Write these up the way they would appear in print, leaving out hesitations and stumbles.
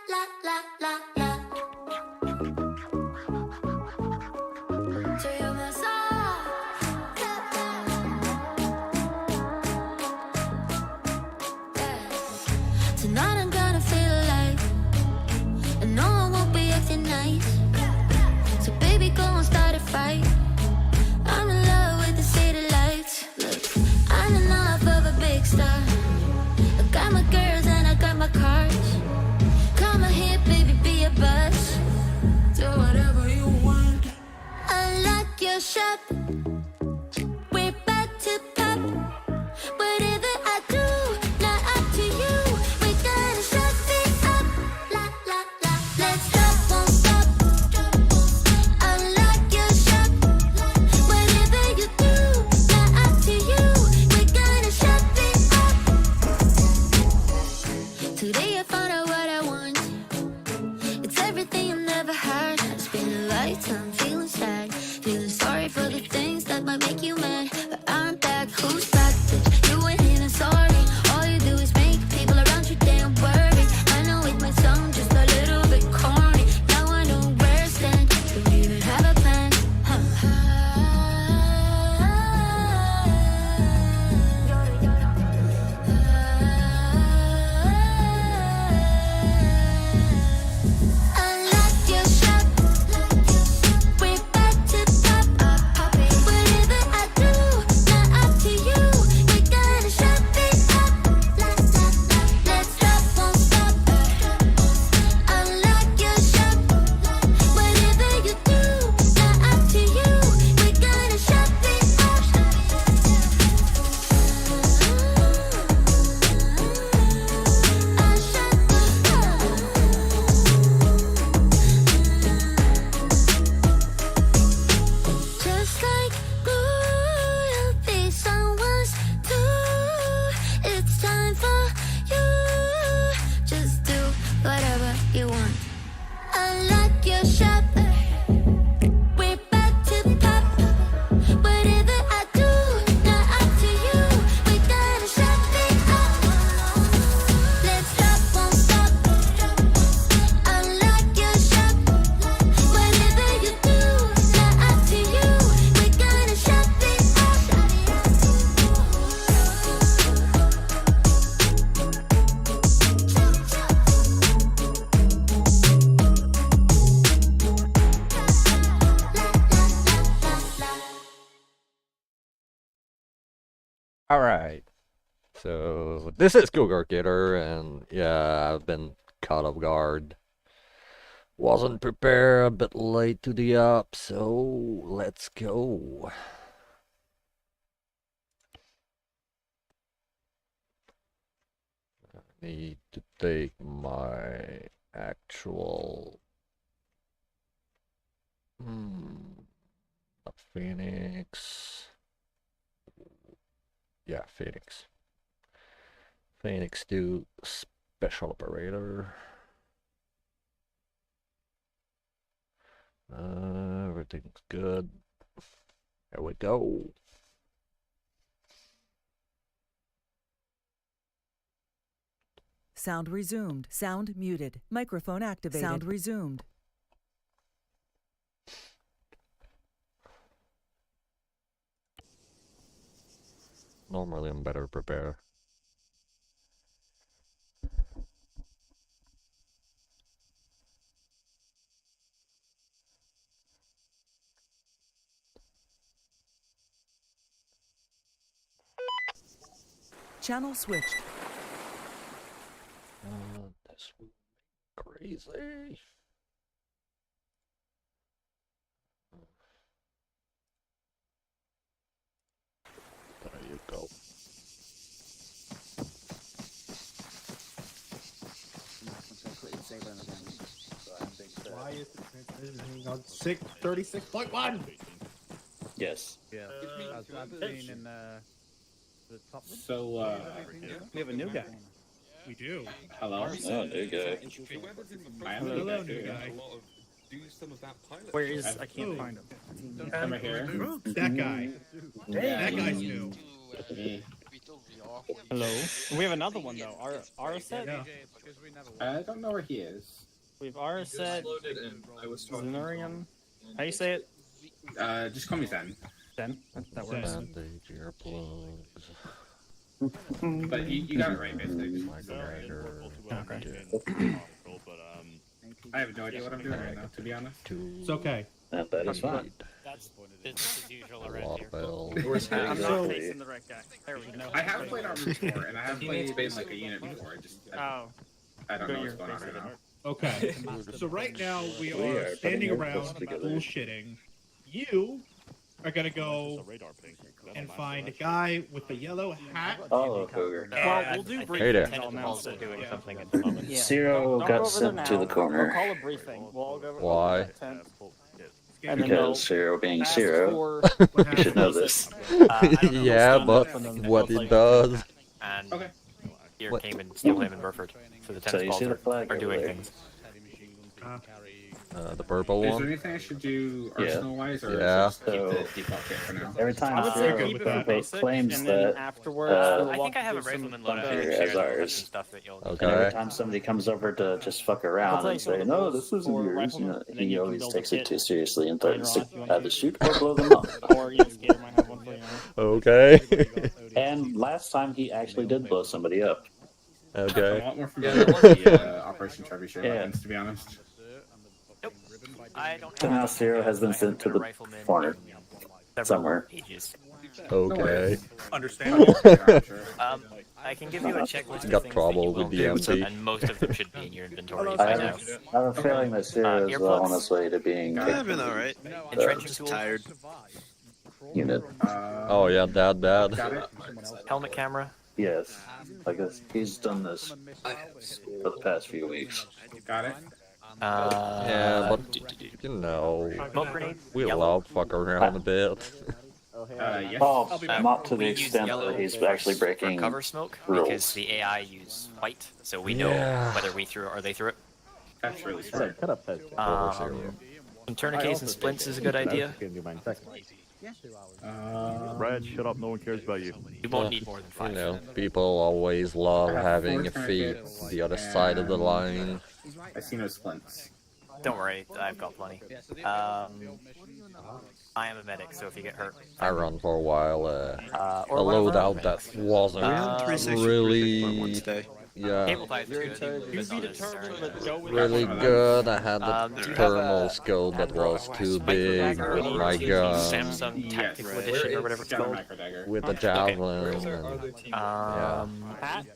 Tonight I'm gonna feel alive, and no one won't be acting nice. So baby, go and start a fight. I'm in love with the city lights. Look, I'm enough of a big star. I got my girls and I got my cars. Come on here, baby, be a buzz. Do whatever you want. Unlock your shop. We're about to pop. Whatever I do, not up to you. We gotta shut it up. La la la. Let's stop, won't stop. Unlock your shop. Whatever you do, not up to you. We gotta shut it up. Today I found out what I want. It's everything I've never had. It's been a lifetime feeling sad, feeling sorry for the things that might make you mad. But I'm back. Who's back? Bitch, you ain't even sorry. All you do is make people around you damn worried. I know it might sound just a little bit corny. Now I know where I stand. Don't even have a plan. Unlock your shop. We're about to pop. Whatever I do, not up to you. We gotta shut it up. Let's stop, won't stop. Unlock your shop. Whatever you do, not up to you. We gotta shut it up. Just like glue, you'll be someone's too. It's time for you. Just do whatever you want. Unlock your shop. We're about to pop. Whatever I do, not up to you. We gotta shut it up. Let's stop, won't stop. Unlock your shop. Whatever you do, not up to you. We gotta shut it up. Alright, so this is Cougar Gator, and yeah, I've been caught off guard. Wasn't prepared, a bit late to the up, so let's go. I need to take my actual... a Phoenix... Yeah, Phoenix. Phoenix 2 Special Operator. Everything's good. Here we go. Sound resumed. Sound muted. Microphone activated. Sound resumed. Normally I'm better prepared. Channel switched. This would be crazy. There you go. Why is the transmission on 636.1? Yes. Yeah. I've been in the top room. So, We have a new guy. We do. hello. Oh, new guy. I am Hello, new new guy. guy. Where is? I can't find him. Come here. That guy. That guy's new. Hello. We have another one though. Arset. Yeah. I don't know where he is. We have Arset. Zenurium. How you say it? Just call me Zen. Zen. That works. Zen. Bandage, earplugs, But you got it right, basically. migrator, I have no idea what I'm doing right now, to be honest. It's okay. That is fine. That's business as usual around water here. bell. I'm So- not facing the right guy. There we go. I have played Arma before, and I have played in like a unit before. Oh. I don't know what's You're going on facing right now. Okay. So right now we We are are standing putting our around butts together. bullshitting. You are gonna go and find a guy with a yellow hat. Oh, Cougar. Well, we'll do Hey briefing. there. Ten I'll of them announce also it. doing Yeah. something at the moment. Yeah. Zero Don't go got over sent there to the now. corner. We'll call a briefing. We'll all go over Why? to the tent. And then Because Zero being Ask Zero, for- what you should know happened? this. I don't know Yeah, what's but done, and what I'll it tell you. does. And Okay. here What? came and stole him in Burford. So the So tennis you balls see the flag are over doing there? things. The purple Is there one. anything I should do Yeah. arsenal-wise, or Yeah. just keep the default kit for now? Every I time would say good Zero keep with it that. claims and then that afterwards, we'll I walk think I have a through some rifleman loadout. here I can as share the ours. rest of stuff that you'll. and every Okay. time somebody comes over to just fuck I'll around tell you and some of say, the no, rules this isn't for yours, riflemen, and then he you can always build a takes it kit too seriously and later threatens on if you to want either to. shoot or blow them up. Or yeah, Skater might have one for you. Okay. And last time he actually did blow somebody up. I Okay. want more from the Operation Trebuchet Yeah. weapons, to be honest. I don't So have now Zero has been I sent haven't to been a the rifleman corner in several somewhere. ages. Okay. Understandable. Yeah, sure. I can give you a checklist of Got things trouble that you with the will MC. do, and most of them should be in your inventory I by have, now. I have a feeling that Zero is earplugs? on his way to being I've been alright. Entrenching tools, Tired. unit. Oh yeah, Got bad. it. helmet camera. Yes. I guess he's done this for the past few weeks. Got it. Yeah, but you know, Smoke grenade. we yellow. love fuck around a bit. Yes. Oh, not to the We use extent yellow that he's actually for breaking cover smoke rules. because the AI use white, so we know Yeah. whether we threw it or they threw it. That's really smart. Some tourniquets and splints is a good idea. Brad, shut up. No one cares about you. You won't need more than You 5. know, people always love I have having four a feet tourniquets the other side of the and- line. I see no splints. Don't worry, I've got plenty. I am a medic, so if you get hurt, I run for a while. A or one of our loadout own that medics. wasn't really, Cable yeah, ties are good, but You'd be not determined necessarily. to go with really one of good. I had the do you have thermal a- scope that was too Micro big dagger with or my the gun, Samsung Yes. Tactical Edition or whatever it's Got a called. micro dagger. with the javelin. And Pat.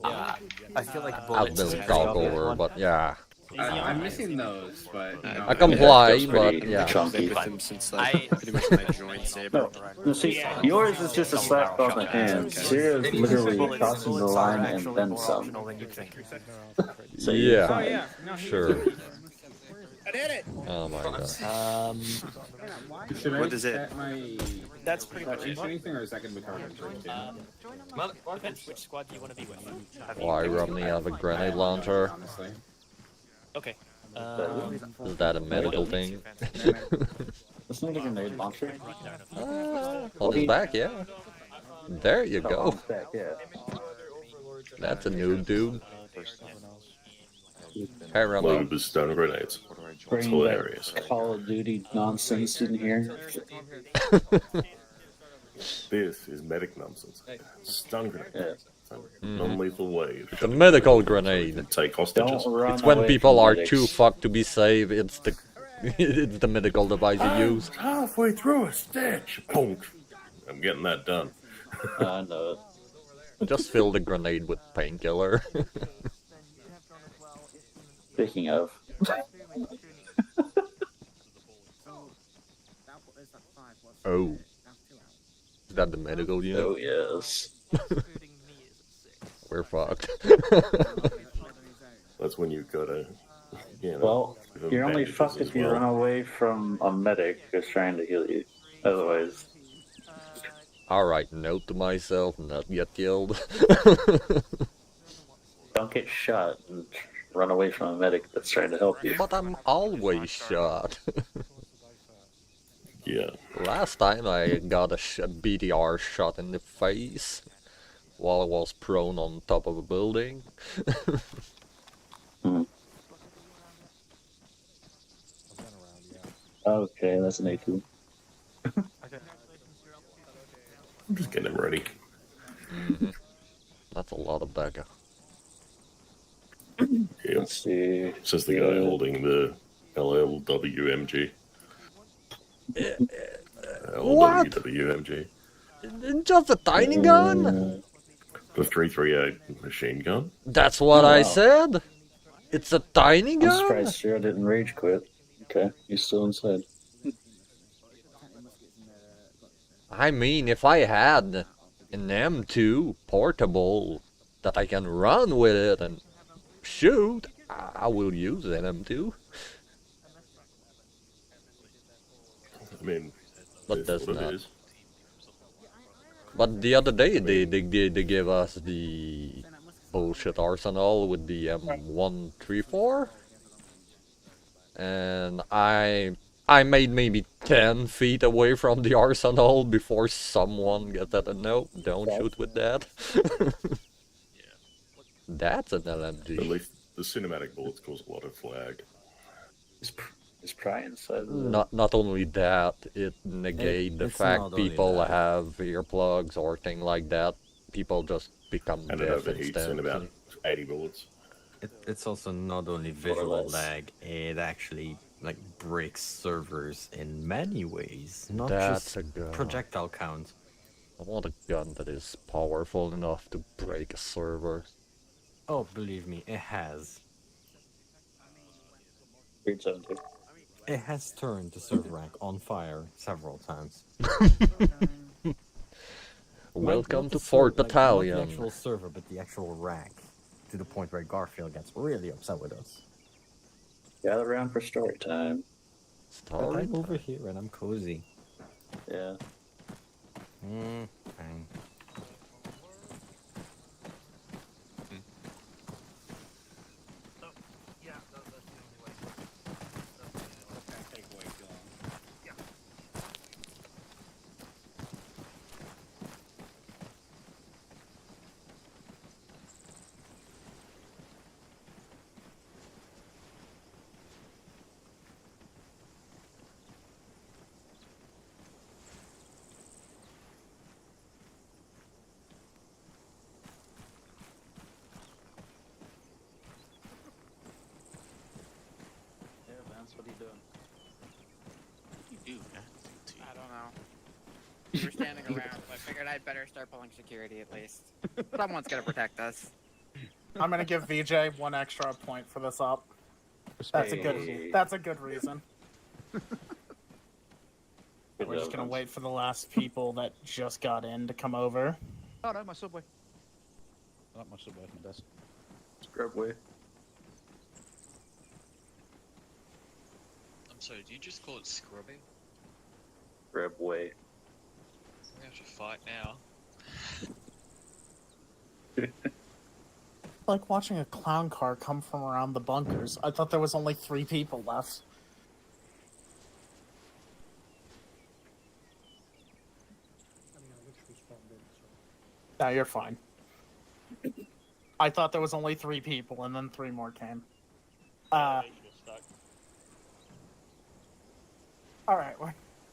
Yeah, I feel like I've bullets is been kind of talk the obvious over, one. but yeah, I'm missing those, but you know, I comply, feels but pretty yeah. chunky. With him since like pretty much my joint saber. No, see, yours is just a slap on the hand. Zero's literally crossing the line and then more some. optional than you think. So you're Yeah, fine. sure. I did it. Oh my god. should I What is it? set my That's pretty much it. anything, or is that going to be covered in drink too? Well, depends which squad do you want to be with. Have you Why picked Romney one? have a grenade launcher? Honestly. Okay. Is that a medical thing? It's not a grenade launcher. On his back, yeah. There you Oh, go. back, yeah. That's a new dude. Hey, Romney. With stun grenades. Bringing hilarious. that Call of Duty nonsense in here. This is medic nonsense. Stun grenade. Yeah. Non-lethal way of It's a medical grenade. take hostages. Don't run It's when away people from are medics. too fucked to be safe. It's the it's the medical device you use. Halfway through a stitch. Bonk. I'm getting that done. I know it. Just fill the grenade with painkiller. Speaking of, Oh. Is that the medical unit? oh yes. We're fucked. That's when you gotta, you know. Well, give 'em you're only bandages fucked as if you well. run away from a medic who's trying to heal you. Otherwise, Alright, note to myself, not get killed. don't get shot and run away from a medic that's trying to help you. But I'm always shot. Yeah. Last time I got a BDR shot in the face. while I was prone on top of a building. Okay, that's an A2. I'm just getting him ready. That's a lot of dagger. Yeah. Let's see. Says the guy holding the LLWMG. What? LWWMG. Just a tiny gun? The 338 machine gun. That's what I said. It's a tiny I'm gun? surprised Sarah didn't rage quit. Okay, he's still inside. I mean, if I had an M2 portable that I can run with it and shoot, I will use an M2. I mean, But that's what not. it is. But the other day they gave us the bullshit arsenal with the M134, and I made maybe 10 feet away from the arsenal before someone got that. No, don't shoot with that. That's an LMG. At least the cinematic bullets cause a lot of flag. Is Pry inside? Not only that, it negates the it's fact not only people that. have earplugs or thing like that. People just become And it deaf overheats in instantly. about 80 bullets. It's also not only visual less. lag, it actually like breaks servers in many ways, not That's just a gun. projectile count. I want a gun that is powerful enough to break a server. Oh, believe me, it has. Grade 72. It has turned the server rank on fire several times. Welcome Not to the Fort server, like, Battalion. not the actual server, but the actual rank. To the point where Garfield gets really upset with us. Gather around for story time. But Story I'm over time. here and I'm cozy. Yeah. Fine. Yeah, Vance, what are you doing? I don't know. We were standing around, so I figured I'd better start pulling security at least. Someone's gonna protect us. I'm gonna give VJ 1 extra point for this up. That's a good reason. We're just gonna wait for the last people that just got in to come over. Oh no, my subway. Not my subway, my desk. Scrubway. I'm sorry, do you just call it scrubbing? Scrubway. We have to fight now. Like watching a clown car come from around the bunkers. I thought there was only 3 people left. No, you're fine. I thought there was only 3 people, and then 3 more came. Alright,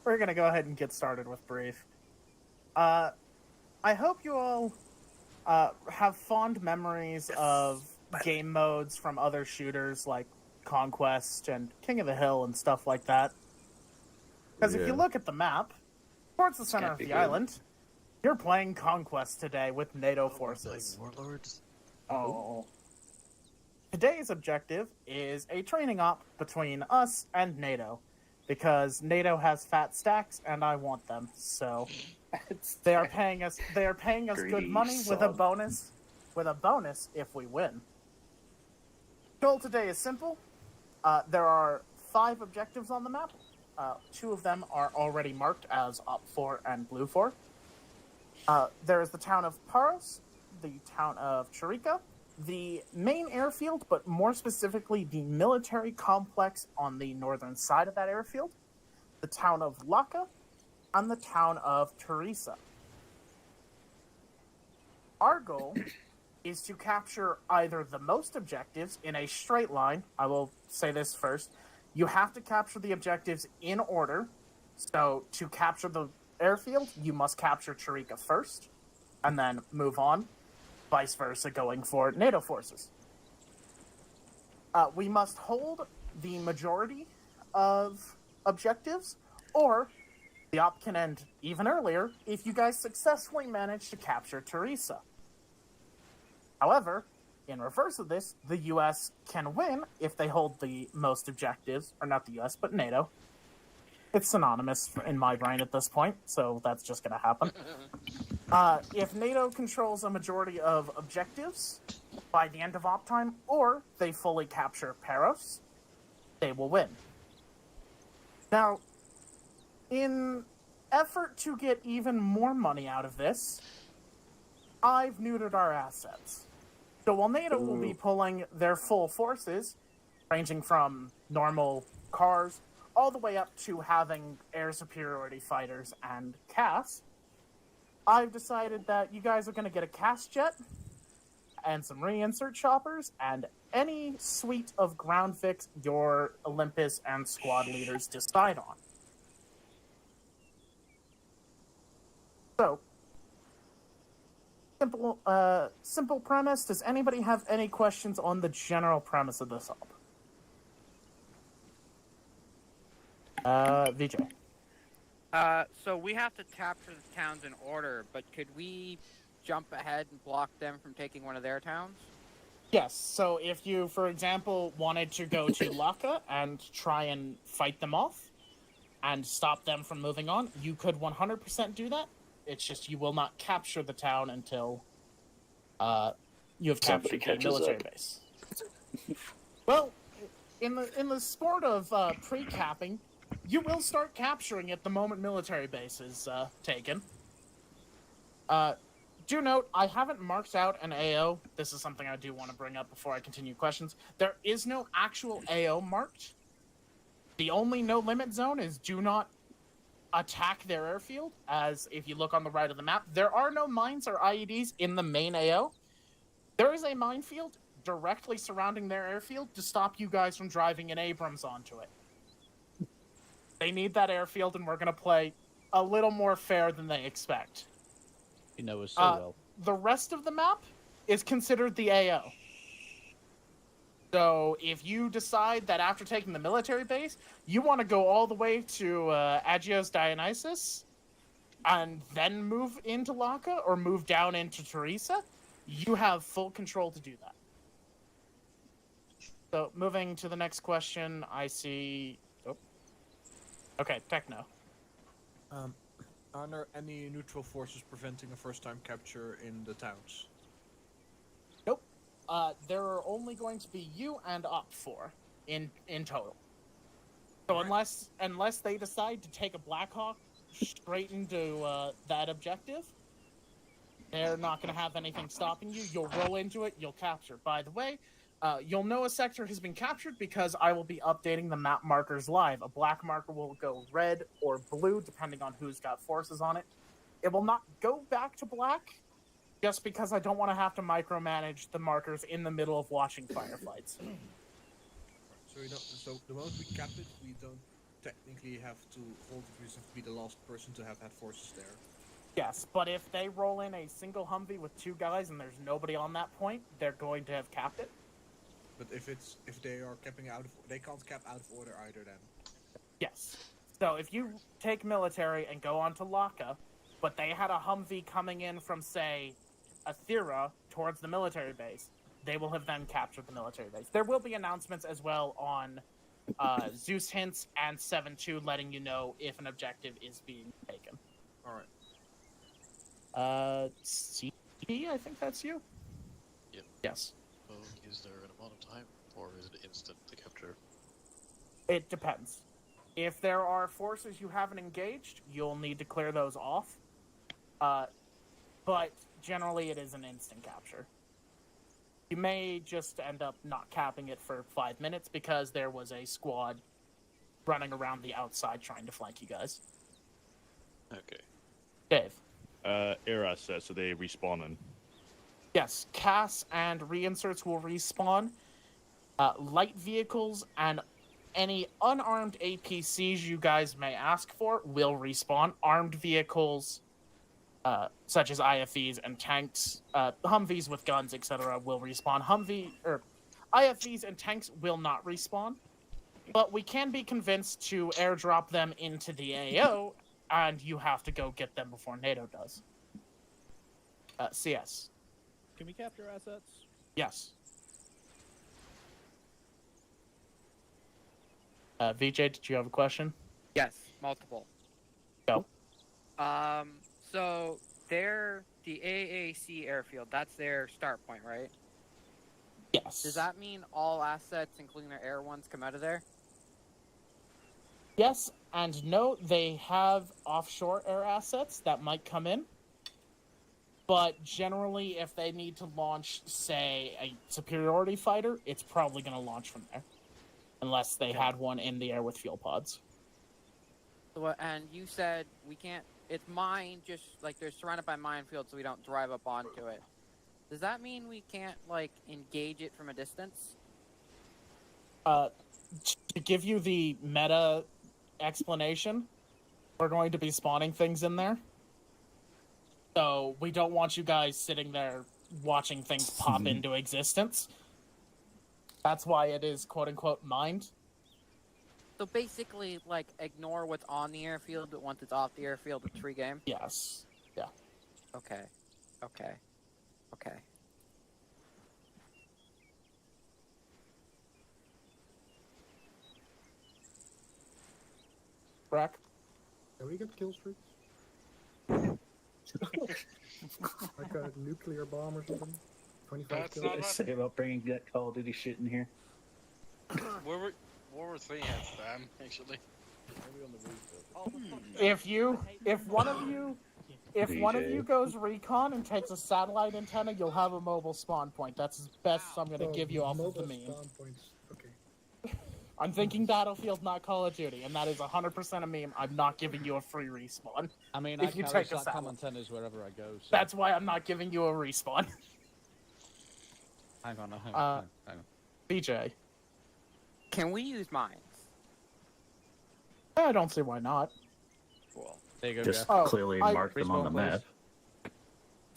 we're gonna go ahead and get started with brief. I hope you all have fond memories of game modes from other shooters like Conquest and King of the Hill and stuff like that. Because if you look at the map, towards the center of the island, you're playing Conquest today with NATO forces. Warlords? Oh. Today's objective is a training op between us and NATO, because NATO has fat stacks and I want them. So they are paying us good money with a bonus if we win. Goal today is simple. There are 5 objectives on the map. 2 of them are already marked as Op 4 and Blue 4. There is the town of Paros, the town of Chirica, the main airfield, but more specifically the military complex on the northern side of that airfield, the town of Laka, and the town of Teresa. Our goal is to capture either the most objectives in a straight line. I will say this first. You have to capture the objectives in order. So to capture the airfield, you must capture Chirika first, and then move on. Vice versa, going for NATO forces. We must hold the majority of objectives, or the op can end even earlier if you guys successfully manage to capture Teresa. However, in reverse of this, the US can win if they hold the most objectives, or not the US, but NATO. It's synonymous in my brain at this point, so that's just going to happen. If NATO controls a majority of objectives by the end of op time, or they fully capture Paros, they will win. Now, in effort to get even more money out of this, I've neutered our assets. So while NATO will be pulling their full forces, ranging from normal cars all the way up to having air superiority fighters and CAS, I've decided that you guys are going to get a CAS jet and some reinsert choppers and any suite of ground fix your Olympus and squad leaders decide on. So, simple premise. Does anybody have any questions on the general premise of this op? VJ. So we have to capture the towns in order, but could we jump ahead and block them from taking one of their towns? Yes, so if you, for example, wanted to go to Laka and try and fight them off and stop them from moving on, you could 100% do that. It's just you will not capture the town until you have captured the military base. Well, in the sport of pre-capping, you will start capturing it the moment military base is taken. Do note, I haven't marked out an AO. This is something I do want to bring up before I continue questions. There is no actual AO marked. The only no-limit zone is do not attack their airfield, as if you look on the right of the map, there are no mines or IEDs in the main AO. There is a minefield directly surrounding their airfield to stop you guys from driving an Abrams onto it. They need that airfield, and we're going to play a little more fair than they expect. You know us so well. The rest of the map is considered the AO. So if you decide that after taking the military base, you want to go all the way to Agios Dionysus and then move into Laka or move down into Teresa, you have full control to do that. So moving to the next question, I see... Oh. Okay, Techno. Are there any neutral forces preventing a first-time capture in the towns? Nope. There are only going to be you and Op4 in total. So unless they decide to take a Blackhawk straight into that objective, they're not going to have anything stopping you. You'll roll into it, you'll capture. By the way, you'll know a sector has been captured because I will be updating the map markers live. A black marker will go red or blue, depending on who's got forces on it. It will not go back to black, just because I don't want to have to micromanage the markers in the middle of watching firefights. So the moment we cap it, we don't technically have to hold it. We just have to be the last person to have had forces there. Yes, but if they roll in a single Humvee with 2 guys and there's nobody on that point, they're going to have capped it. But if they are capping out of, they can't cap out of order either then. Yes. So if you take military and go on to Laka, but they had a Humvee coming in from, say, Athera towards the military base, they will have then captured the military base. There will be announcements as well on Zeus Hints and 7-2 letting you know if an objective is being taken. Alright. CP, I think that's you? Yep. Yes. So is there an amount of time, or is it instant to capture? It depends. If there are forces you haven't engaged, you'll need to clear those off. But generally it is an instant capture. You may just end up not capping it for 5 minutes because there was a squad running around the outside trying to flank you guys. Okay. Dave. Era says, so they respawning. Yes, CAS and reinserts will respawn. Light vehicles and any unarmed APCs you guys may ask for will respawn. Armed vehicles, such as IFVs and tanks, Humvees with guns, etc., will respawn. IFVs and tanks will not respawn, but we can be convinced to airdrop them into the AO, and you have to go get them before NATO does. CS. Can we capture assets? Yes. VJ, did you have a question? Yes, multiple. Go. So they're the AAC airfield. That's their start point, right? Yes. Does that mean all assets, including their air ones, come out of there? Yes and no. They have offshore air assets that might come in. But generally, if they need to launch, say, a superiority fighter, it's probably going to launch from there. Unless they had one in the air with fuel pods. So, and you said we can't... It's mine, just, like, they're surrounded by minefields, so we don't drive up onto it. Does that mean we can't, like, engage it from a distance? To give you the meta explanation, we're going to be spawning things in there. So we don't want you guys sitting there watching things pop into existence. That's why it is quote-unquote mined. So basically, like, ignore what's on the airfield, but once it's off the airfield, it's free game? Yes. Yeah. Okay. Okay. Okay. Brack? Can we get kill streaks? Like a nuclear bomb or something? 25 kills? What did I say about bringing that Call of Duty shit in here? World War 3 has spam, actually. If one of you goes recon and takes a satellite antenna, you'll have a mobile spawn point. That's as best I'm gonna give you off of the meme. Spawn points. Okay. I'm thinking Battlefield, not Call of Duty, and that is 100% a meme. I'm not giving you a free respawn. I mean, if I you carry take a SATCOM satellite. antennas wherever I go. So. That's why I'm not giving you a respawn. Hang on. BJ. Can we use mines? I don't see why not. Cool. There you go, Just Jeff. clearly mark them on the map.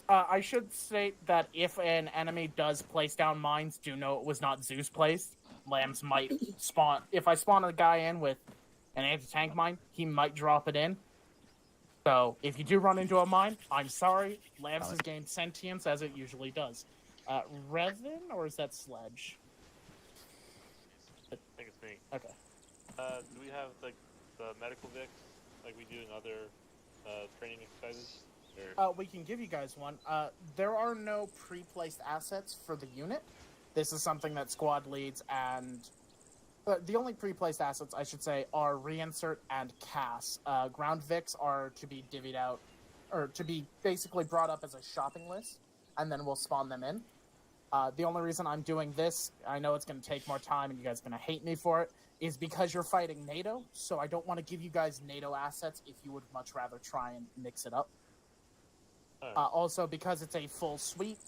I should state that if an enemy does place down mines, do know it was not Zeus placed. Lambs might spawn. If I spawn a guy in with an anti-tank mine, he might drop it in. So, if you do run into a mine, I'm sorry. Lambs has gained sentience as it usually does. Resin, or is that Sledge? I think it's me. Okay. Do we have, like, the medical Vics, like we do in other training exercises? Or... We can give you guys one. There are no pre-placed assets for the unit. This is something that squad leads and... the only pre-placed assets, I should say, are reinsert and CAS. Ground Vics are to be divvied out, or to be basically brought up as a shopping list, and then we'll spawn them in. The only reason I'm doing this, I know it's going to take more time and you guys are going to hate me for it, is because you're fighting NATO, so I don't want to give you guys NATO assets if you would much rather try and mix it up. Also, because it's a full suite,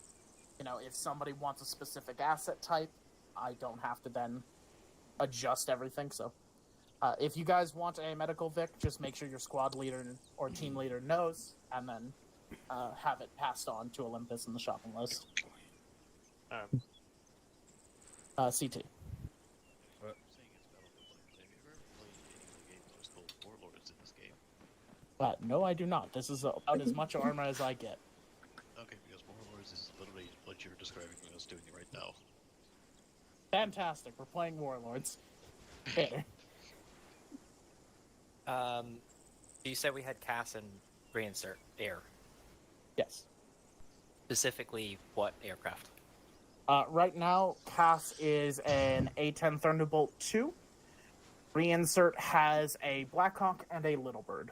you know, if somebody wants a specific asset type, I don't have to then adjust everything. So, if you guys want a medical Vic, just make sure your squad leader or team leader knows, and then have it passed on to Olympus in the shopping list. CT. No, I do not. This is about as much armor as I get. Okay, because Warlords is literally what you're describing us doing right now. Fantastic. We're playing Warlords. Better. You said we had CAS and reinsert air. Yes. Specifically, what aircraft? Right now, CAS is an A-10 Thunderbolt 2. Reinsert has a Blackhawk and a Little Bird.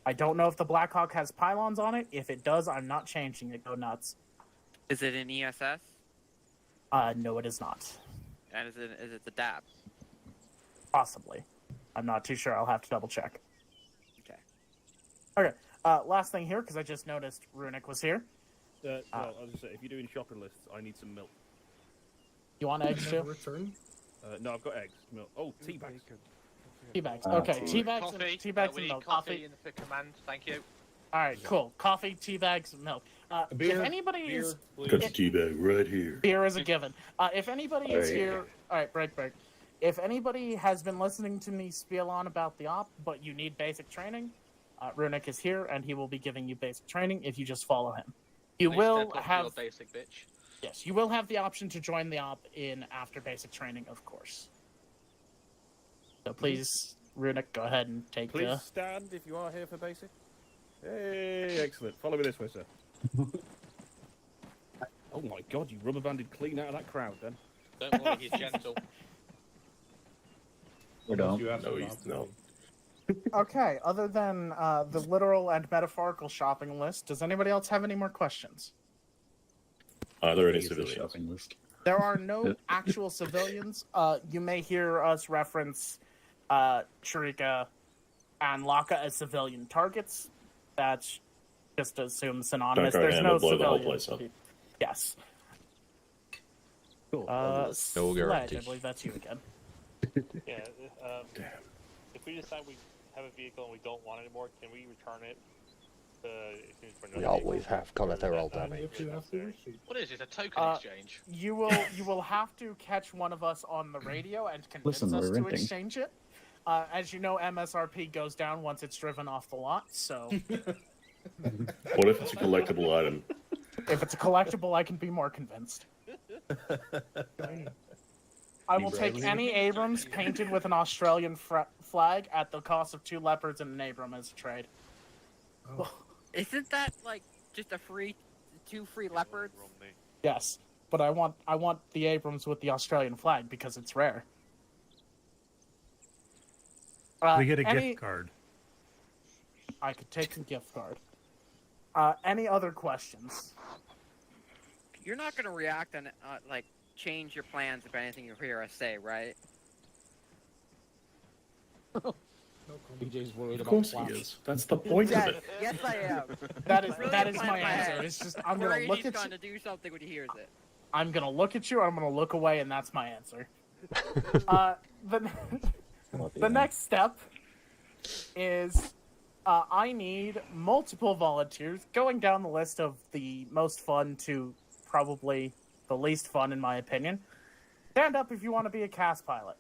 I don't know if the Blackhawk has pylons on it. If it does, I'm not changing it. Go nuts. Is it an ESS? No, it is not. And is it the DAB? Possibly. I'm not too sure. I'll have to double check. Okay. Okay. Last thing here, because I just noticed Runic was here. Well, as I say, if you're doing shopping lists, I need some milk. You want eggs too? Return? No, I've got eggs. Milk. Oh, tea bags. Tea bags. Okay, tea bags Coffee. and tea bags we and need milk. coffee in the command. Thank you. All right, cool. Coffee, tea bags, and milk. Beer, if anybody is Got the tea bag right here. beer is a given. If anybody is Hey. here, all right, break. If anybody has been listening to me spiel on about the op, but you need basic training, Runic is here, and he will be giving you basic training if you just follow him. You Please will step up, have you basic bitch. yes, you will have the option to join the op in after basic training, of course. So please, Runic, go ahead and take Please stand if you are here for basic. Hey, excellent. Follow me this way, sir. Oh my god, you rubber banded clean out of that crowd then. Don't worry, he's gentle. We're done. No, he's no. Okay, other than the literal and metaphorical shopping list, does anybody else have any more questions? Are there any Use the civilians? shopping list. There are no actual civilians. You may hear us reference Sharika and Laka as civilian targets. That's just assumed synonymous. Dark There's Arm no will blow the whole civilians. place up. Yes. Cool. No Sledge, I guarantees. believe that's you again. Yeah. If we decide we have a vehicle and we don't want it anymore, can we return it? We always have collateral damage. What is it? A token exchange? You will have to catch one of us on the radio and convince Listen, us we're to renting. exchange it. As you know, MSRP goes down once it's driven off the lot, so What if it's a collectible item? if it's a collectible, I can be more convinced. I will take any Abrams painted with an Australian flag at the cost of 2 leopards and an Abram as a trade. Isn't that like just a two free leopards? Yes, but I want the Abrams with the Australian flag because it's rare. We get a any- gift card. I could take a gift card. Any other questions? You're not gonna react and like change your plans if anything you hear us say, right? BJ's worried Of course he is. That's the point of it. Yes, I am. That is Really that is plan my in my answer. head. It's just I'm gonna Worried look he's at going you. to do something when he hears it. I'm gonna look at you. I'm gonna look away, and that's my answer. The next step is I need multiple volunteers going down the list of the most fun to probably the least fun, in my opinion. Stand up if you want to be a cast pilot.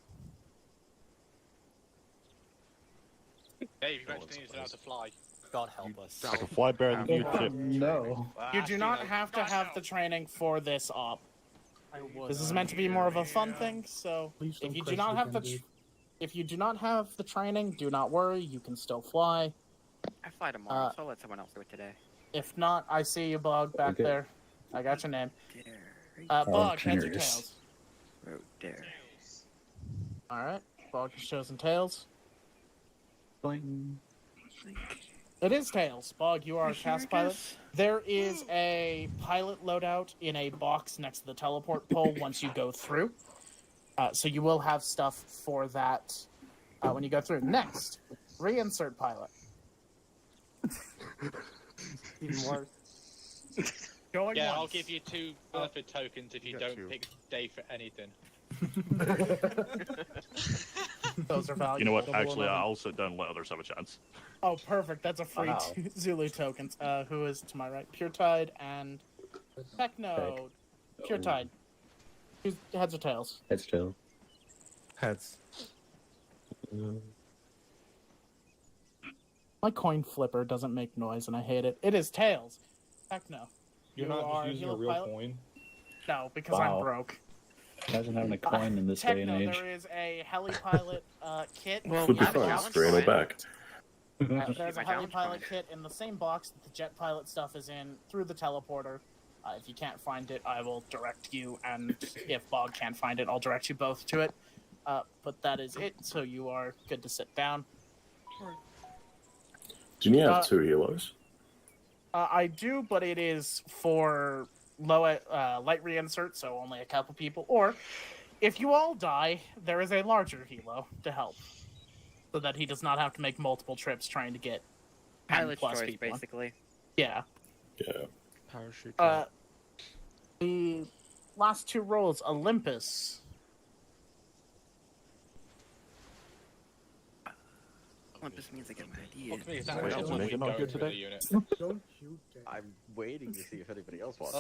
Dave, you mentioned he's allowed to fly. God help us. I can fly better than you, Chip. No. You do not have to have the training for this op. This is meant to be more of a fun thing, so Please don't if you do crash not the have Dave. if you do not have the training, do not worry. You can still fly. I fly tomorrow, so I'll let someone else do it today. If not, I see you, Bog, back Okay. there. I got your name. Bog, heads or cheers. tails? Oh, dare. Alright, Bog has chosen tails. Boing. It is tails. Bog, you are a cast pilot. There is a pilot loadout in a box next to the teleport pole once you go through. So you will have stuff for that when you go through. Next, reinsert pilot. Even worse. Going Yeah, I'll once. give you 2 benefit tokens if you don't pick Dave for anything. Those are valuable. You know what? Actually, I'll sit down and let others have a chance. Oh, perfect. That's a free Wow. Zulu tokens. Who is to my right? Pure Tide and Techno. Pure Tide. Who's heads or tails? Heads tail. Heads. My coin flipper doesn't make noise, and I hate it. It is tails. Techno. You're You not are just using a helo real pilot? coin. No, because Wow. I'm broke. Imagine having a coin in this day and Techno, age. there is a heli pilot kit. Would be yeah, fun. challenge Straight on coin. back. There's My a heli challenge pilot coin. kit in the same box that the jet pilot stuff is in through the teleporter. If you can't find it, I will direct you, and if Bog can't find it, I'll direct you both to it. But that is it, so you are good to sit down. Do you have 2 helos? I do, but it is for light reinsert, so only a couple people. Or, if you all die, there is a larger helo to help, so that he does not have to make multiple trips trying to get 10 Pilot plus choice, people. basically. Yeah. Yeah. Parachute. The last two rolls, Olympus. Olympus means I get my idea. Fuck me, is that what else we not good today? unit? Don't you dare. I'm waiting to see if anybody else wants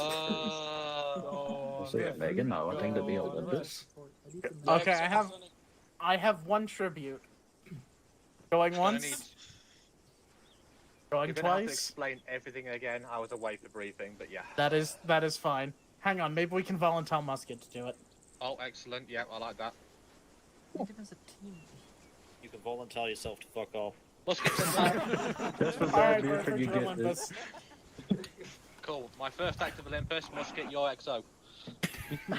So yeah, Megan, I want to be Olympus. Okay, I have one tribute. Going once. Going You're gonna have to twice. explain everything again. I was away for briefing, but yeah. That is fine. Hang on, maybe we can volunteer Musket to do it. Oh, excellent. Yeah, I like that. Even as a team. You can volunteer yourself to fuck off. Let's get Just for Alright, that, Buford, you Burford, get Olympus. this. Cool. My first act of Olympus must get your XO. Very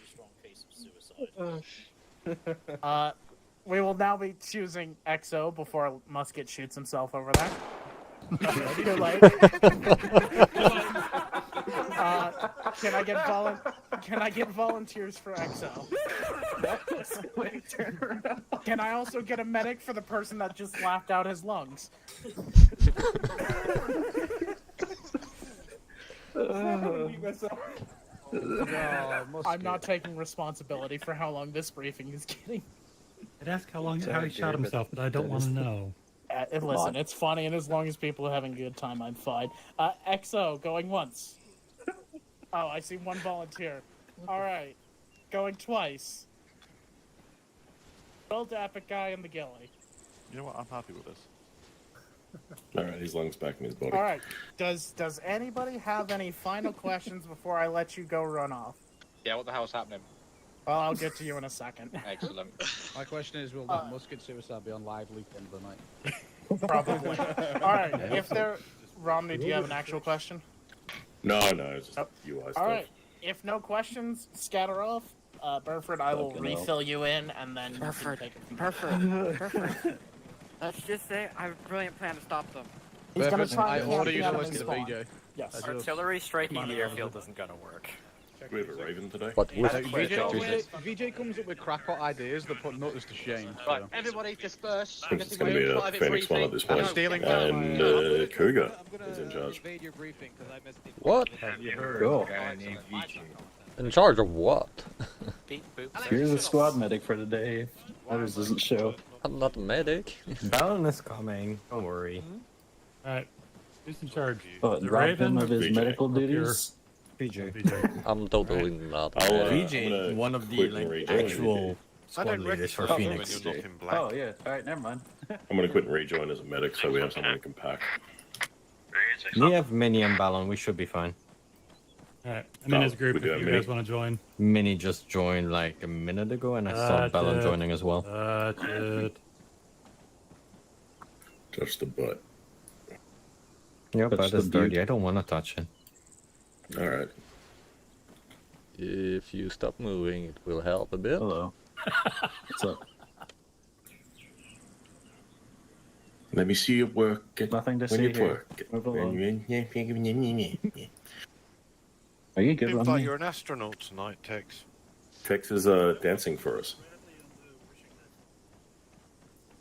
strong case of suicide. We will now be choosing XO before Musket shoots himself over there. Too late. Can I get volunteers for XO? Can I also get a medic for the person that just laughed out his lungs? I'm not taking responsibility for how long this briefing is getting. I'd ask how he shot himself, but I don't want to know. Listen, it's funny, and as long as people are having a good time, I'm fine. XO, going once. Oh, I see one volunteer. Alright. Going twice. Well, the epic guy and the ghillie. You know what? I'm happy with this. Alright, his lungs back in his body. Alright. Does anybody have any final questions before I let you go run off? Yeah, what the hell's happening? Well, I'll get to you in a second. Excellent. My question is, will that musket suicide be on live leak end of the night? Probably. Alright, if there... Romney, do you have an actual question? No, it's just UI stuff. Alright, if no questions, scatter off. Burford, I will Fucking hell. refill you in, and then Burford, you can take it from there. Burford. Let's just say I have a brilliant plan to stop them. He's gonna try I and order camp you the to enemy listen to spawn. VJ. Yes. Artillery striking the airfield isn't gonna work. Do we have a Raven today? But with VJ comes up with crackpot ideas that put nutters to shame. So. Right, everybody disperse. I think it's going to be a Phoenix one at this point. Stealing And Cougar is in charge. what? Cool. In charge of what? Here's a squad medic for the day. Others doesn't show. I'm not a medic. Battalion is coming. Don't worry. Alright. Who's in charge? Oh, The rob Raven him of his VJ. medical duties. PJ. I'm totally not. I'll, a medic. VJ, gonna one of the quit like and rejoin actual squad leaders for Oh, Phoenix. Oh yeah. All right, never mind. I'm going to quit and rejoin as a medic so we have someone who can pack. We have Mini and Ballon. We should be fine. Alright, I'm in his we group do if have you Mini. guys want to join. Mini just joined like a minute ago, and I saw Ballon joining as well. That's it. Touch the butt. Yeah, Touch but the it's dirty. butte. I don't want to touch it. Alright. If you stop moving, it will help a bit. Hello. What's up? Let me see your work. Nothing to when see you here. work. Move along. Tex Are you good with me? You're an astronaut tonight, Tex. is dancing for us.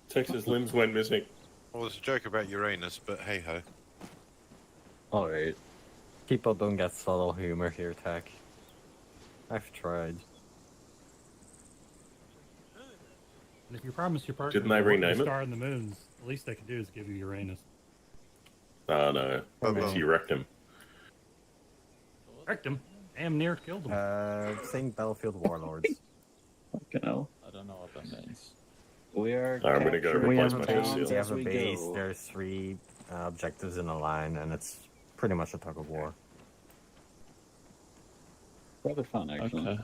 Tex's limbs went missing. Well, there's a joke about Uranus, but hey ho. Alright. People don't get subtle humor here, Tech. I've tried. And if you promise your partner Didn't they rename the it? star and the moons, the least they can do is give you Uranus. Oh no. You wrecked him. Wrecked him. Damn near killed him. Saying Battlefield Warlords. Fucking hell. I don't know what that means. We are. Alright, I'm gonna go capturing We have replace a my towns base, shield. we as have a we base, go. there's 3 objectives in a line, and it's pretty much a tug of war. Rather fun, actually. Okay.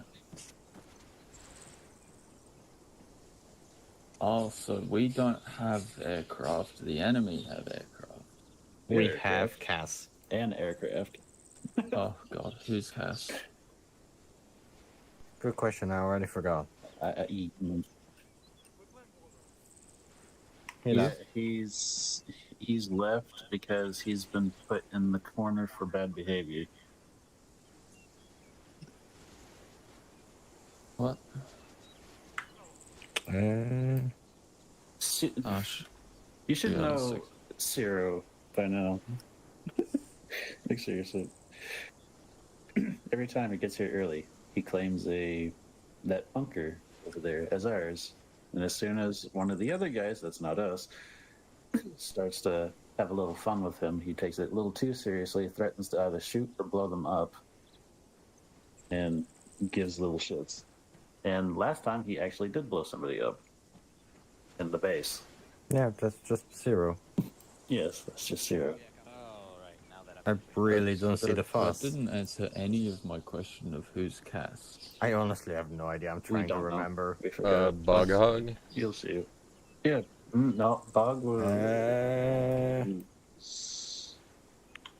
Also, we don't have aircraft. The enemy have aircraft. We Aircraft. have Cass. And aircraft. Oh god, who's Cass? Good question, I already forgot. He's left because he's been put in the corner for bad behavior. What? You should Yeah, know Zero by now. Like seriously. Every time he gets here early, he claims that bunker over there as ours. And as soon as one of the other guys, that's not us, starts to have a little fun with him, he takes it a little too seriously, threatens to either shoot or blow them up, and gives little shits. And last time he actually did blow somebody up in the base. Yeah, that's just zero. Yes, that's just zero. I really don't see the fuss. That didn't answer any of my question of who's cast. I honestly have no idea. I'm trying to remember. Bug Hug? You'll see. Yeah, no, Bog was... Does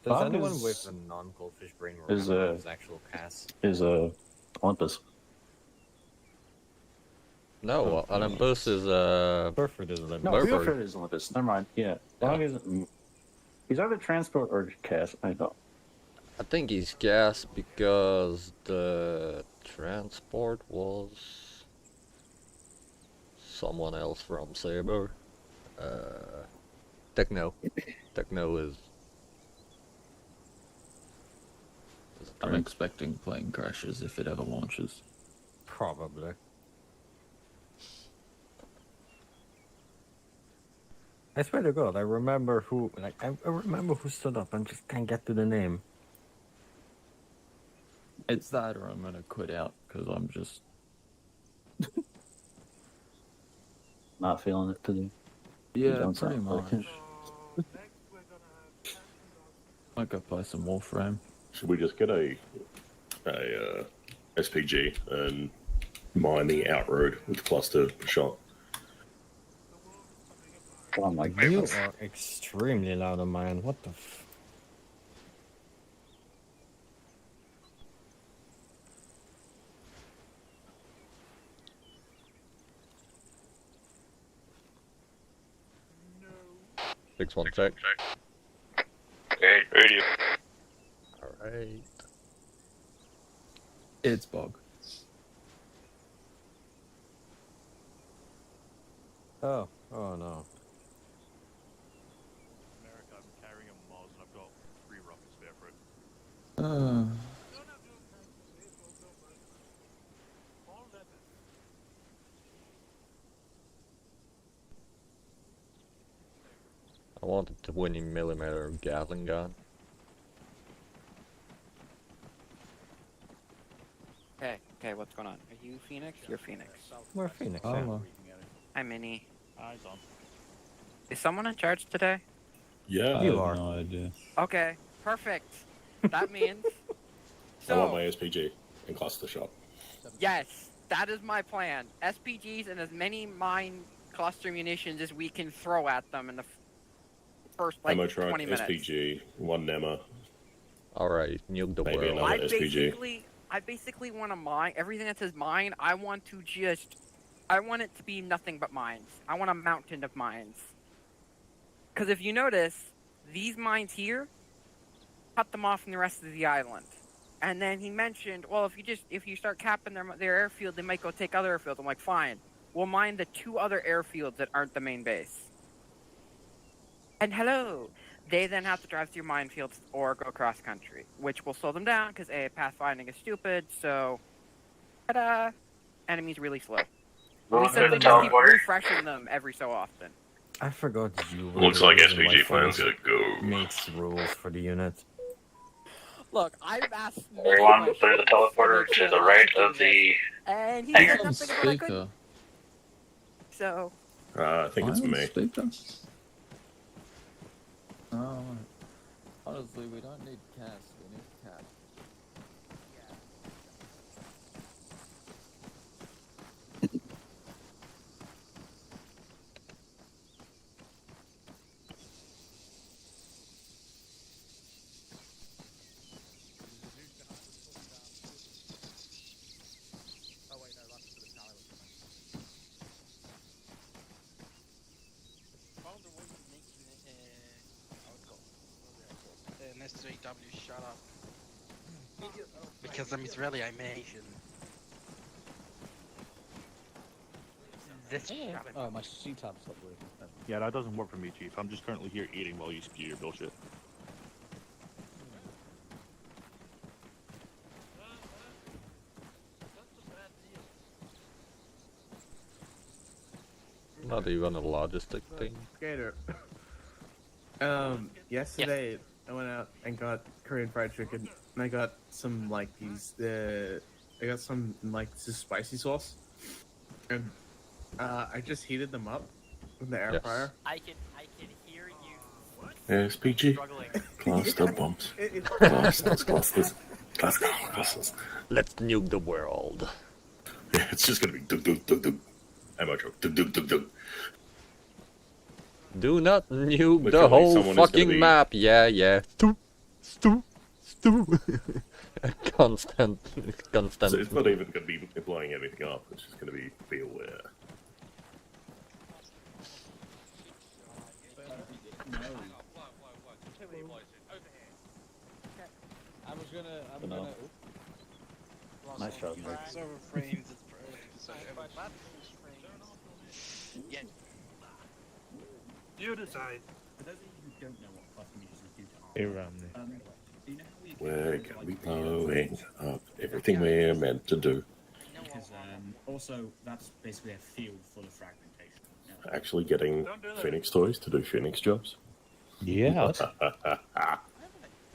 Bog anyone is- with a non-goldfish brain is remember his actual cast? Is Olympus. No, Olympus is Burford is Olympus. No, Buford is Olympus. Never mind. Yeah, Bog is... He's either transport or cast. I don't. I think he's gas because the transport was someone else from Saber. Techno. Techno is I'm expecting plane crashes if it ever launches. Probably. I swear to God, I remember who. Like, I remember who stood up and just can't get to the name. It's that, or I'm gonna quit out because I'm just Not feeling it today. yeah, Don't pretty sound like much. Might go play some Warframe. Should we just get a SPG and mine the outroad with cluster shot? Oh my You goodness. are extremely loud on mine. What the f... No. 616. Hey, radio. Alright. It's Bog. Oh, oh no. America, I'm carrying a Mars and I've got 3 rockets spare for it. I wanted the 20mm Gatling gun. Okay, what's going on? Are you Phoenix? You're Phoenix. We're Phoenix. Oh, yeah. well. Hi, Minnie. Eyes on. Is someone in charge today? Yeah. I You have are. no idea. Okay, perfect. That means... I want So, my SPG and cluster shot. yes, that is my plan. SPGs and as many mine cluster munitions as we can throw at them in the first, like, Ammo truck, 20 minutes. SPG, 1 NEMA. Alright, nuke the Maybe world. another SPG. I basically want to mine everything that says mine. I want it to be nothing but mines. I want a mountain of mines. Because if you notice, these mines here cut them off from the rest of the island. And then he mentioned, well, if you start capping their airfield, they might go take other airfields. I'm like, fine. We'll mine the 2 other airfields that aren't the main base. And hello, they then have to drive through minefields or go cross country, which will slow them down because pathfinding is stupid. So, ta-da! Enemies really slow. We said they just keep refreshing them every so often. I forgot you. were Looks the like reason why SPG plan's Phoenix gonna go. makes rules for the unit. Look, I've asked Everyone, there's a teleporter to the right of the and he hangar. said nothing about I couldn't. Speaker. So, I think it's I'm me. Speaker. Oh, honestly, we don't need cast. We need cat. Mr. EW, shut up. Because I'm Israeli, I'm Asian. This Oh, my C-tab stopped working. Yeah, that doesn't work for me, Chief. I'm just currently here eating while you spew your bullshit. Not even a logistic thing. Gator. Yesterday I went out and got Korean fried chicken, and I got some like these. I got some like this spicy sauce, and I just heated them up in the air fryer. I can hear you. Yes, PG. Struggling. Cluster bombs. Clusters. Clusters. Let's nuke the world. Yeah, it's just gonna be dug dug dug dug. Ammo truck. Dug dug dug dug. Do not nuke Literally, the whole someone is gonna fucking be- map. Yeah. Stu. Constant. So it's not even gonna be blowing anything up. It's just gonna be aware. Nice job, Mike. Yeah. You decide. We're gonna be blowing up everything we're meant to do. Because also, that's basically a field full of fragmentation. Actually getting Phoenix toys to do Phoenix jobs. Yeah.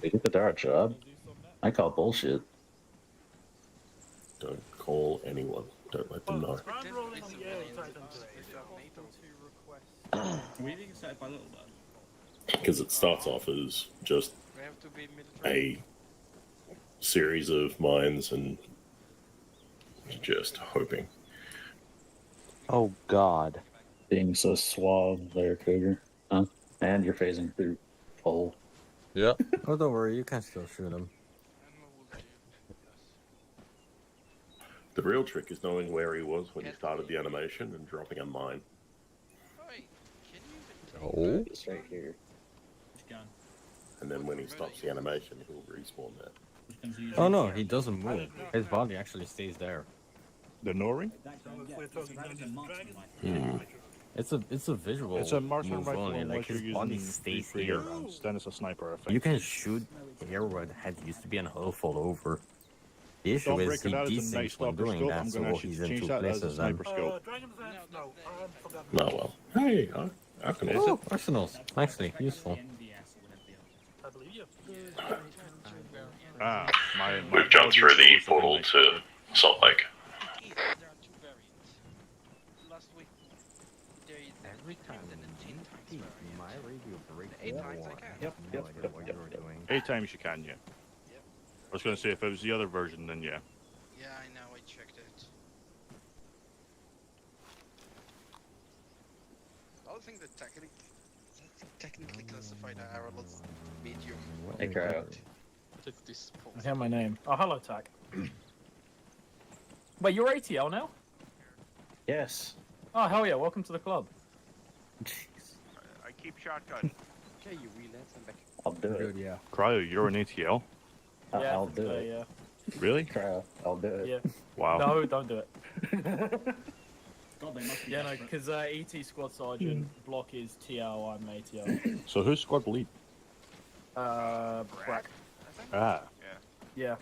They get the dark job. I call bullshit. Don't call anyone. Don't let them know. We didn't set it by little bit. Because it starts off as just a series of mines and just hoping. Oh God. Being so suave there, Cougar. Huh? And you're phasing through pole. Yeah. Oh, don't worry, you can still shoot him. The real trick is knowing where he was when he started the animation and dropping a mine. Oh. It's right here. And then when he stops the animation, he'll respawn there. Oh no, he doesn't move. His body actually stays there. The Nori? It's a visual. It's a marksman move rifle only. Like unless you're his body using stays free here. rounds. Then it's a sniper, I think. You can shoot here where the head used to be and he'll fall over. The issue Don't is break he it out as a desyncs nice when sniper doing scope. that, I'm so gonna actually he's in change two that as a places then. sniper scope. Oh well. Hey, I can Oh, arsenals. Actually, useful. We've jumped through the portal to Salt Lake. Every time my radio breaks Yep. 8 times you can, yeah. I was going to say, if it was the other version, then yeah. Yeah, I know, I checked it. I think that technically classified as medium. Hey, crowd. I hear my name. Oh, hello, Tack. Wait, you're ATL now? Yes. Oh, hell yeah, welcome to the club. I keep shotgun. Okay, you relance and back. I'll do it. Yeah. Cryo, you're an ATL? Yeah, I'll do it. Yeah. Really? Cryo, I'll do it. Yeah. Wow. No, don't do it. God, they must be Yeah, no, desperate. because ET squad sergeant, block is TL, I'm ATL. So who's squad lead? Brack. Ah. Yeah.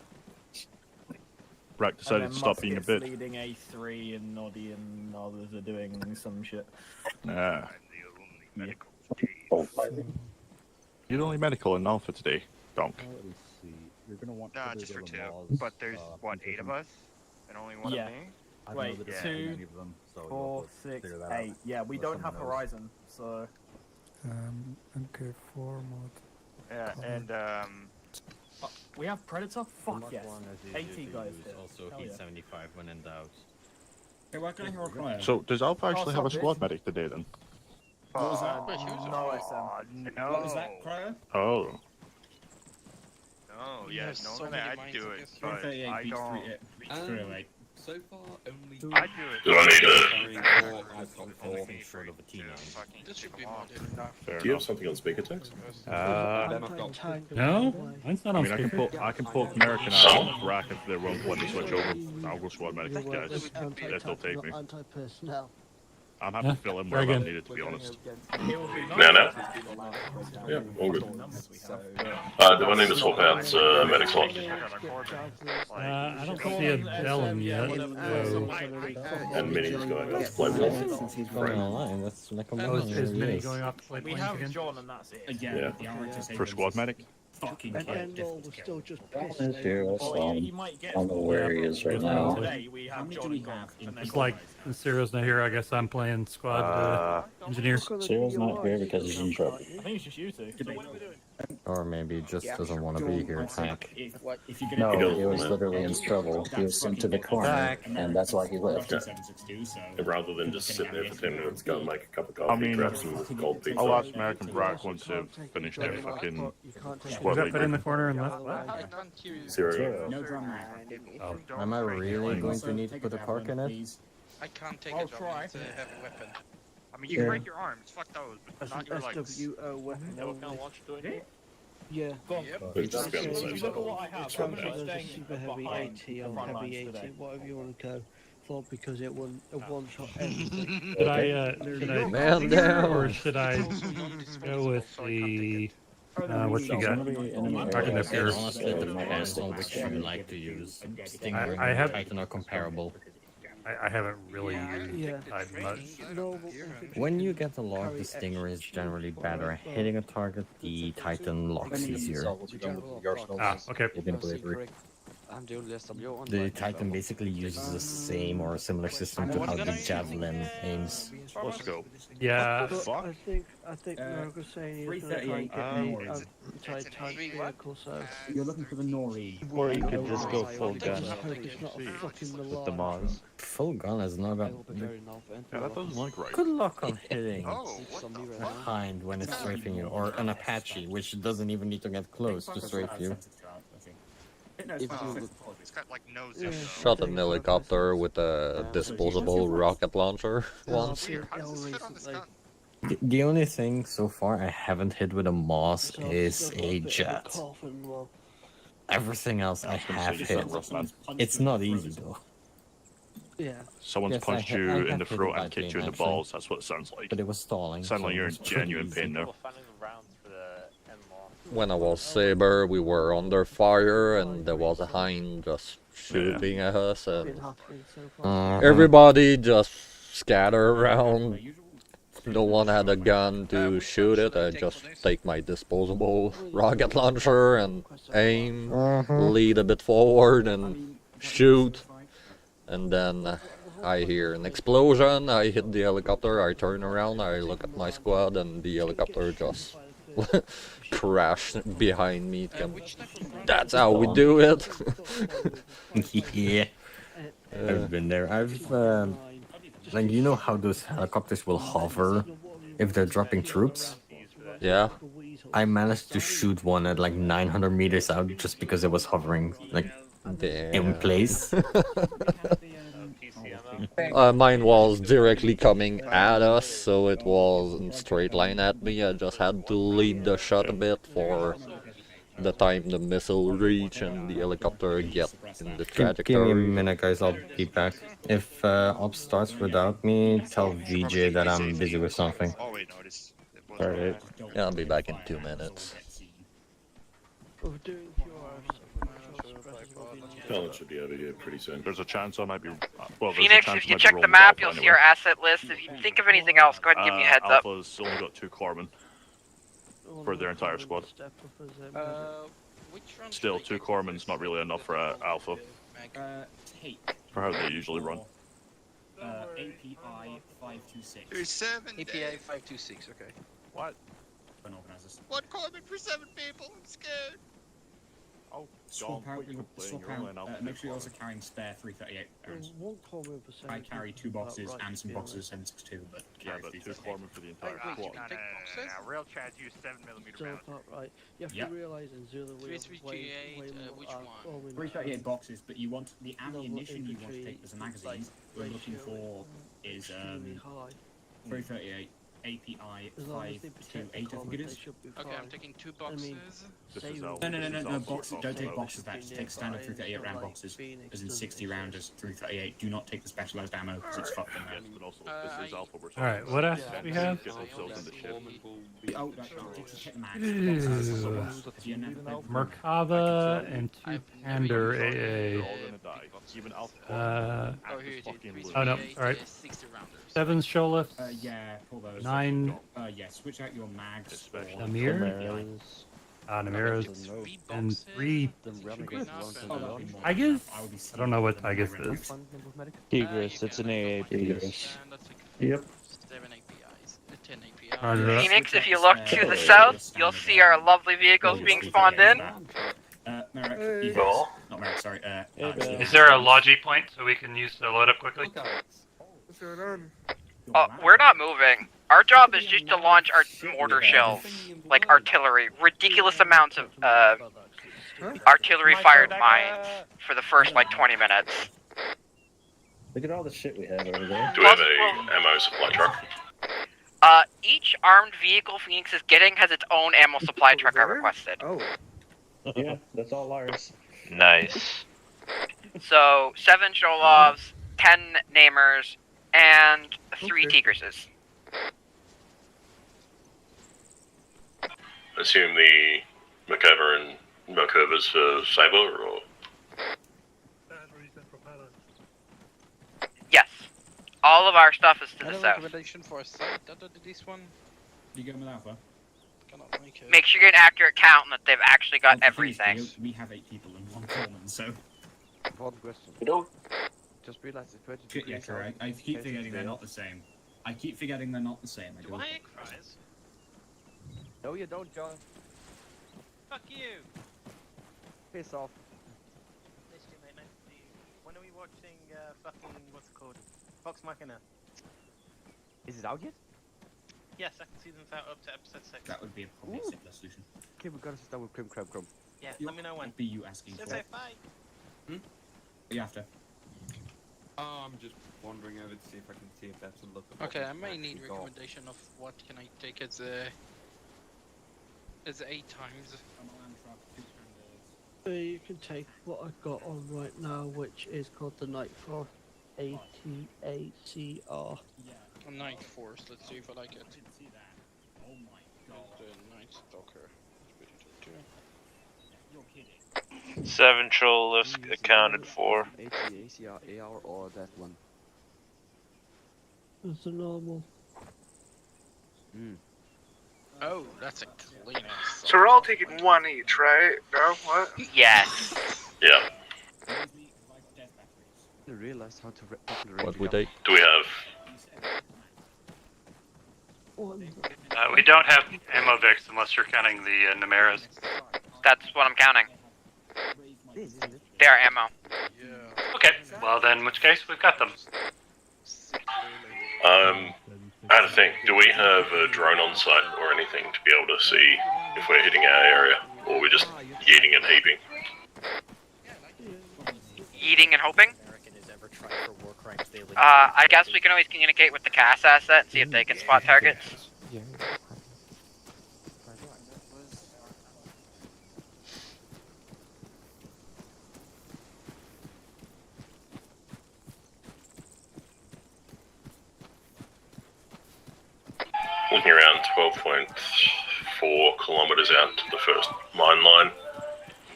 Brack decided And to then stop being a Musket's bit. leading A3 and Noddy and others are doing some shit. Ah. Oh, You're only medical in Alpha today, Donk. You're gonna want no, just for 2. But there's, what, 8 of us? And only one Yeah. of me? Wait, 2, 4, 6, 8. Yeah, we don't have Horizon, so... Okay, 4 mod. Yeah, and, we have Predator? Fuck yes. One as you 80 do guys use here. also Hell heat yeah. 75 when in doubt. Hey, why can I hear a cryo? So does Alpha actually have a stop squad it. medic today then? What was that? No SM. no. What was that, cryo? Oh. No, yeah, have so normally many I'd mines do in it, this. but 38 I beats don't. 308. So far, only I do it. Do I need this should be modded enough. Fair Do you have enough. something on speaker text? No, mine's not I on mean, speaker. I can poke American out of Brack if they won't let me switch over. I'll go squad medic, guys. They still take me. Anti-personnel. I'm happy to fill in wherever I'm needed, to be honest. No. Yeah, all good. Do I need to swap out medic slot? I don't see a Battalion yet. So... And Minnie's going off to play War. Since he's going online, that's like a is Minnie going off to play We planes have again? John and that's it. Again, Yeah. the Arma3 For squad medic? fucking Endor was still just pissed. Here, I don't know where he is right now. Today we have John and Gone. It's like Cyril's not here. I guess I'm playing squad engineer. Cyril's not here because he's in trouble. I think it's just you two. So what are we doing? Or maybe he just doesn't want to be here. Tank. No, he was literally in trouble. He was sent to the corner, and that's why he left. Rather than just sit there for 10 minutes, go and make a cup of I coffee, mean, grab some cold pizza. I'll ask American Brack once they've finished their fucking squad Got league. put in the corner and left. Zero. No drama. Oh, am I really going to need to put a park in it? I can't take I'll a job. try. I need to have a weapon. I mean, you can break your arms. Fuck those, but not your legs. SWO weapon. Yeah, what kind of launch do I need? Yeah. It's just going to If you look at what I have, Swap I'm it out. actually staying Super heavy behind 80 the or front lines heavy 80, today. whatever you want to go for, because it won a one-shot everything. Should I Man down. or should I go with the what you got? Rocking up here. Honestly, it depends on which you like to use. Stinger I and have- Titan are comparable. I haven't really used Yeah. Titan much. When you get the lock, the Stinger is generally better. Hitting a target, the Titan locks easier. Ah, okay. I'm doing this. The Titan basically uses the same or a similar system to how the Javelin aims. Let's go. Yeah. I think Merrick was saying he was going to try and get me a tight vehicle, so... You're looking for the Nori. Or you could just go full gun. It's not a fucking With the Mars. Full gun has not got... Yeah, that doesn't look right. Good luck on hitting behind when it's strafing you, or an Apache, which doesn't even need to get close to strafe you. It's got like no zip. Shot an helicopter with a disposable rocket launcher once. The only thing so far I haven't hit with a Moss is a jet. Everything else I have hit. It's not easy though. Yeah. Someone's Yes, punched I you have in the hit throat it and kicked you in the actually. balls. That's what it sounds like. But it was stalling. Sounds like so you're it in was pretty genuine easy. pain there. Finding the rounds for the M-law. When I was Saber, we were under fire and there was a hind just shooting at us, and everybody just scattered around. No one had a gun to shoot it. I just take my disposable rocket launcher and aim, lead a bit forward and shoot. And then I hear an explosion, I hit the helicopter, I turn around, I look at my squad, and the helicopter just crashed behind me. That's how we do it. Yeah. I've been there. Like, you know how those helicopters will hover if they're dropping troops? Yeah. I managed to shoot one at like 900 meters out just because it was hovering, like, in place. Mine was directly coming at us, so it was in straight line at me. I just had to lead the shot a bit for the time the missile reach and the helicopter get in the Give me a trajectory. minute, guys. I'll be back. If Op starts without me, tell VJ that I'm busy with something. Alright. Yeah, I'll be back in 2 minutes. Talent should be over here pretty soon. There's a chance I might be. Well, there's Phoenix, a chance if I you might be check the rolling map, Alpha you'll see anyway. our asset list. If you think of anything else, go ahead and give me a heads up. Alpha's only got 2 corpsmen for their entire squad. Still, 2 corpsmen's not really enough for Alpha for how they usually run. API 526. There's 7 API 526, okay. What? One corpsman for 7 people, I'm scared. Oh, Swap John, out, quit complaining, you're only an Alpha make sure you're also corpsman. carrying spare 338 rounds. One comment percent. I carry 2 boxes and some boxes of 762, but Yeah, carry but 2 338. corpsmen for the entire squad. Real Chad used 7mm So rounds. far, right. You have Yep. to realise in Zulu we have 3338, way more which one? arming 338 boxes, but you want the ammunition you want to infantry take as a magazine. We're looking for is extremely high. 338, API As long as they 528, protect I the think common, it they is. should be Okay, I'm fine. taking 2 I mean, boxes. This say is we Al- were No, this is no, Alpha boxes. Don't take Bravo. boxes back. Just take standard 338 round boxes. As in 60 rounders, 338. Do not take the specialized ammo because it's fucked in there. Yes, but also this is Alpha. We're All right, what else do we have? Get themselves in the ship. Oh, take the mags. Ew. You never played with Merkava and 2 Pander They're AA. all gonna die. Even Alpha. Oh, here it fucking is. load. Oh no, alright. 60 rounders. 7 Sholif, yeah, pull those. 9 yeah, switch out your mags. Especially Namir, Namiras, and 3 I Tigers? I don't know what Tigers is. Tigris, it's an AA piece. Yep. 7 APIs. 10 APIs. Roger that. Phoenix, if you look to the south, you'll see our lovely vehicles being spawned in. Merrick, Well. not Merrick, sorry. Is there a logi point so we can use the load up quickly? What's going on? We're not moving. Our job is just to launch our mortar shells, like artillery. Ridiculous amounts of artillery-fired mines for the first, like, 20 minutes. Look at all the shit we have over there. Do we have a ammo supply truck? Each armed vehicle Phoenix is getting has its own ammo supply truck I requested. Oh. Yeah, that's all ours. Nice. So, 7 Sholovs, 10 Namers, and 3 Tigrises. Assume the Merkava and Merkava's for Saber, or? Yes. All of our stuff is to the Any south. recommendation for a site other than this one? You go with Alpha? Cannot make it. Make sure you get an accurate count and that they've actually got Please, everything. we have 8 people and 1 foreman, so. One question. We don't. Just realized it's 30 Yeah, correct. I keep forgetting they're not the same. I keep forgetting they're not the same. Do I egg fries? No, you don't, John. Fuck you! Piss off. When are we watching fucking what's it called? Vox Machina. Is it out yet? Yeah, second season's out up to episode 6. That would be probably a simpler solution. Okay, we gotta sit down with Crim. Yeah, let me know when. That'd be you asking for it. bye. You have to. I'm just wandering over to see if I can see if that's a look at what Okay, I we've may need actually got. recommendation of what can I take as 8 times. You can take what I've got on right now, which is called the Nightfall. ATACR. A Night Force, let's see if I like it. See that? Oh my god. The Night Stalker. You're kidding. 7 troll lifts accounted for. ACR, AR, or that one? It's a normal. Oh, that's a clean ass. So we're all taking 1 each, right? No? What? Yes. Yeah. I didn't realize how to properly What we take? Do we have? We don't have ammo Vix unless you're counting the Namiras. That's what I'm counting. They are ammo. Okay, well then in which case we've got them. I had to think. Do we have a drone on site or anything to be able to see if we're hitting our area, or we're just yeeting and heaping? Eating and hoping? I guess we can always communicate with the CAS asset and see if they can spot targets. Looking around 12.4 kilometers out to the first mine line,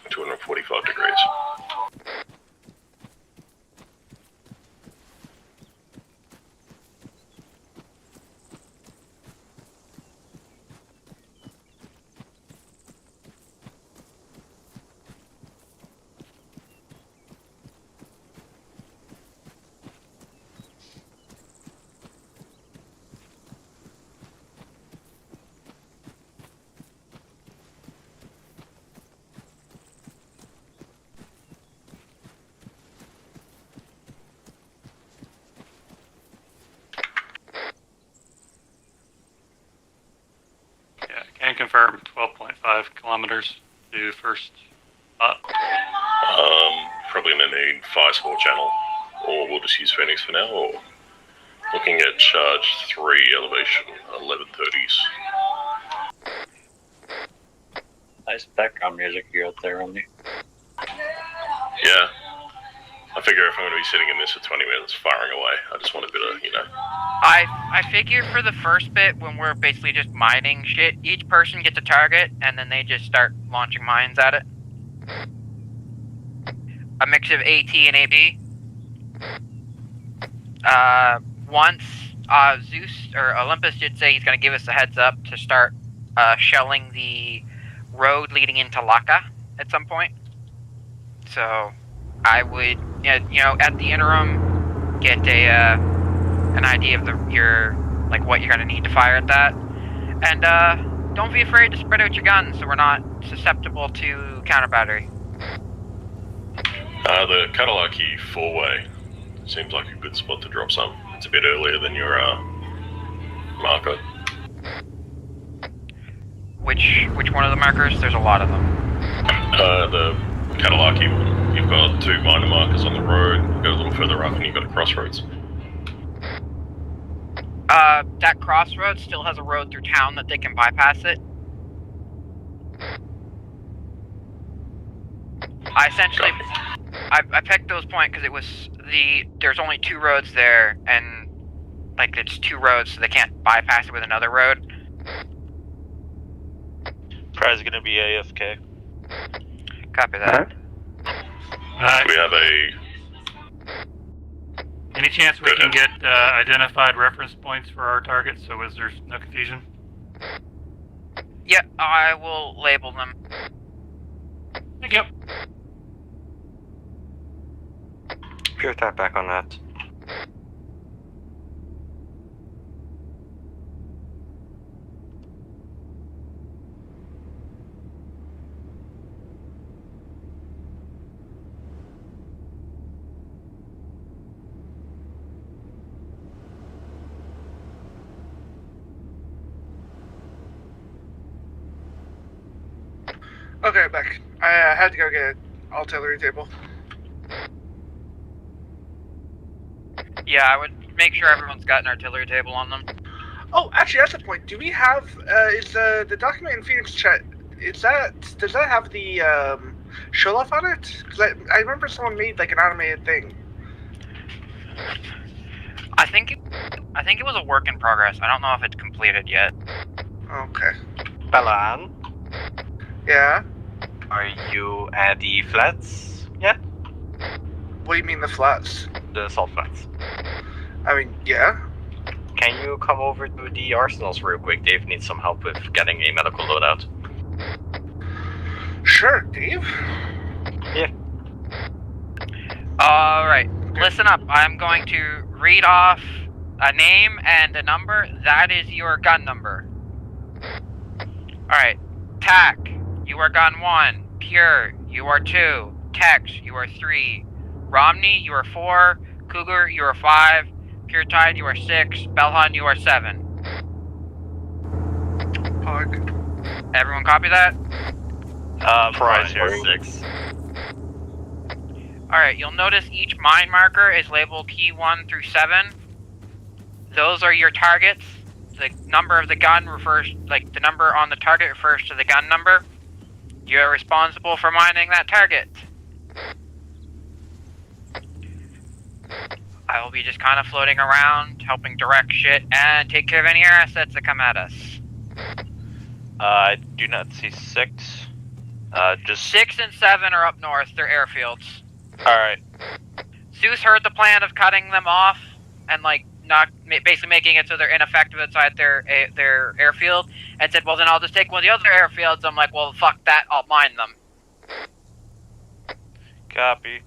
245 degrees. Yeah, can confirm 12.5 kilometers to first spot. Probably gonna need fire support channel, or we'll just use Phoenix for now, or Looking at charge 3, elevation 1130s. Nice background music you got there, Randy. Yeah. I figure if I'm going to be sitting in this for 20 minutes firing away, I just want a bit of, you know. I figure for the first bit, when we're basically just mining shit, each person gets a target, and then they just start launching mines at it. A mix of AT and AB. Once Zeus or Olympus did say he's going to give us a heads up to start shelling the road leading into Laka at some point. So I would, you know, at the interim, get an idea of what you're going to need to fire at that, and don't be afraid to spread out your guns so we're not susceptible to counter battery. The Katalaki 4-way seems like a good spot to drop some. It's a bit earlier than your marker. Which one of the markers? There's a lot of them. The Katalaki one. You've got 2 minor markers on the road. You go a little further up and you've got a crossroads. That crossroads still has a road through town that they can bypass it. I essentially, I picked those points because it was there's only 2 roads there, and like it's 2 roads, so they can't bypass it with another road. Prize gonna be AFK. Copy that. We have a... Any chance we can get identified reference points for our targets, so there's no confusion? Yeah, I will label them. Thank you. Pure tap back on that. Okay, back. I had to go get an artillery table. Yeah, I would make sure everyone's got an artillery table on them. Oh, actually, that's the point. Do we have, is the document in Phoenix chat, does that have the, show off on it? Because I remember someone made, like, an animated thing. I think it was a work in progress. I don't know if it's completed yet. Okay. Balan, Yeah? are you at the flats yet? What do you mean the flats? The assault flats. I mean, yeah. Can you come over to the arsenals real quick? Dave needs some help with getting a medical loadout. Sure, Dave. Yeah. Alright, listen up. I'm going to read off a name and a number. That is your gun number. Alright. Tac, you are gun 1. Pure, you are 2. Tex, you are 3. Romney, you are 4. Cougar, you are 5. Pure Tide, you are 6. Belhan, you are 7. Pog. Everyone copy that? Prize here 6. Alright, you'll notice each mine marker is labeled key 1 through 7. Those are your targets. The number of the gun refers, like the number on the target refers to the gun number. You're responsible for mining that target. I will be just kind of floating around, helping direct shit, and take care of any air assets that come at us. I do not see 6. Just 6 and 7 are up north. They're airfields. Alright. Zeus heard the plan of cutting them off and like not basically making it so they're ineffective inside their airfield, and said, well then I'll just take one of the other airfields. I'm like, well fuck that, I'll mine them. Copy.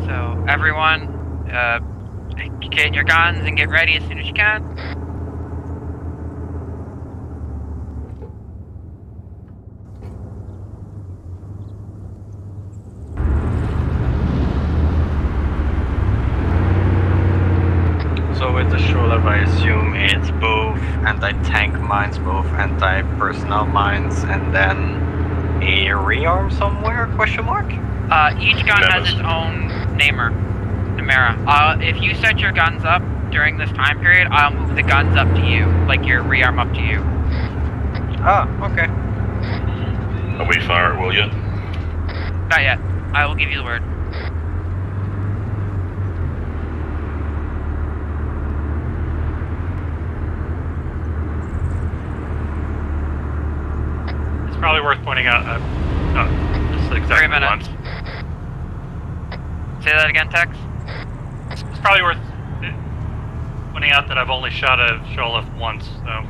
So everyone, get your guns and get ready as soon as you can. So with the shoulder, I assume it's both anti-tank mines, both anti-personnel mines, and then a rearm somewhere, question mark? Each gun has its own numera. If you set your guns up during this time period, I'll move the guns up to you, like your rearm up to you. Oh, okay. Are we fire at will yet? Not yet. I will give you the word. It's probably worth pointing out. Just exactly 3 minutes. once. Say that again, Tex. It's probably worth pointing out that I've only shot a Sholef once, so.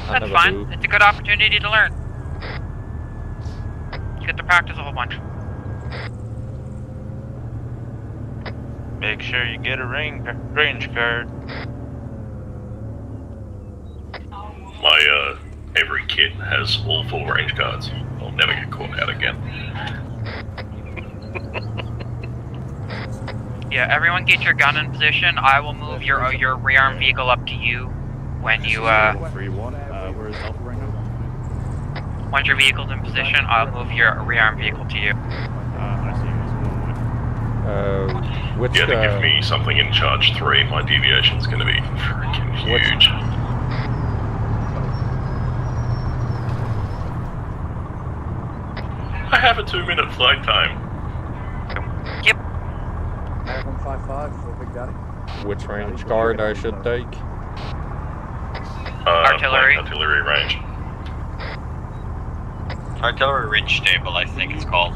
That's fine. It's a good opportunity to learn. You get to practice a whole bunch. Make sure you get a range card. My, every kit has all 4 range cards. I'll never get caught out again. Yeah, everyone get your gun in position. I will move your rearm vehicle up to you when you, 3-1. Where is Alpha right now? Once your vehicle's in position, I'll move your rearm vehicle to you. I see. Which, you have to give me something in charge 3. My deviation's gonna be freaking huge. I have a 2-minute flight time. Yep. American 5-5 for Big Daddy. Which range card I should take? Artillery. Artillery range. Artillery range stable, I think it's called.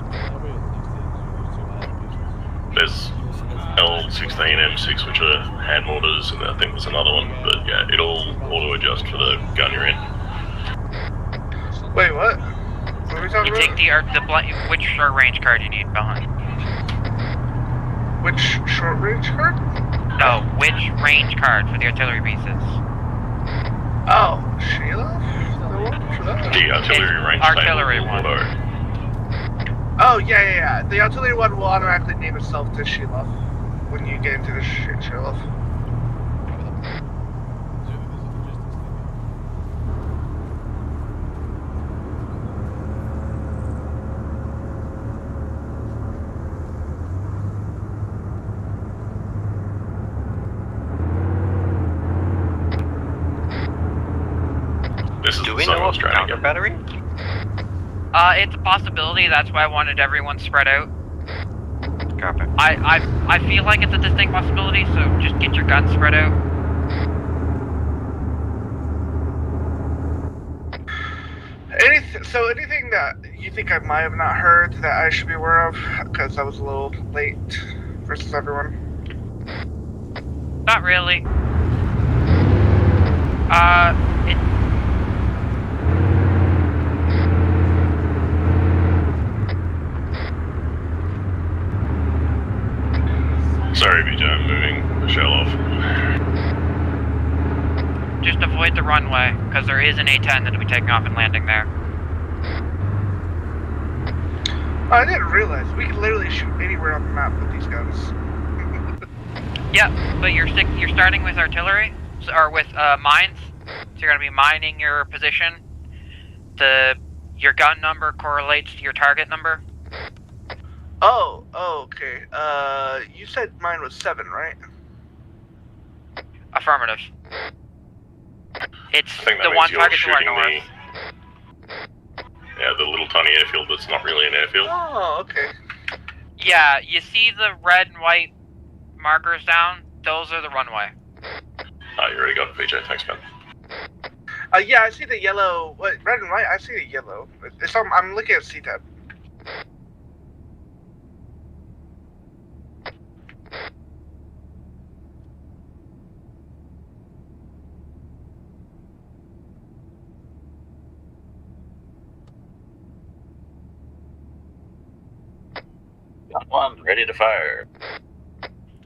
There's L16, M6, which are hand mortars, and I think there's another one, but yeah, it'll auto-adjust for the gun you're in. Wait, what? What are we talking You about? take which short range card you need, Belhunt? Which short range card? No, which range card for the artillery pieces? Oh, Sheila? For that? The artillery range artillery stable one. auto. Oh, yeah. The artillery one will automatically name itself to Sheila when you get into the Sheila. Do we know of counter battery? It's a possibility. That's why I wanted everyone spread out. Copy. I feel like it's a distinct possibility, so just get your guns spread out. Anything that you think I might have not heard that I should be aware of, because I was a little late versus everyone? Not really. Sorry, BJ, I'm moving the shell off. Just avoid the runway, because there is an A-10 that'll be taking off and landing there. Oh, I didn't realize we can literally shoot anywhere on the map with these guns. Yeah, but you're starting with artillery, or with mines. So you're gonna be mining your position. Your gun number correlates to your target number. Oh, okay. You said mine was 7, right? Affirmative. It's I think that the means one you're target to our shooting north. the little tiny airfield that's not really an airfield. Oh, okay. Yeah, you see the red and white markers down? Those are the runway. Oh, you already got it, BJ. Thanks, man. Yeah, I see the yellow. What, red and white? I see the yellow. I'm looking at C-Tab. Got one, ready to fire.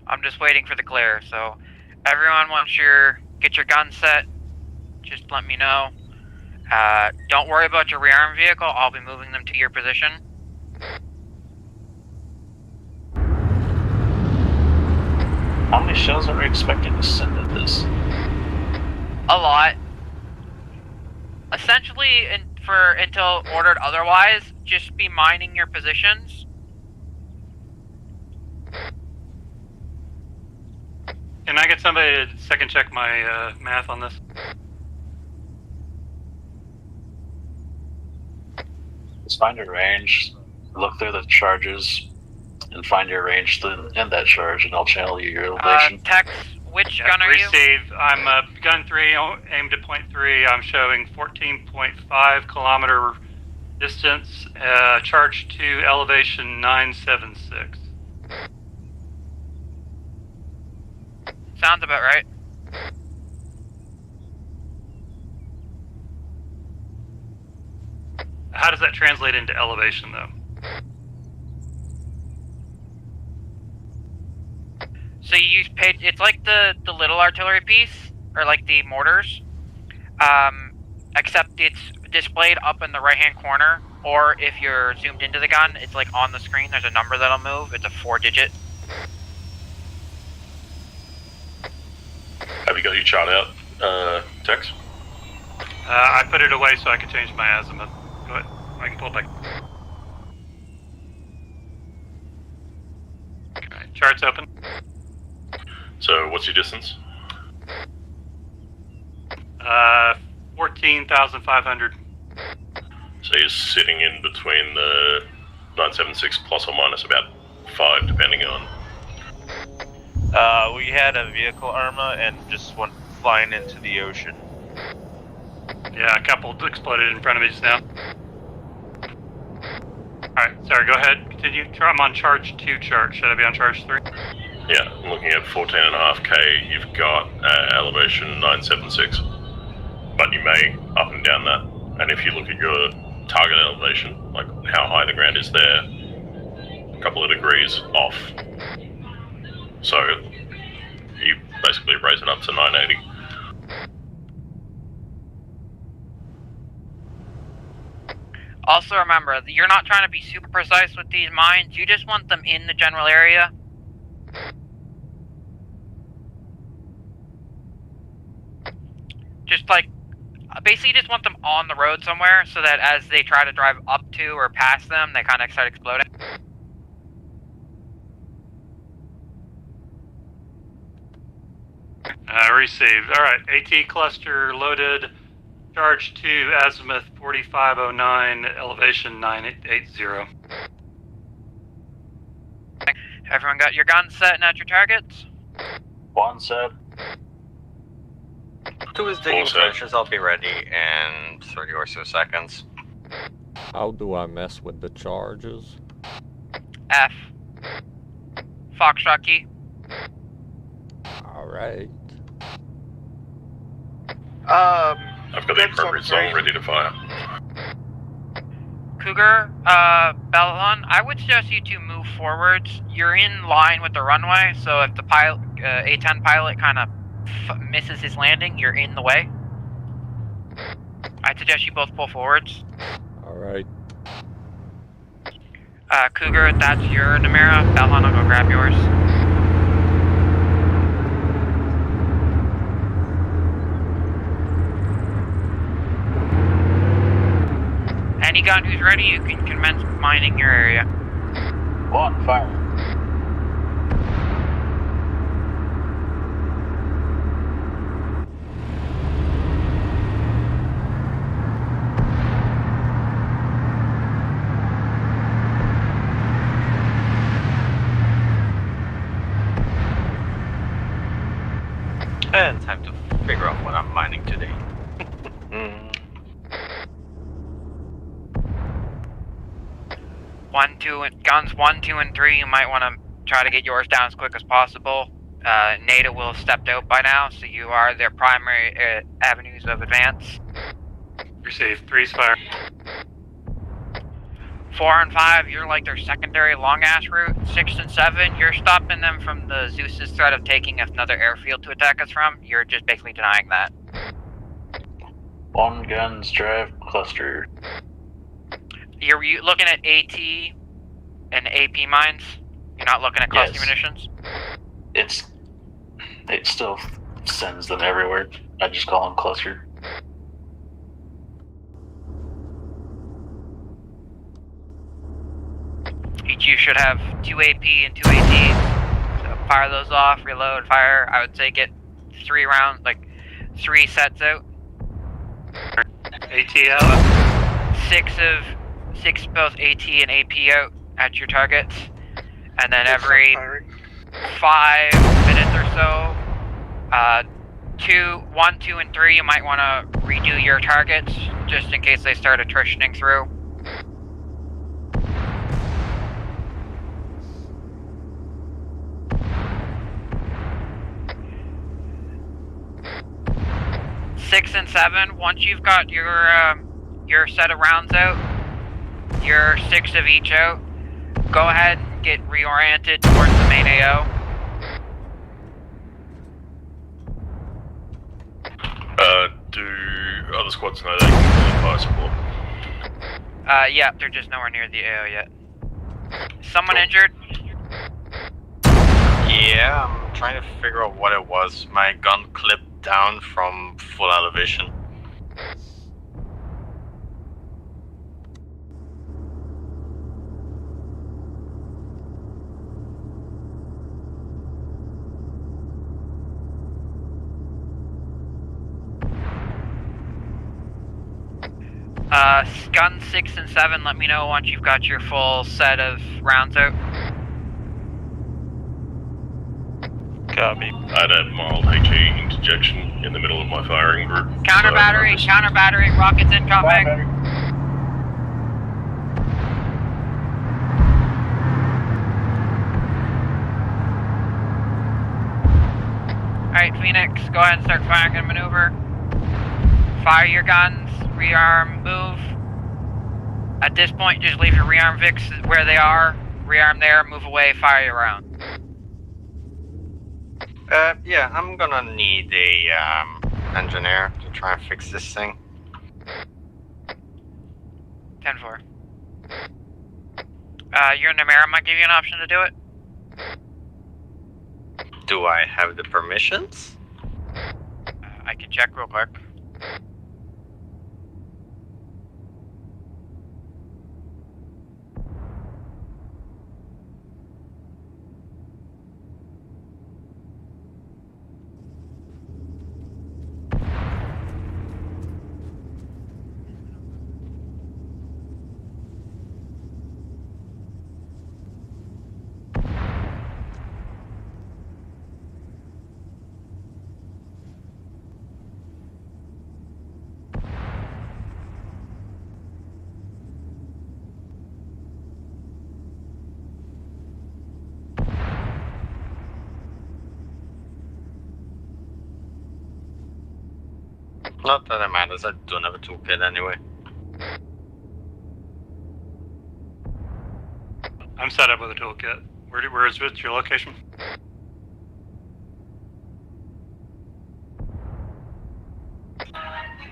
I'm just waiting for the clear, so everyone once get your gun set, just let me know. Don't worry about your rearm vehicle, I'll be moving them to your position. How many shells are we expecting to send at this? A lot. Essentially, for until ordered otherwise. Just be mining your positions. Can I get somebody to second check my math on this? Just find your range, look through the charges, and find your range to end that charge, and I'll channel you your elevation. Tex, which gun are you? Receive. I'm gun 3, aimed at point 3. I'm showing 14.5 kilometer distance, charge 2, elevation 976. Sounds about right. How does that translate into elevation, though? So you use it's like the little artillery piece, or like the mortars, except it's displayed up in the right-hand corner, or if you're zoomed into the gun, it's like on the screen, there's a number that'll move, it's a 4-digit. Have you got your chart out, Tex? I put it away so I could change my azimuth. Go ahead. I can pull it back. Alright, chart's open. So, what's your distance? 14,500. So you're sitting in between the 976 plus or minus about 5, depending on. We had a vehicle Arma and just went flying into the ocean. Yeah, a couple exploded in front of me just now. Alright, sorry, go ahead, continue. I'm on charge 2 chart. Should I be on charge 3? Yeah, I'm looking at 14.5k. You've got elevation 976, but you may up and down that. And if you look at your target elevation, like how high the ground is there, a couple of degrees off. So you basically raise it up to 980. Also remember, you're not trying to be super precise with these mines, you just want them in the general area. Just like, basically just want them on the road somewhere, so that as they try to drive up to or past them, they kind of start exploding. Received. Alright, AT cluster loaded. Charge 2, azimuth 4509, elevation 980. Everyone got your guns set and at your targets? 1 set. 2 is digging trenches, I'll be ready in 30 or so seconds. How do I mess with the charges? F. Foxtrot key. Alright. I've got the appropriate zone ready to fire. Cougar, Battalion, I would suggest you two move forwards. You're in line with the runway, so if the pilot, A-10 pilot kind of misses his landing, you're in the way. I'd suggest you both pull forwards. Alright. Cougar, that's your Namira. Battalion, I'll go grab yours. Any gun who's ready, you can commence mining your area. 1, fire. And time to figure out what I'm mining today. Guns 1, 2, and 3, you might want to try to get yours down as quick as possible. NATO will have stepped out by now, so you are their primary avenues of advance. Received. 3's fire. 4 and 5, you're like their secondary long-ass route. 6 and 7, you're stopping them from the Zeus's threat of taking another airfield to attack us from. You're just basically denying that. 1 guns drive cluster. You're looking at AT and AP mines? You're not looking at cluster munitions? It still sends them everywhere. I just call them cluster. you should have 2 AP and 2 AT. So fire those off, reload, fire. I would say get 3 rounds, like 3 sets out. ATL. 6 both AT and AP out at your targets, and then every 5 minutes or so, 1, 2, and 3, you might want to redo your targets just in case they start attritioning through. Six and 7. Once you've got your set of rounds out, your 6 of each out, go ahead and get reoriented towards the main AO. Do other squads know they can get fire support? Yeah, they're just nowhere near the AO yet. Someone injured? Yeah, I'm trying to figure out what it was. My gun clipped down from full elevation. Gun 6 and 7, let me know once you've got your full set of rounds out. Copy. I'd have mild HE interjection in the middle of my firing group. Counter battery, rockets incoming. Alright, Phoenix, go ahead and start firing and maneuver. Fire your guns, rearm, move. At this point, just leave your rearm Vics where they are, rearm there, move away, fire your round. Yeah, I'm gonna need a engineer to try and fix this thing. 10-4. Your Namera might give you an option to do it. Do I have the permissions? I can check real quick. Not that it matters, I don't have a toolkit anyway. I'm set up with a toolkit. Where is your location?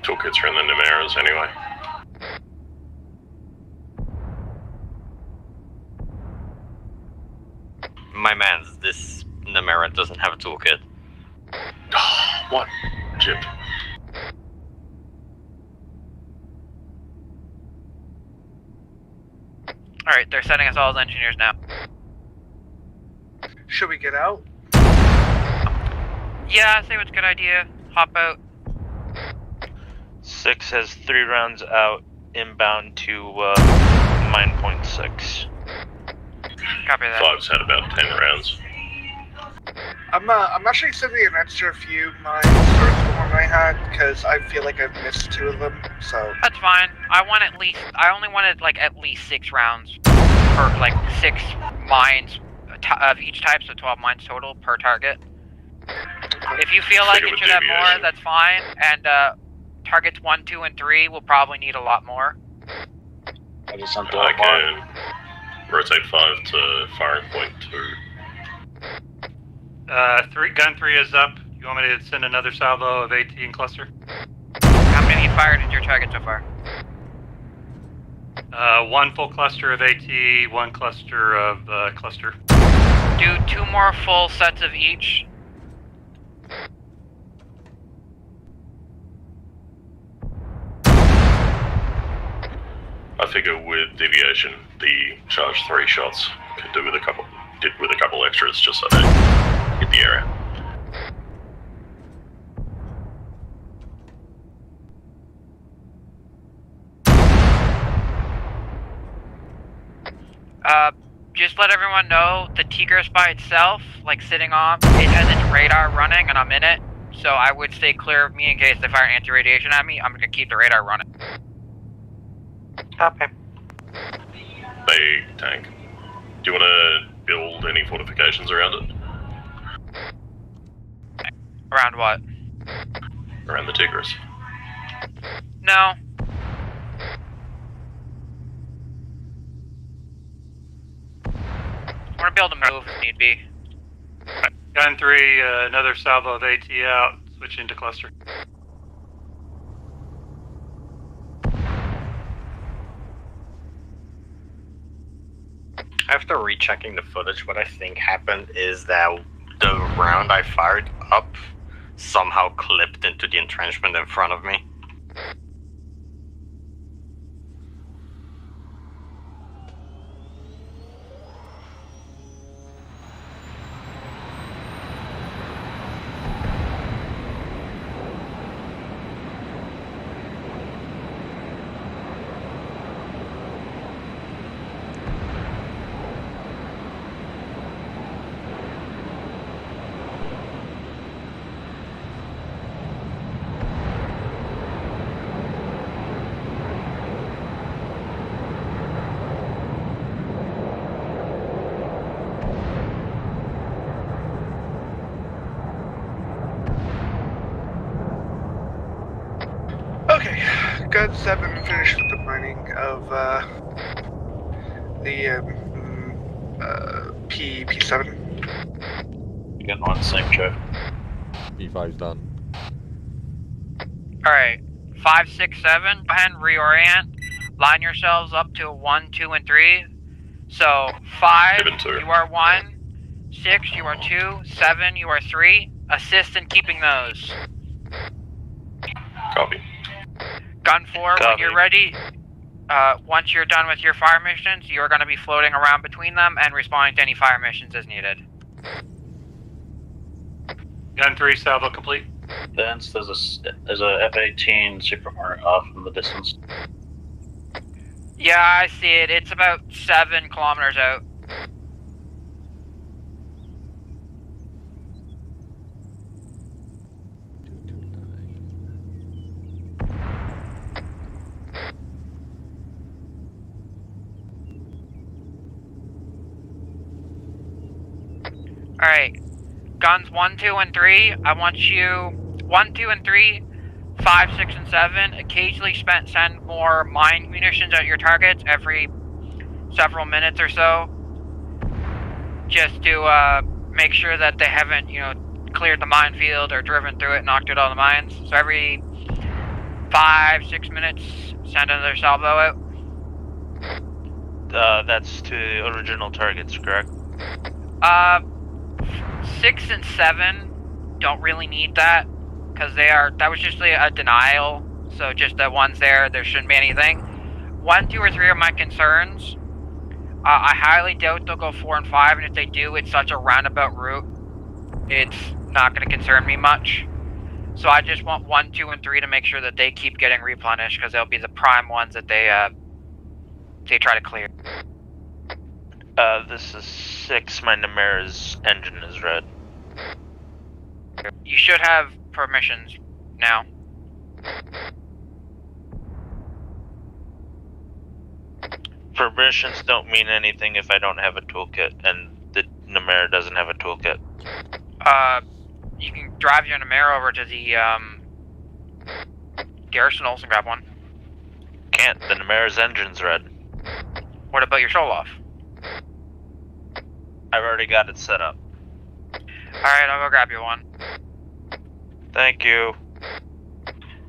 Toolkits are in the Numeras anyway. My man's, this Namera doesn't have a toolkit. What? Chip. Alright, they're sending us all as engineers now. Should we get out? Yeah, I say it's a good idea. Hop out. 6 has 3 rounds out, inbound to mine point 6. Copy that. 5's had about 10 rounds. I'm actually sending an extra few mines towards the one I had because I feel like I've missed 2 of them. So that's fine. I only wanted like at least 6 rounds per, like 6 mines of each type, so 12 mines total per target. If you feel like it should have more, that's fine. And targets 1, 2, and 3 will probably need a lot more. I can rotate 5 to firing point 2. Gun 3 is up. You want me to send another salvo of AT and cluster? How many have you fired at your target so far? 1 full cluster of AT, 1 cluster of cluster. Do 2 more full sets of each. I figure with deviation, the charge 3 shots could do with a couple extras just so they hit the area. Just let everyone know the Tigris by itself, like sitting off, it has its radar running and I'm in it. So I would stay clear of me in case they fire anti-radiation at me. I'm gonna keep the radar running. Copy. Big tank. Do you want to build any fortifications around it? Around what? Around the Tigris. No. I'm gonna be able to move if need be. Gun 3, another salvo of AT out, switch into cluster. After rechecking the footage, what I think happened is that the round I fired up somehow clipped into the entrenchment in front of me. Okay, Gun 7 finished with the mining of the P7. Again, on the same check. P5's done. Alright, 5, 6, 7, go ahead and reorient. Line yourselves up to 1, 2, and 3. So, 5, you are 1. 6, you are 2. 7, you are 3. Assist in keeping those. Copy. Gun 4, when you're ready, once you're done with your fire missions, you're going to be floating around between them and responding to any fire missions as needed. Gun 3, salvo complete. Thence, there's a F-18 Super Hornet off in the distance. Yeah, I see it. It's about 7 kilometers out. Alright, guns 1, 2, and 3, I want you 1, 2, and 3, 5, 6, and 7, occasionally send more mine munitions at your targets every several minutes or so, just to make sure that they haven't, cleared the minefield or driven through it, knocked out all the mines. So every 5, 6 minutes, send another salvo out. That's to the original targets, correct? 6 and 7 don't really need that, because that was just a denial, so just the ones there shouldn't be anything. 1, 2, or 3 are my concerns. I highly doubt they'll go 4 and 5, and if they do, it's such a roundabout route, it's not going to concern me much. So I just want 1, 2, and 3 to make sure that they keep getting replenished, because they'll be the prime ones that they try to clear. This is 6, my Nemera's engine is red. You should have permissions now. Permissions don't mean anything if I don't have a toolkit, and the Nemera doesn't have a toolkit. You can drive your Nemera over to the, arsenals and grab one. Can't, the Nemera's engine's red. What about your Sholoff? I've already got it set up. Alright, I'll go grab you one. Thank you.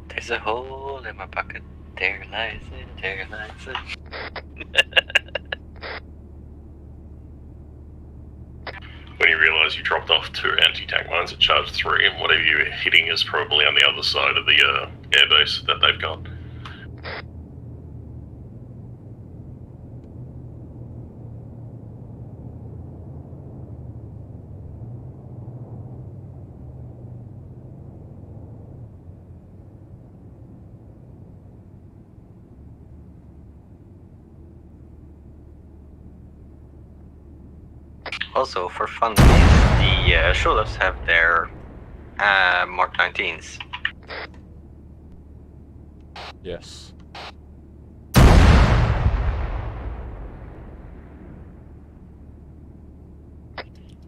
There's a hole in my pocket. There lies it, there lies it. When you realise you dropped off 2 anti-tank mines at charge 3, and whatever you're hitting is probably on the other side of the airbase that they've got. Also, for fun, the Shulavs have their Mark 19s. Yes.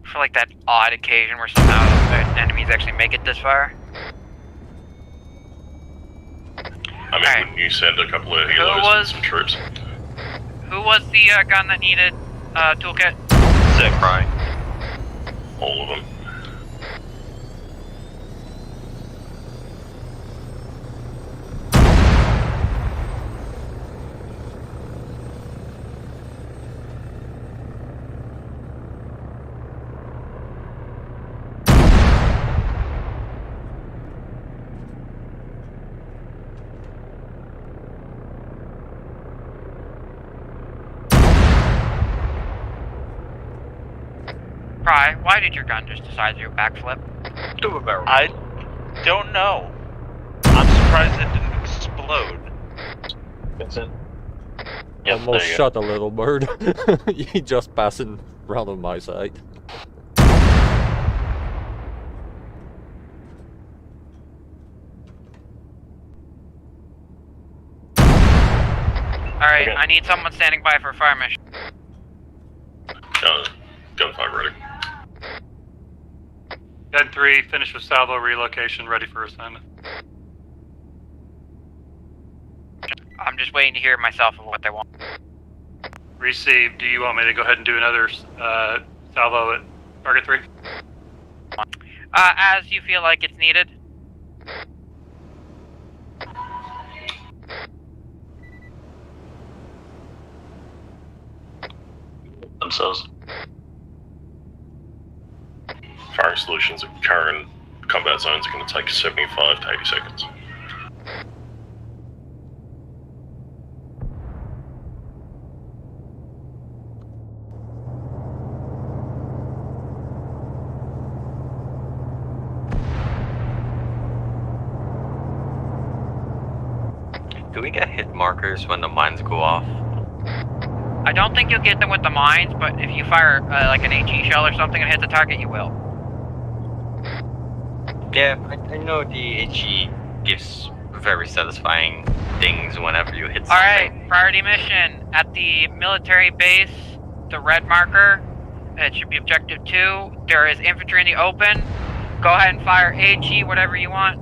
For like that odd occasion where somehow enemies actually make it this far. I mean, wouldn't you send a couple of helos and some troops? Who was the gun that needed toolkit? Sick, right? All of them. Pry, why did your gun just decide to do a backflip? Do a barrel. I don't know. I'm surprised it didn't explode. Vincent. Almost shot a little bird. He just passing round on my side. Alright, I need someone standing by for a fire mission. Gunfire ready. Gun 3, finished with salvo relocation, ready for assignment. I'm just waiting to hear myself of what they want. Received. Do you want me to go ahead and do another salvo at target 3? As you feel like it's needed. Themselves. Firing solutions at current combat zones are going to take 75 to 80 seconds. Do we get hit markers when the mines go off? I don't think you'll get them with the mines, but if you fire like an HE shell or something and hit the target, you will. Yeah, I know the HE gives very satisfying things whenever you hit something. Alright, priority mission. At the military base, the red marker, it should be objective 2. There is infantry in the open. Go ahead and fire HE, whatever you want.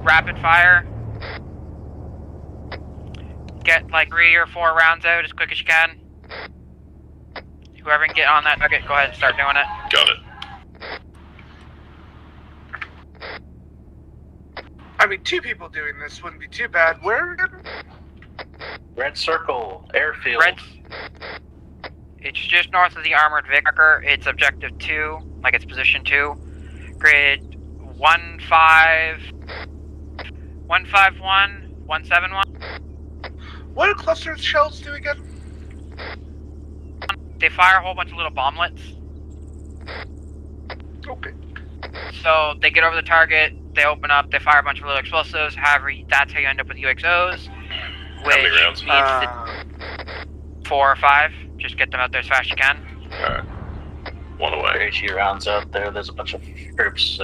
Rapid fire. Get like 3 or 4 rounds out as quick as you can. Whoever can get on that target, go ahead and start doing it. Got it. I mean, 2 people doing this wouldn't be too bad. Where? Red circle, airfield. It's just north of the armored Vicar. It's objective 2, like it's position 2. Grid 151, 171. What do cluster shells do again? They fire a whole bunch of little bomblets. Okay. So they get over the target, they open up, they fire a bunch of little explosives. However, that's how you end up with UXOs. Which How many rounds? means 4 or 5. Just get them out there as fast as you can. Alright. One away. HE rounds out there. There's a bunch of troops.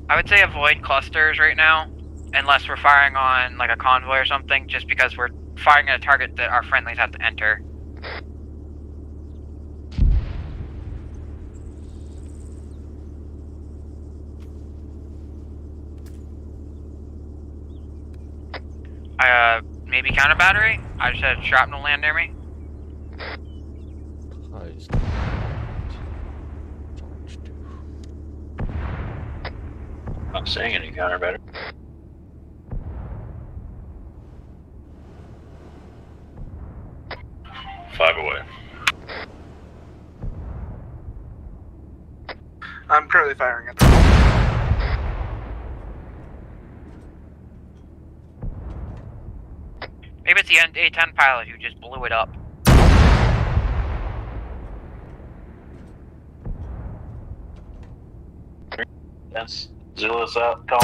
I would say avoid clusters right now, unless we're firing on like a convoy or something, just because we're firing at a target that our friendlies have to enter. Maybe counter battery? I just had shrapnel land near me. Not seeing any counter battery. Five away. I'm currently firing it. Maybe it's the A-10 pilot who just blew it up. Yes, Zula's up, calm.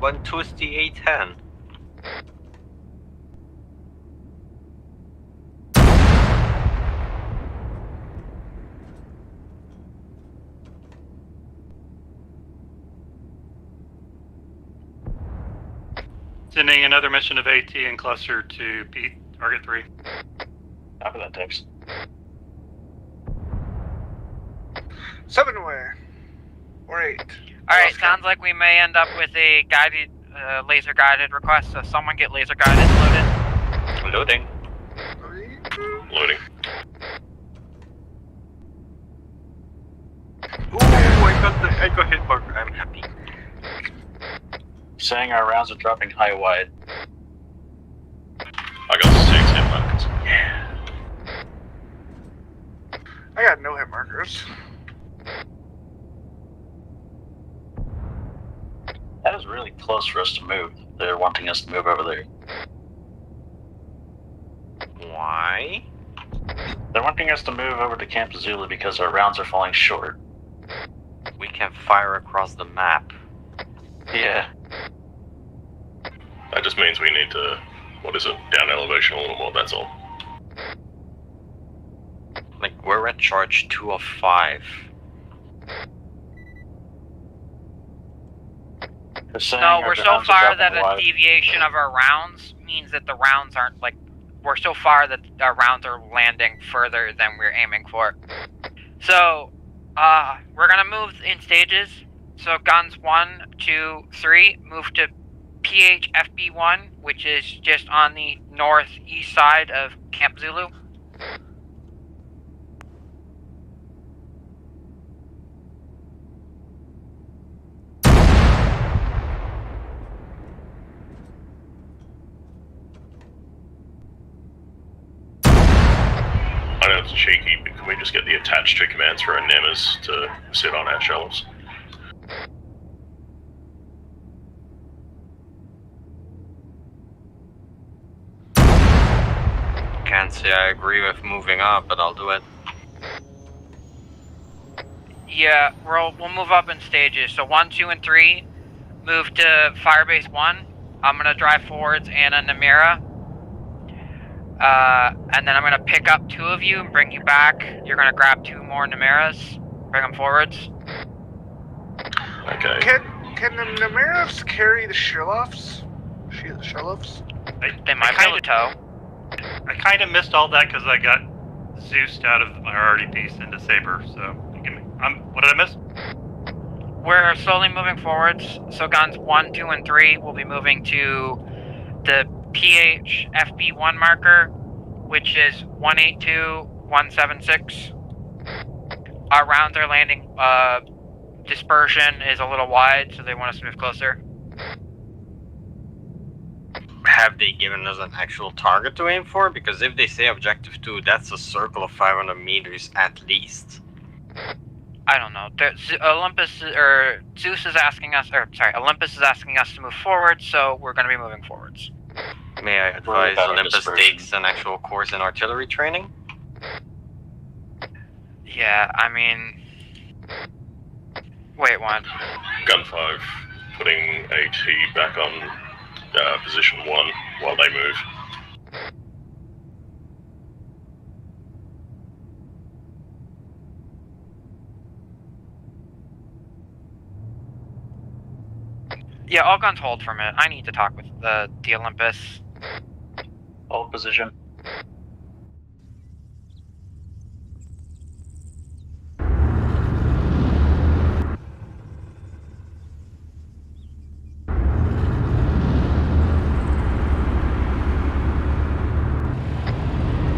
One twisty 810. Sending another mission of AT and cluster to P target 3. Copy that text. 7 where? Or 8? Alright, sounds like we may end up with a guided, laser guided request, so someone get laser guided loaded. Loading. Loading. Ooh, I got hit marker. I'm happy. Saying our rounds are dropping high wide. I got 6 hit markers. Yeah. I got no hit markers. That is really close for us to move. They're wanting us to move over there. Why? They're wanting us to move over to Camp Zulu because our rounds are falling short. We can fire across the map. Yeah. That just means we need to, down elevation a little more, that's all. Like, we're at charge 2 of 5. No, we're so far that a deviation of our rounds means that the rounds aren't, like, we're so far that our rounds are landing further than we're aiming for. So, we're gonna move in stages. So guns 1, 2, 3, move to PHFB1, which is just on the northeast side of Camp Zulu. I know it's cheeky, but can we just get the attached 2 commands for our NEMAs to sit on our shelves? Can't say I agree with moving up, but I'll do it. Yeah, we'll move up in stages. So 1, 2, and 3, move to Firebase 1. I'm gonna drive forwards Anna and Namira. And then I'm gonna pick up 2 of you and bring you back. You're gonna grab 2 more Namiras, bring them forwards. Okay. Can the Namiras carry the Sherloffs? They might be able to tow. I kind of missed all that because I got Zeused out of my already beast into Saber, so what did I miss? We're slowly moving forwards, so guns 1, 2, and 3 will be moving to the PHFB1 marker, which is 182-176. Our rounds are landing, dispersion is a little wide, so they want us to move closer. Have they given us an actual target to aim for? Because if they say objective 2, that's a circle of 500 meters at least. I don't know. Zeus is asking us, Olympus is asking us to move forward, so we're going to be moving forwards. May I advise Olympus takes an actual course in artillery training? Yeah, I mean... Wait, one. Gun 5, putting AT back on position 1 while they move. Yeah, all guns hold for a minute. I need to talk with the Olympus. Hold position.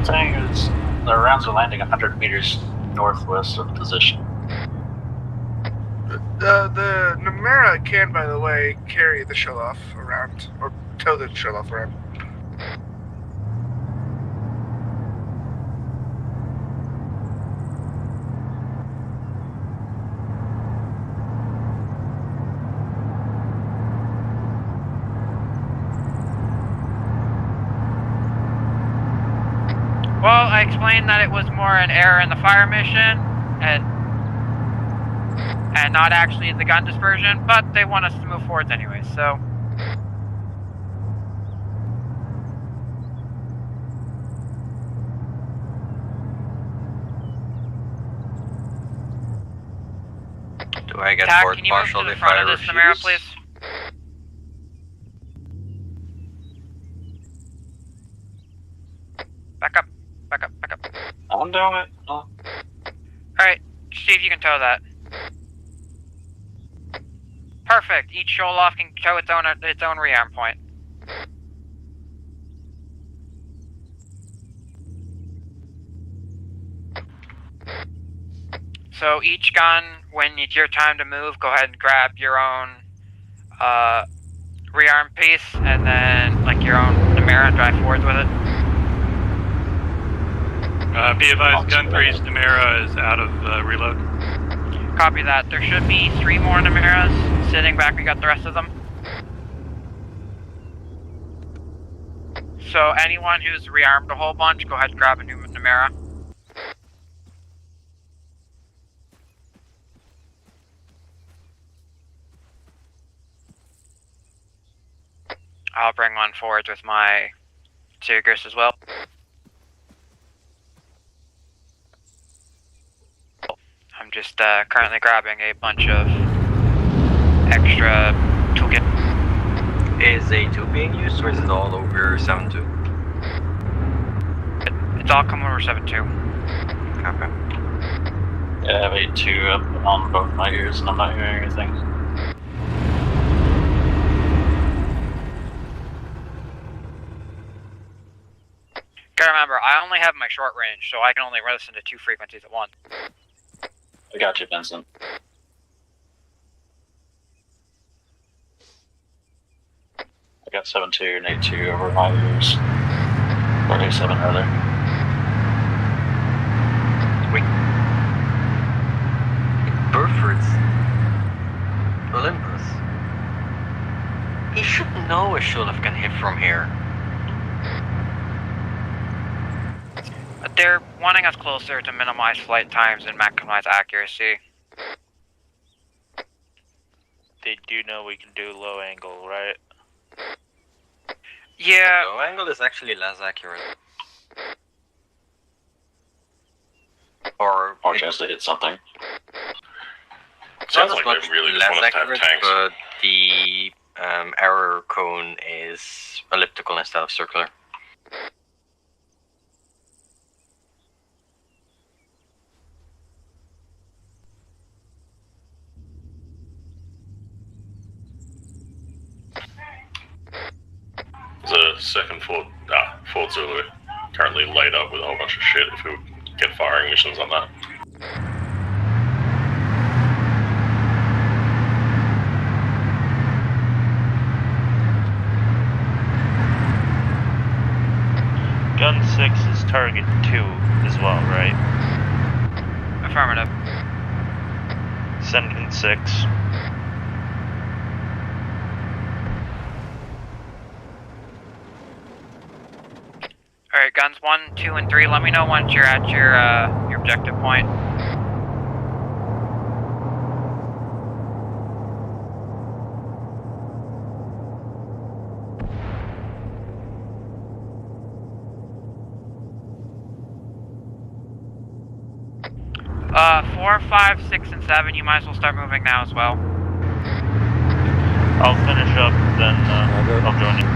Saying is the rounds are landing 100 meters northwest of the position. The Namera can, by the way, carry the Sherloff around, or tow the Sherloff around. Well, I explained that it was more an error in the fire mission, and not actually in the gun dispersion, but they want us to move forwards anyway, so Do I get Tac, board can you move partial to the if front I of this refuse? Namera, please? Back up. Back up. Back up. I'm doing it. Oh. Alright, see if you can tow that. Perfect. Each shoal off can tow its own rearm point. So each gun, when it's your time to move, go ahead and grab your own rearm piece, and then like your own Namera, and drive forwards with it. Be advised, gun 3's Namera is out of reload. Copy that. There should be 3 more Nameras sitting back. We got the rest of them. So anyone who's rearmed a whole bunch, go ahead and grab a new Namera. I'll bring one forwards with my Tigris as well. I'm just currently grabbing a bunch of extra toolkit. Is A2 being used or is it all over 7.2? It's all coming over 7.2. Okay. Yeah, I have A2 up on both my ears and I'm not hearing anything. Gotta remember, I only have my short range, so I can only listen to 2 frequencies at once. I got you, Vincent. I got 7.2 and A2 over my ears. Or A7 rather. Wait. Burford's Olympus. He should know a Shulif can hit from here. They're wanting us closer to minimize flight times and maximize accuracy. They do know we can do low angle, right? Yeah. Low angle is actually less accurate. Or more chance to hit something. Sounds Not as like much they really just less want us to have accurate, tanks. but the error cone is elliptical instead of circular. There's a second Fort Zulu currently laid up with a whole bunch of shit if we get firing missions on that. Gun 6 is target 2 as well, right? Affirmative. Send in 6. Alright, guns 1, 2, and 3, let me know once you're at your objective point. Four, 5, 6, and 7, you might as well start moving now as well. I'll finish up, then I'll join you.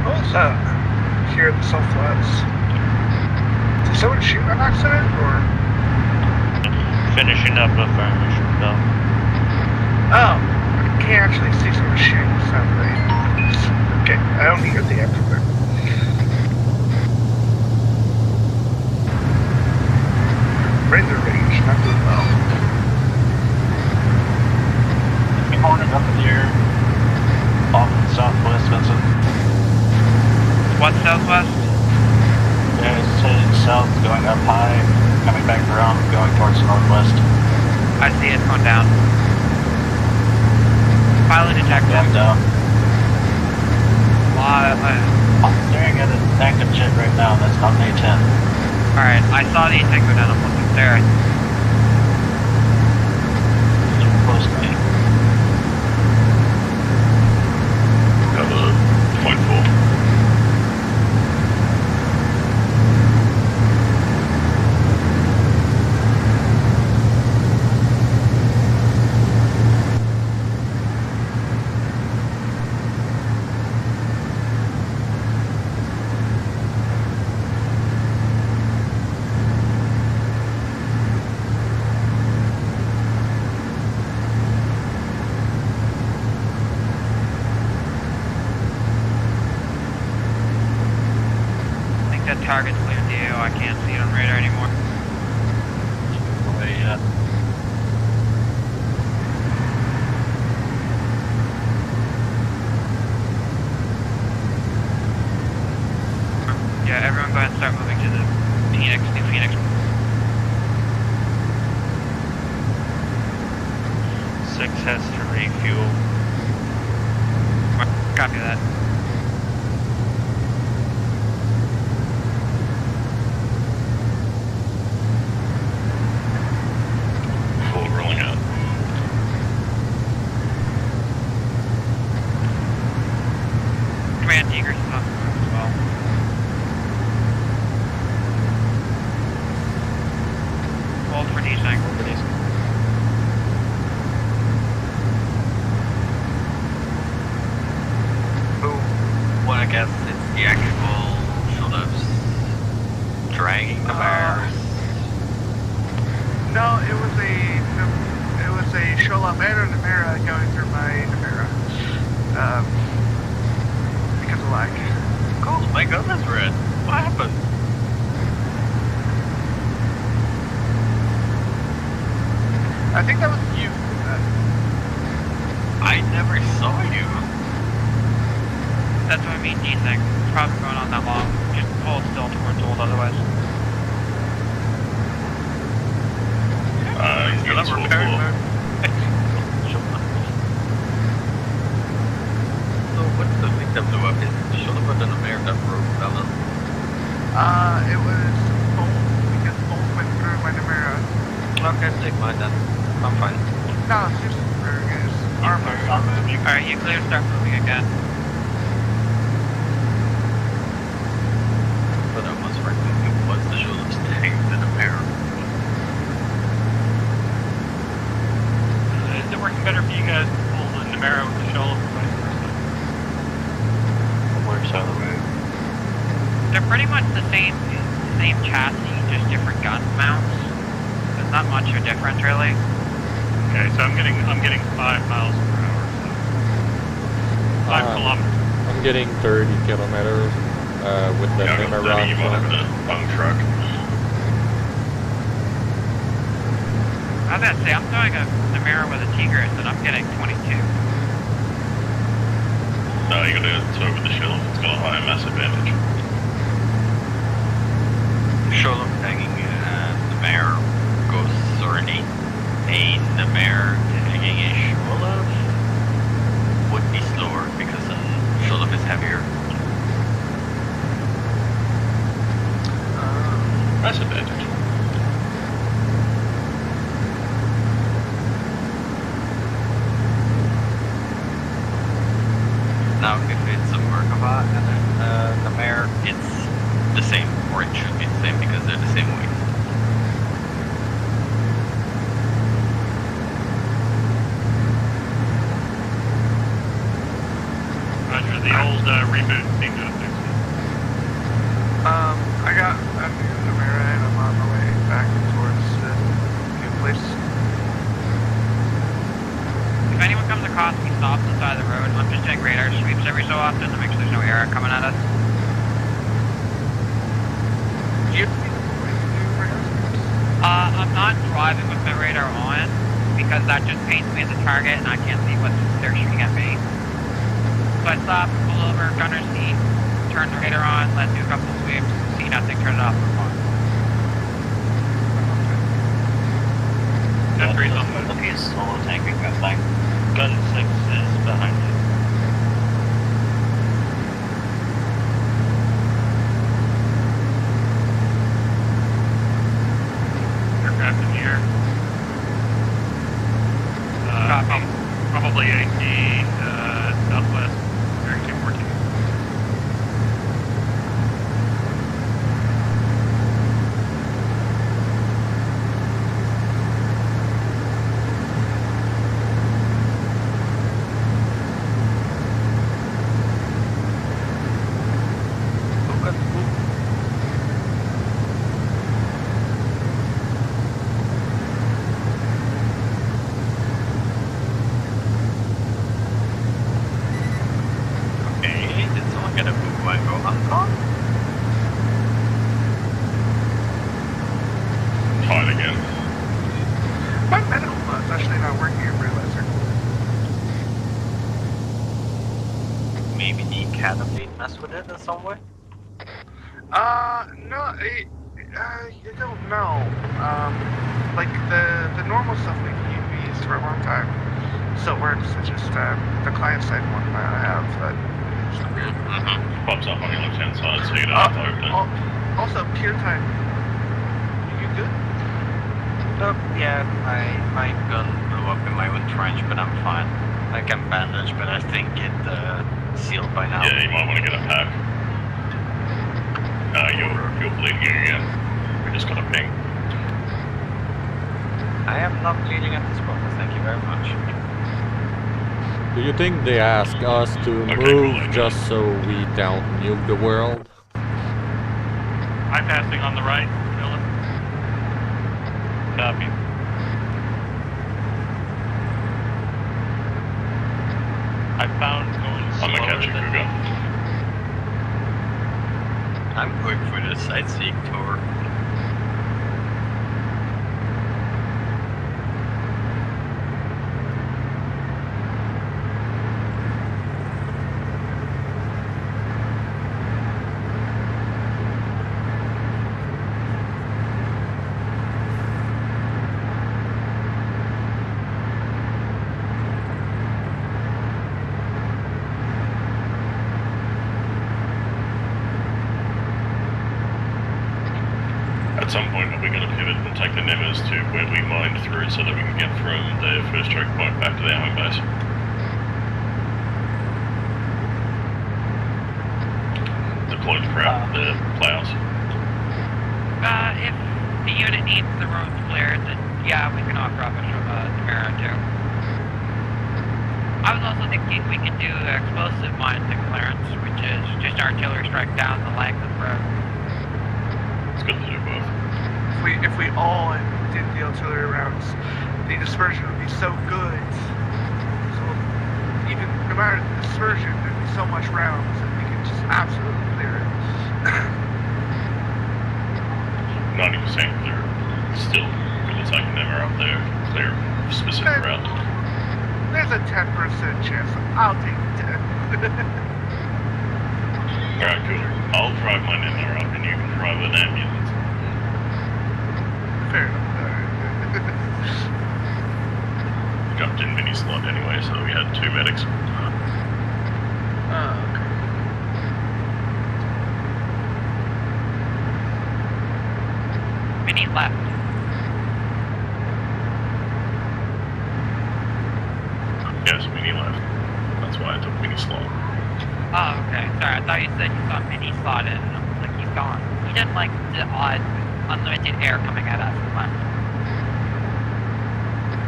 What was that here in the southwest? Did someone shoot on accident, or? Finishing up a fire mission, though. Oh, I can't actually see someone shooting, sadly. Okay, I only hear the everywhere. Render range, not doing well. I'm holding up in the air. Off in the southwest, Vincent. What southwest? Yeah, it's heading south, going up high, coming back around, going towards the northwest. I see it, going down. Pilot detected. Yeah, I'm down. I'm staring at an active jet right now, that's not an A-10. Alright, I saw the A-10 go down, I'm looking there. Too close to me. Cover .4. get targets clear to you. I can't see it on radar anymore. Yeah. Yeah, everyone go ahead and start moving to the New Phoenix. 6 has to refuel. Copy that. Full rolling out. Command Tigers is on the move as well. Hold for desync. Well, I guess it's the actual sort of dragging the bears. No, it was a Sholop and a Nemera going through my Nemera. Because of lag. Cool, my gun is red. What happened? I think that was you. I never saw you. That's what I mean, desync. It's probably going on that long. Just hold still towards hold otherwise. Still have repair mode. So what's the victim do up? Is it should have been a mayor that broke fellow? It was Bolt, because Bolt went through my Nemera. Okay, take mine then. I'm fine. No, seriously, it's Arma. Alright, you clear, start moving again. But I was right. It was the should have stayed in the mayor. Is it working better for you guys to pull the Nemera with the shoulder or vice versa? Works out of the way. They're pretty much the same chassis, just different gun mounts. There's not much of a difference really. Okay, so I'm getting 5 miles per hour. So 5 kilometers. I'm getting 30 kilometers with the Nemera. You might have a bung truck. I was gonna say, I'm throwing a Nemera with a Tigris and I'm getting 22. No, you gotta tow with the shelf. It's got a higher mass advantage. Show them hanging the mayor goes 30. The mayor hanging a Sholov would be slower because the Sholov is heavier. Mass advantage. Now, if it's a Merkava and then the mayor, it's the same, or it should be the same because they're the same weight. Roger, the old reboot seemed to have fixed it. I got a new Nemera and I'm on my way back towards the new place. If anyone comes across me, stops on the side of the road. I'm just doing radar sweeps every so often to make sure there's no air coming at us. I'm not driving with my radar on because that just paints me as a target and I can't see what they're shooting at me. So I stop, pull over, gunner seat, turn the radar on, let's do a couple of sweeps, see nothing, turn it off, move on. Gun 3's on the move. Solo tanking that thing. Gun 6 is behind you. Aircraft in the air. Probably 80 southwest, bearing 214. maybe the Academy messed with it in some way? No, I don't know. Like the normal stuff we used for a long time still works. It's just the client side one I have that. Pops up on your left hand side, so you don't have to open it. Also, cure time. You good? Yeah, my gun blew up in my own trench, but I'm fine. I can bandage, but I think it sealed by now. Yeah, you might want to get a pack. You're bleeding again. We just got a ping. I am not bleeding at this moment, thank you very much. Do you think they ask us to move just so we don't nuke the world? I'm passing on the right, Philip. Copy. I found going slower. I'm gonna catch you, Cougar. I'm going for the sightseeing tour. At some point, are we going to pivot and take the Nemmers to where we mined through so that we can get from the first choke point back to their home base? Deploy the plows. If the unit needs the roads cleared, then yeah, we can offer up a mirror too. I was also thinking we could do explosive mines and clearance, which is just artillery strike down the length of the road. It's good to do both. If we all did the artillery rounds, the dispersion would be so good. So even no matter the dispersion, there'd be so much rounds that we could just absolutely clear it. 90% clear. Still good to take a Nemmer up there, clear specific route. There's a 10% chance. I'll take 10. Alright, cool. I'll drive my Nemmer up and you can drive an ambulance. Fair enough. Alright. Jumped in mini slot anyway, so we had 2 medics. Okay. Mini left. Yes, mini left. That's why I took mini slot. Oh, okay. Sorry, I thought you said you saw mini slotted, and I was like, he's gone. He didn't like the odd, unlimited air coming at us left.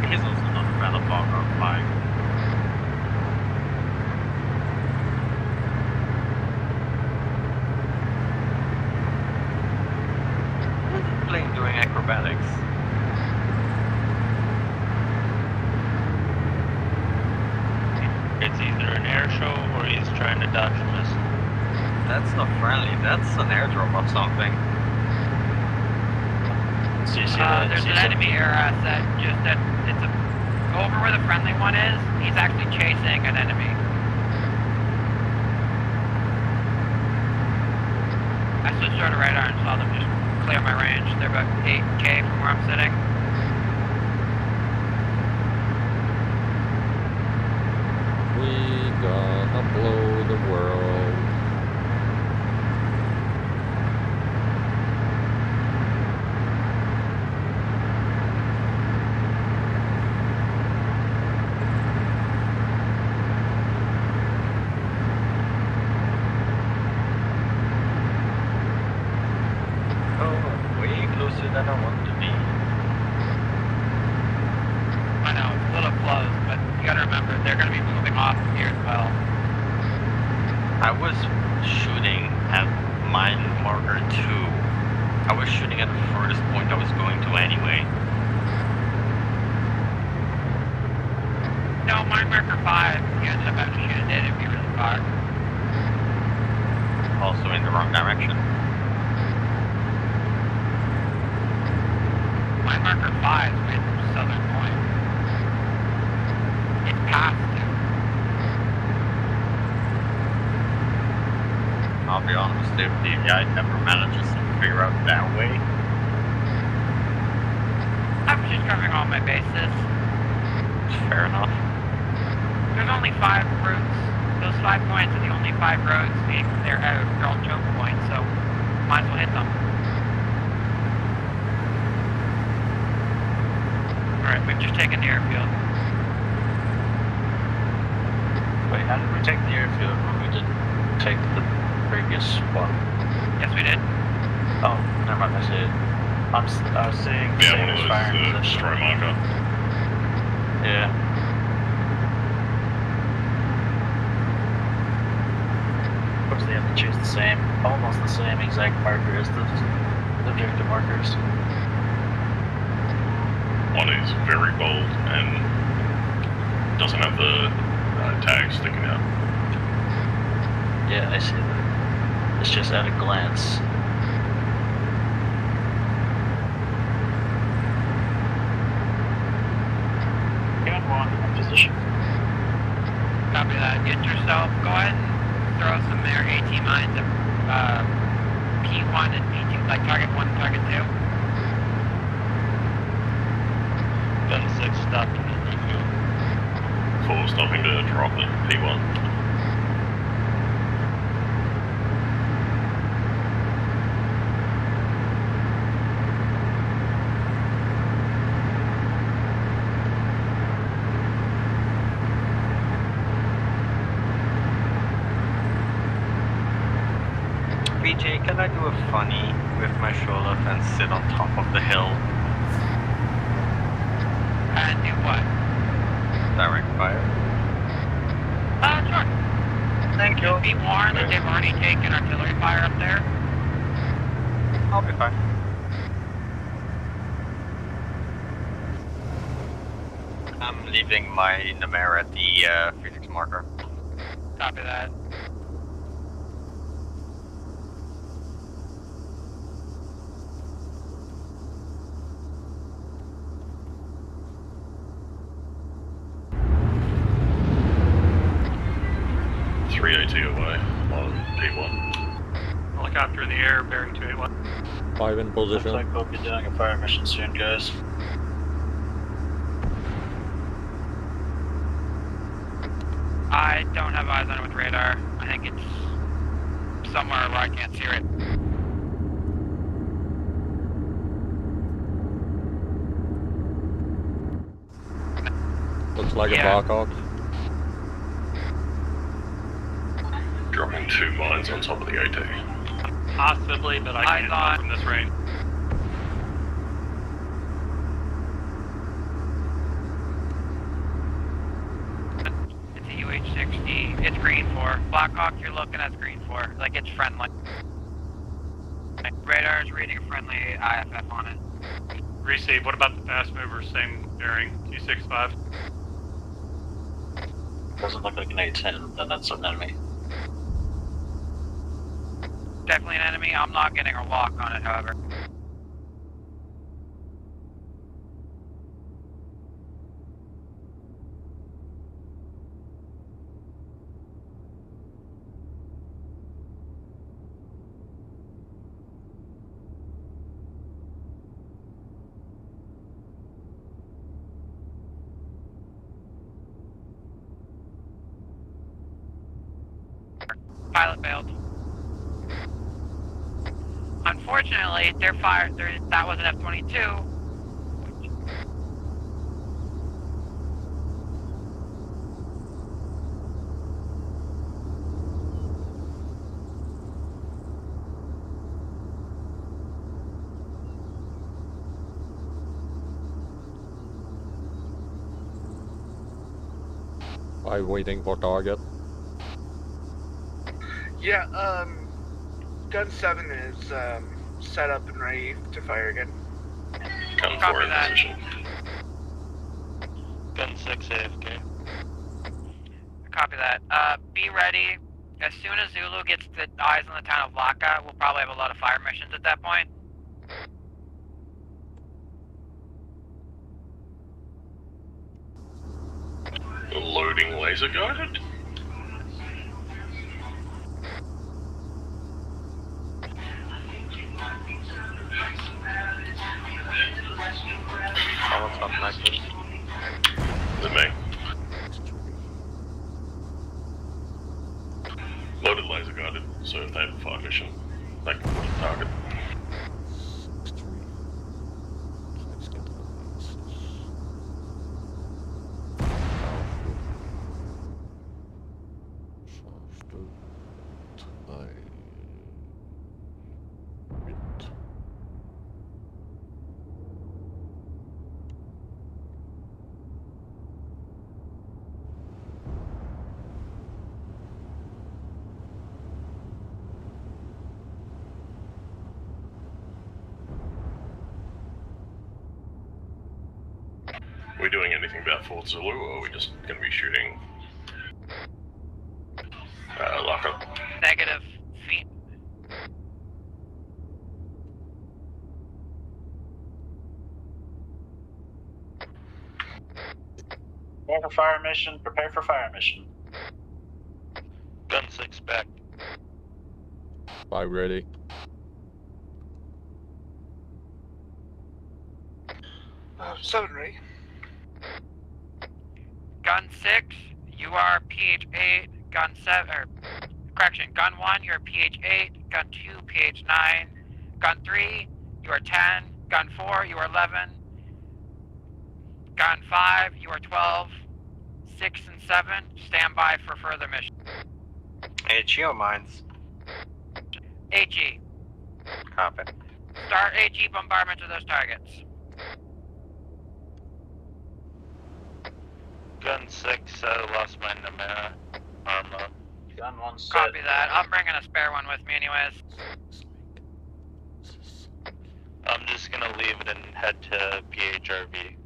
He's also not a fan of Valkyr 5. Plane doing acrobatics. It's either an air show or he's trying to dodge a missile. That's not friendly, that's an airdrop of something. There's an enemy air asset just that it's over where the friendly one is. He's actually chasing an enemy. I switched over to radar and saw them just clear my range. They're about 8K from where I'm sitting. We gonna blow the world. Way closer than I want to be. I know, it's a little close, but you gotta remember, they're gonna be moving off here as well. I was shooting at mine marker 2. I was shooting at the furthest point I was going to anyway. No, mine marker 5, you ended up having to shoot it, it'd be really far. Also in the wrong direction. Mine marker 5 is way from southern point. It's past it. I'll be honest, if the guy never manages to figure out that way. I'm just covering all my bases. Fair enough. There's only 5 routes. Those 5 points are the only 5 roads. They're all choke points, so might as well hit them. Alright, we've just taken the airfield. Wait, how did we take the airfield when we didn't take the previous one? Yes, we did. Oh, never mind, I see it. I was seeing Yeah, one of those destroy marker. Yeah. Of course, they have to choose the same, almost the same exact marker as the objective markers. One is very bold and doesn't have the tag sticking out. Yeah, I see that. It's just at a glance. Gun 1 in position. Copy that. Get yourself, go ahead and throw some of your AT mines at P1 and P2, like target 1 and target 2. Gun 6 stopping at refuel. 4 stopping to drop at P1. BJ, can I do a funny with my shoulder and sit on top of the hill? And do what? Direct fire. Sure. Thank you. Be warned that they've already taken artillery fire up there. I'll be fine. I'm leaving my Namera at the physics marker. Copy that. away on P1. Helicopter in the air, bearing 281. 5 in position. Looks like we'll be doing a fire mission soon, guys. I don't have eyes on it with radar. I think it's somewhere where I can't see it. Looks like a Blackhawk. Dropping 2 mines on top of the AT. Possibly, but I can't tell from this range. It's a UH-60. It's green 4. Blackhawk, you're looking at green 4. Like, it's friendly. Radar is reading a friendly IFF on it. Receive. What about the fast mover? Same bearing, 265. Doesn't look like an A-10, then that's an enemy. Definitely an enemy. I'm not getting a lock on it, however. Pilot failed. Unfortunately, that was an F-22. I'm waiting for target. Yeah, Gun 7 is set up and ready to fire again. Gun 4 in position. Gun 6 AFK. Copy that. Be ready. As soon as Zulu gets the eyes on the town of Laka, we'll probably have a lot of fire missions at that point. Loading laser guided? laser guided, so if they have a fire mission, they can put a target. Are we doing anything about Fort Zulu, or are we just going to be shooting lockup? Negative. Feet. Prepare for fire mission. Prepare for fire mission. Gun 6 back. 5 ready. Seven ready. Gun 6, you are PH8. Gun 7, or correction. Gun 1, you are PH8. Gun 2, PH9. Gun 3, you are 10. Gun 4, you are 11. Gun 5, you are 12. 6 and 7, stand by for further mission. HE or mines? AG. Copy. Start AG bombardment of those targets. Gun 6, lost my number. Arma. Gun 1 set. Copy that. I'm bringing a spare one with me anyways. I'm just gonna leave it and head to PHRV.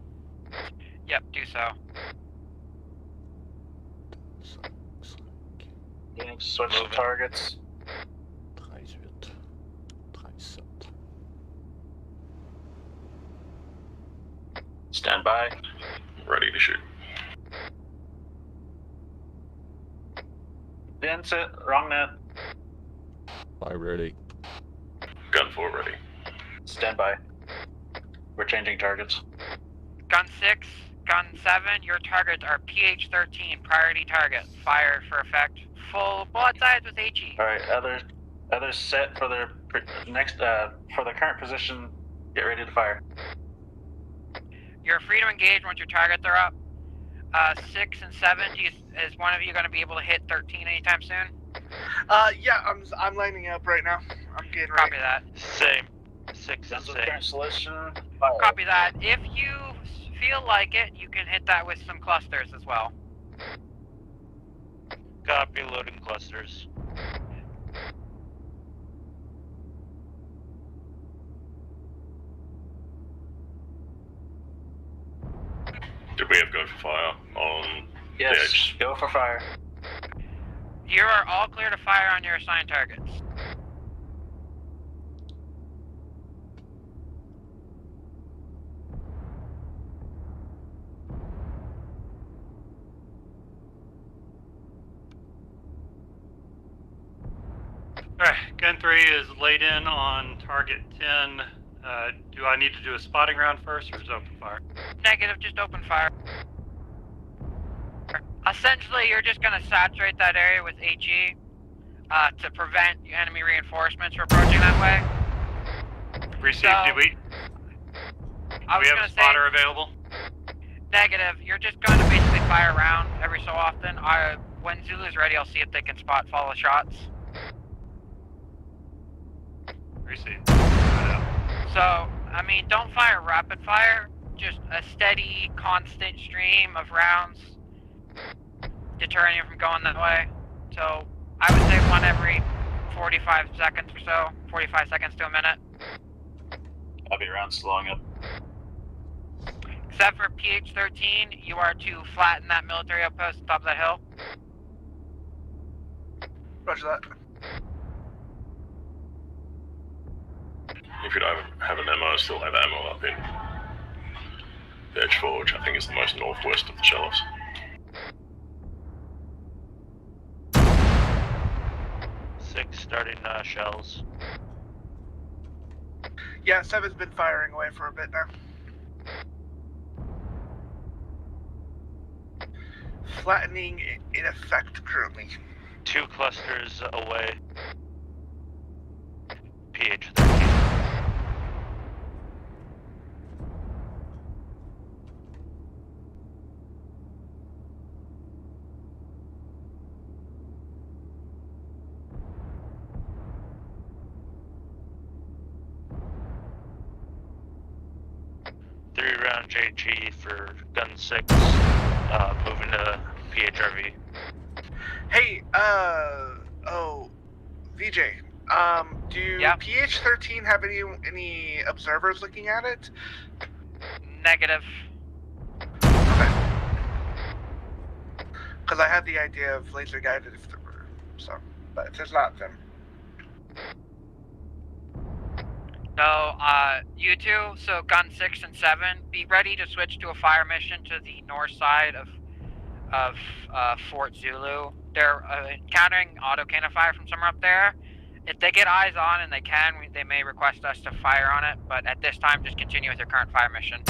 Yep, do so. Phoenix, switch to targets. Stand by. Ready to shoot. Vincent, wrong net. 5 ready. Gun 4 ready. Stand by. We're changing targets. Gun 6, Gun 7, your targets are PH13, priority target. Fire for effect. Full bullet size with HE. Alright, others set for their next, for the current position, get ready to fire. You're free to engage once your targets are up. 6 and 7, is one of you going to be able to hit 13 anytime soon? Yeah, I'm lining up right now. I'm getting Copy ready. that. Same. 6 and 6. Current solution, fire. Copy that. If you feel like it, you can hit that with some clusters as well. Copy, loading clusters. Did we have go for fire on the Yes, edge? go for fire. You are all clear to fire on your assigned targets. Alright, Gun 3 is laid in on target 10. Do I need to do a spotting round first, or just open fire? Negative, just open fire. Essentially, you're just going to saturate that area with HE to prevent enemy reinforcements from approaching that way. Received, So, do we have a spotter available? Negative, you're just going to basically fire around every so often. When Zulu's ready, I'll see if they can spot follow shots. Received. So, I mean, don't fire rapid fire, just a steady, constant stream of rounds, deterring you from going that way. So, I would say one every 45 seconds or so, 45 seconds to a minute. I'll be around slowing up. Except for PH13, you are to flatten that military outpost on top of that hill. Roger that. If you don't have an ammo, still have ammo up in the Edge Forge. I think it's the most northwest of the shelves. Six starting shells. Yeah, 7's been firing away for a bit now. Flattening in effect currently. 2 clusters away. PH-13. Three-round JG for gun 6, moving to PHRV. Hey, VJ, do PH-13 have any observers looking at it? Negative. Okay. Because I had the idea of laser guided if there were, so, but if there's not, then. No, you two, so gun 6 and 7, be ready to switch to a fire mission to the north side of Fort Zulu. They're encountering autocannon fire from somewhere up there. If they get eyes on, and they can, they may request us to fire on it, but at this time, just continue with your current fire mission.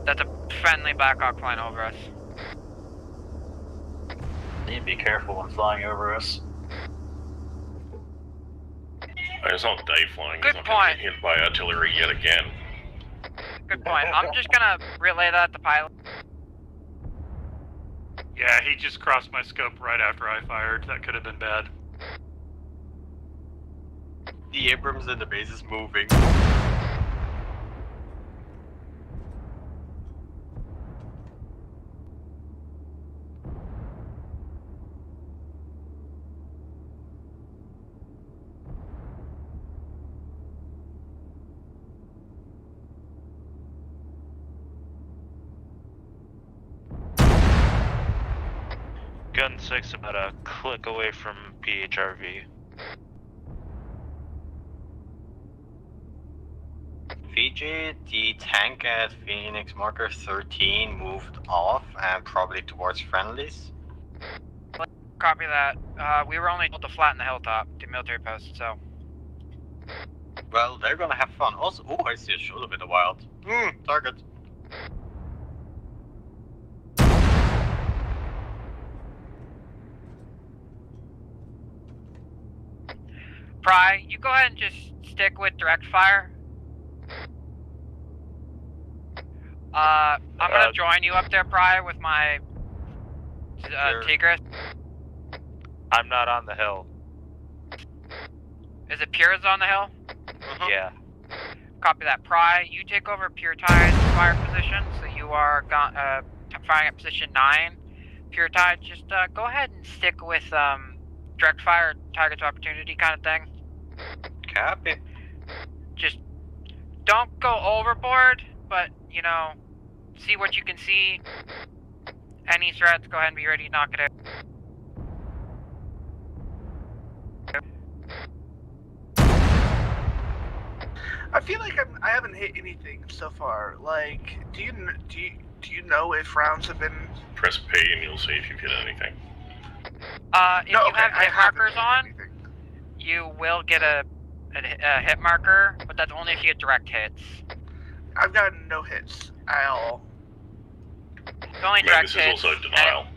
That's a friendly Blackhawk flying over us. Need to be careful when flying over us. It's not Dave flying. Good He's not point. getting hit by artillery yet again. Good point. I'm just gonna relay that to pilot. Yeah, he just crossed my scope right after I fired. That could have been bad. The Abrams in the base is moving. Gun 6 about a click away from PHRV. VJ, the tank at Phoenix marker 13 moved off and probably towards friendlies. Copy that. We were only told to flatten the hilltop to military post, so. Well, they're gonna have fun. Also, oh, I see a shoulder in the wild. Target. Pry, you go ahead and just stick with direct fire. I'm gonna join you up there, Pry, with my Tigris. I'm not on the hill. Is it Pura's on the hill? Yeah. Copy that. Pry, you take over Pure Tide's fire position, so you are firing at position 9. Pure Tide, just go ahead and stick with direct fire, target to opportunity kind of thing. Copy. Just don't go overboard, but, you know, see what you can see. Any threats, go ahead and be ready to knock it out. I feel like I haven't hit anything so far. Like, do you know if rounds have been? Press P and you'll see if you've hit anything. If you have hit markers on, you will get a hit marker, but that's only if you get direct hits. I've gotten no hits at all. It's only direct hits. This is also denial.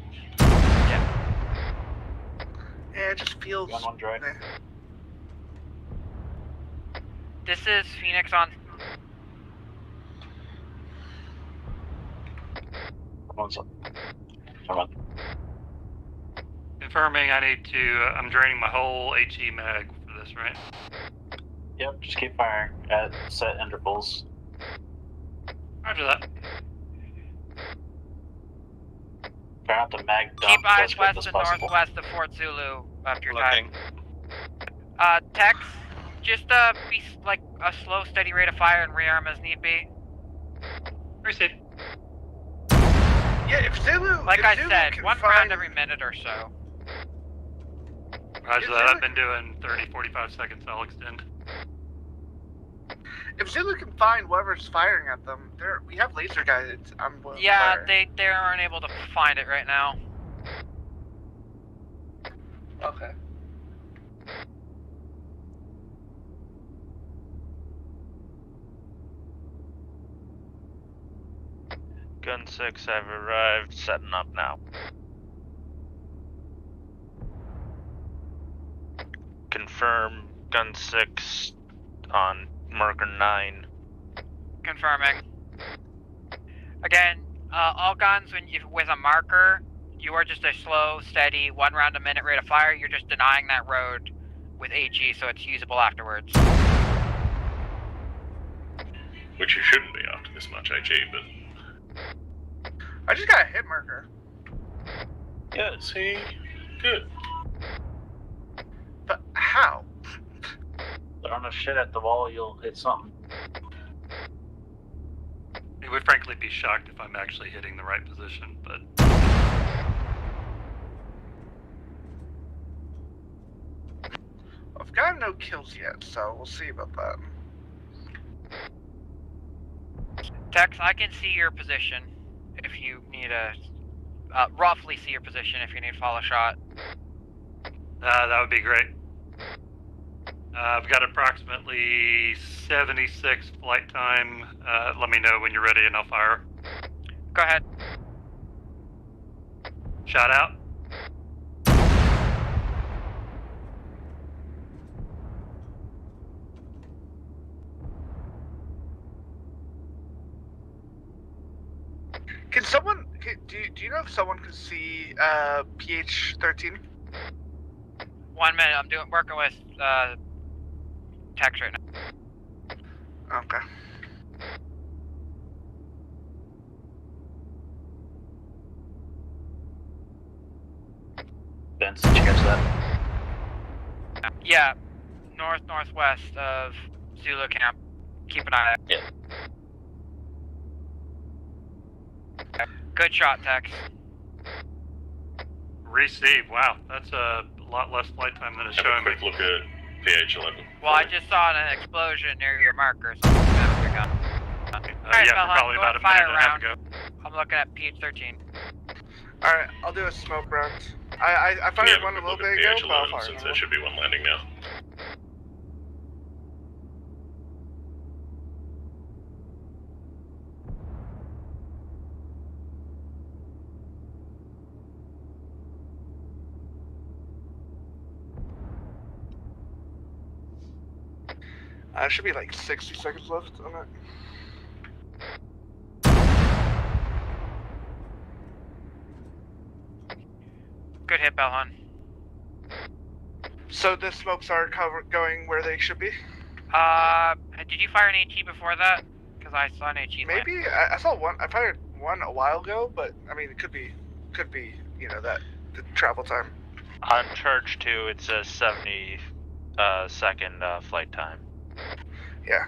Yeah, it just feels. One dry. This is Phoenix on. Come on. Confirming I need to, I'm draining my whole HE mag for this, right? Yep, just keep firing at set intervals. Roger that. Try not to mag dump Keep eyes as quick west as and possible. northwest of Fort Zulu after your Looking. time. Tex, just be like a slow, steady rate of fire and rearm as need be. Received. Yeah, if Zulu. Like if I Zulu said, can one find, round every minute or so. Roger that. I've been doing 30, 45 seconds. I'll extend. If Zulu can find whoever's firing at them, we have laser guidance. Yeah, they aren't able to find it right now. Okay. Gun 6, I've arrived, setting up now. Confirm Gun 6 on marker 9. Confirming. Again, all guns with a marker, you are just a slow, steady, 1 round a minute rate of fire. You're just denying that road with HE, so it's usable afterwards. Which you shouldn't be after this much HE, but... I just got a hit marker. Yeah, see? Good. But how? Throw enough shit at the wall, you'll hit something. It would frankly be shocked if I'm actually hitting the right position, but... I've got no kills yet, so we'll see about that. Tex, I can see your position if you need a... roughly see your position if you need follow shot. That would be great. I've got approximately 76 flight time. Let me know when you're ready and I'll fire. Go ahead. Shot out. Can someone... Do you know if someone can see PH-13? 1 minute, I'm working with Tex right now. Okay. Vince, did you catch that? Yeah, northwest of Zulu camp. Keep an eye out. Yeah. Good shot, Tex. Receive. Wow, that's a lot less flight time than it's showing me. Quick look at PH-11. Well, I just saw an explosion near your marker, so I'm looking at your gun. Alright, yeah, Bellhop, probably go about and a minute fire and a half round. ago. I'm looking at PH-13. Alright, I'll do a smoke round. I fired one a little bit ago, but I'll fire Since another there should be one landing now. Should be like 60 seconds left on that. Good hit, Bellhon. So the smokes are going where they should be? Did you fire an HE before that? Because I saw an HE land. Maybe I saw one. I fired one a while ago, but I mean it could be that the travel time. On charge 2, it says 70 second flight time. Yeah.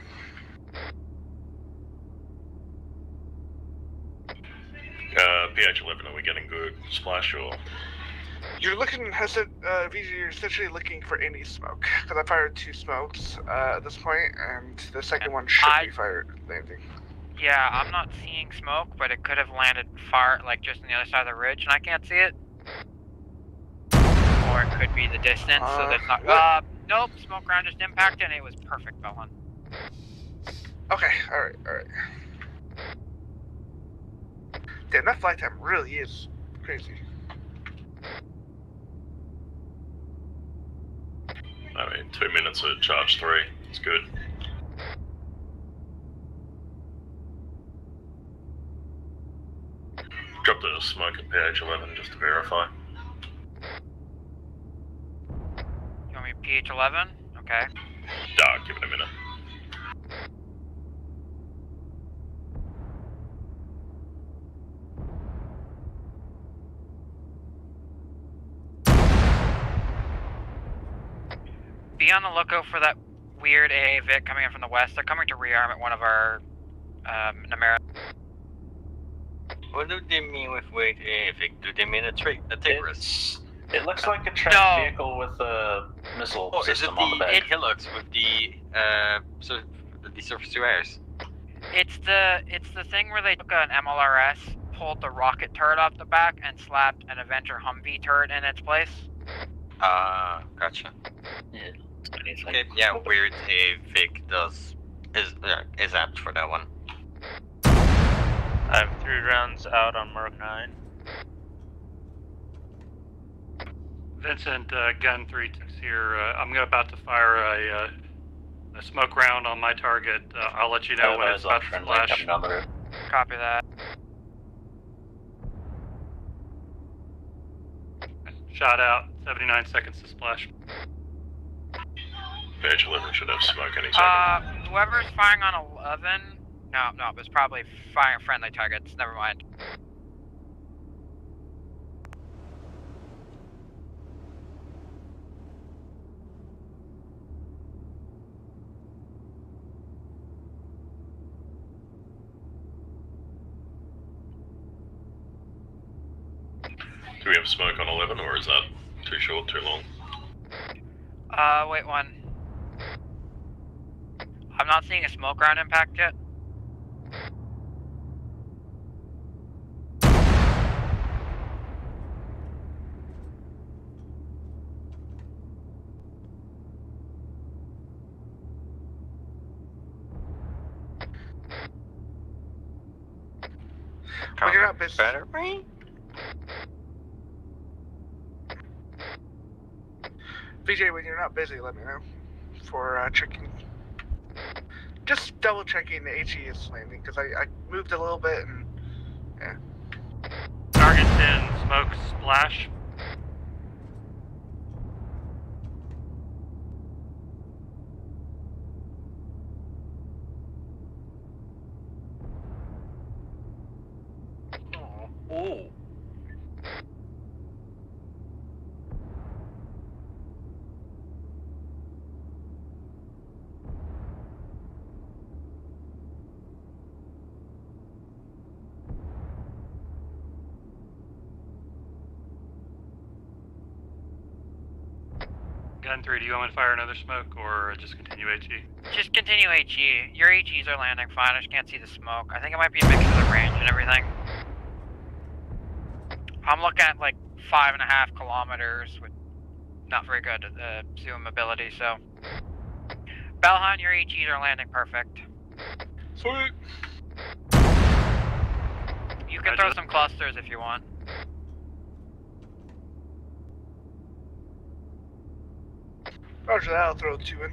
PH-11, are we getting good splash or? You're looking, you're essentially looking for any smoke, because I fired 2 smokes at this point, and the second one should be fired landing. Yeah, I'm not seeing smoke, but it could have landed far, like just on the other side of the ridge, and I can't see it. Or it could be the distance, so that's not. Nope, smoke round just impacted, and it was perfect, Bellhon. Okay, alright. Damn, that flight time really is crazy. I mean, 2 minutes at charge 3. It's good. Drop dropped a smoke at PH11 just to verify. You want me PH11? Okay. Give it a minute. Be on the lookout for that weird AA Vic coming in from the west. They're coming to rearm at one of our Namera. What do they mean with weight AA Vic? Do they mean a Tigris? It looks like a tracked vehicle with a missile system on the back. Is it the Hilux with the surface to airs? It's the thing where they took an MLRS, pulled the rocket turret off the back, and slapped an Avenger Humvee turret in its place. Gotcha. Yeah. Okay, yeah, weird AA Vic is apt for that one. I have 3 rounds out on Mark 9. Vincent, Gun 36 here. I'm about to fire a smoke round on my target. I'll let you know when it's about to splash. Copy that. Shot out. 79 seconds to splash. PH11 should have smoke any second. Whoever's firing on 11... No, it was probably firing friendly targets. Never mind. Do we have smoke on 11, or is that too short, too long? Wait one. I'm not seeing a smoke round impact yet. When you're not busy. Better, right? VJ, when you're not busy, let me know for checking. Just double checking the HE is landing because I moved a little bit and yeah. Target's in smoke splash. Ooh. Gun 3, do you want me to fire another smoke or just continue HE? Just continue HE. Your HEs are landing fine, I just can't see the smoke. I think it might be a mix of the range and everything. I'm looking at like 5.5 kilometers with not very good zoom ability, so. Belhan, your HEs are landing perfect. Sweet. You can throw some clusters if you want. Roger that, I'll throw 2 in.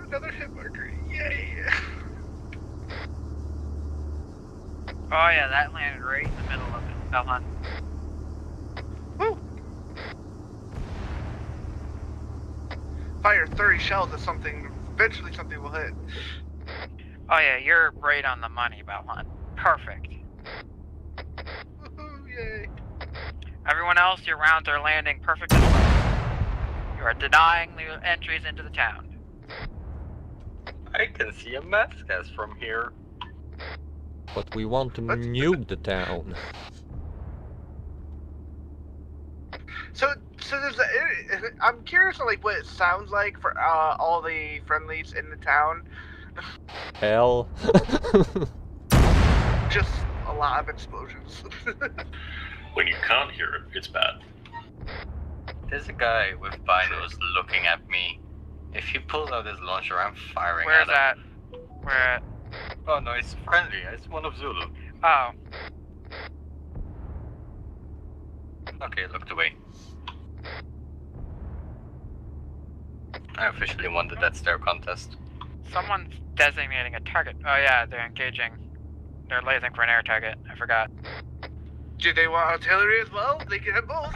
Another hit marker, yay! Oh yeah, that landed right in the middle of it, Belhan. Woo! Fire 30 shells at something, eventually something will hit. Oh yeah, you're right on the money, Belhan. Perfect. Woohoo, yay! Everyone else, your rounds are landing perfect as well. You are denying the entries into the town. I can see a mass gas from here. But we want to nuke the town. So there's I'm curious on like what it sounds like for all the friendlies in the town. hell? Just a lot of explosions. When you can't hear it, it's bad. There's a guy with binos looking at me. If he pulls out his launcher, I'm firing Where's at him. that? Where at? Oh no, it's friendly. It's one of Zulu. Oh. Okay, looked away. I officially won the Death Stare contest. Someone's designating a target. Oh yeah, they're engaging. They're lasing for an air target. I forgot. Do they want artillery as well? They can have both.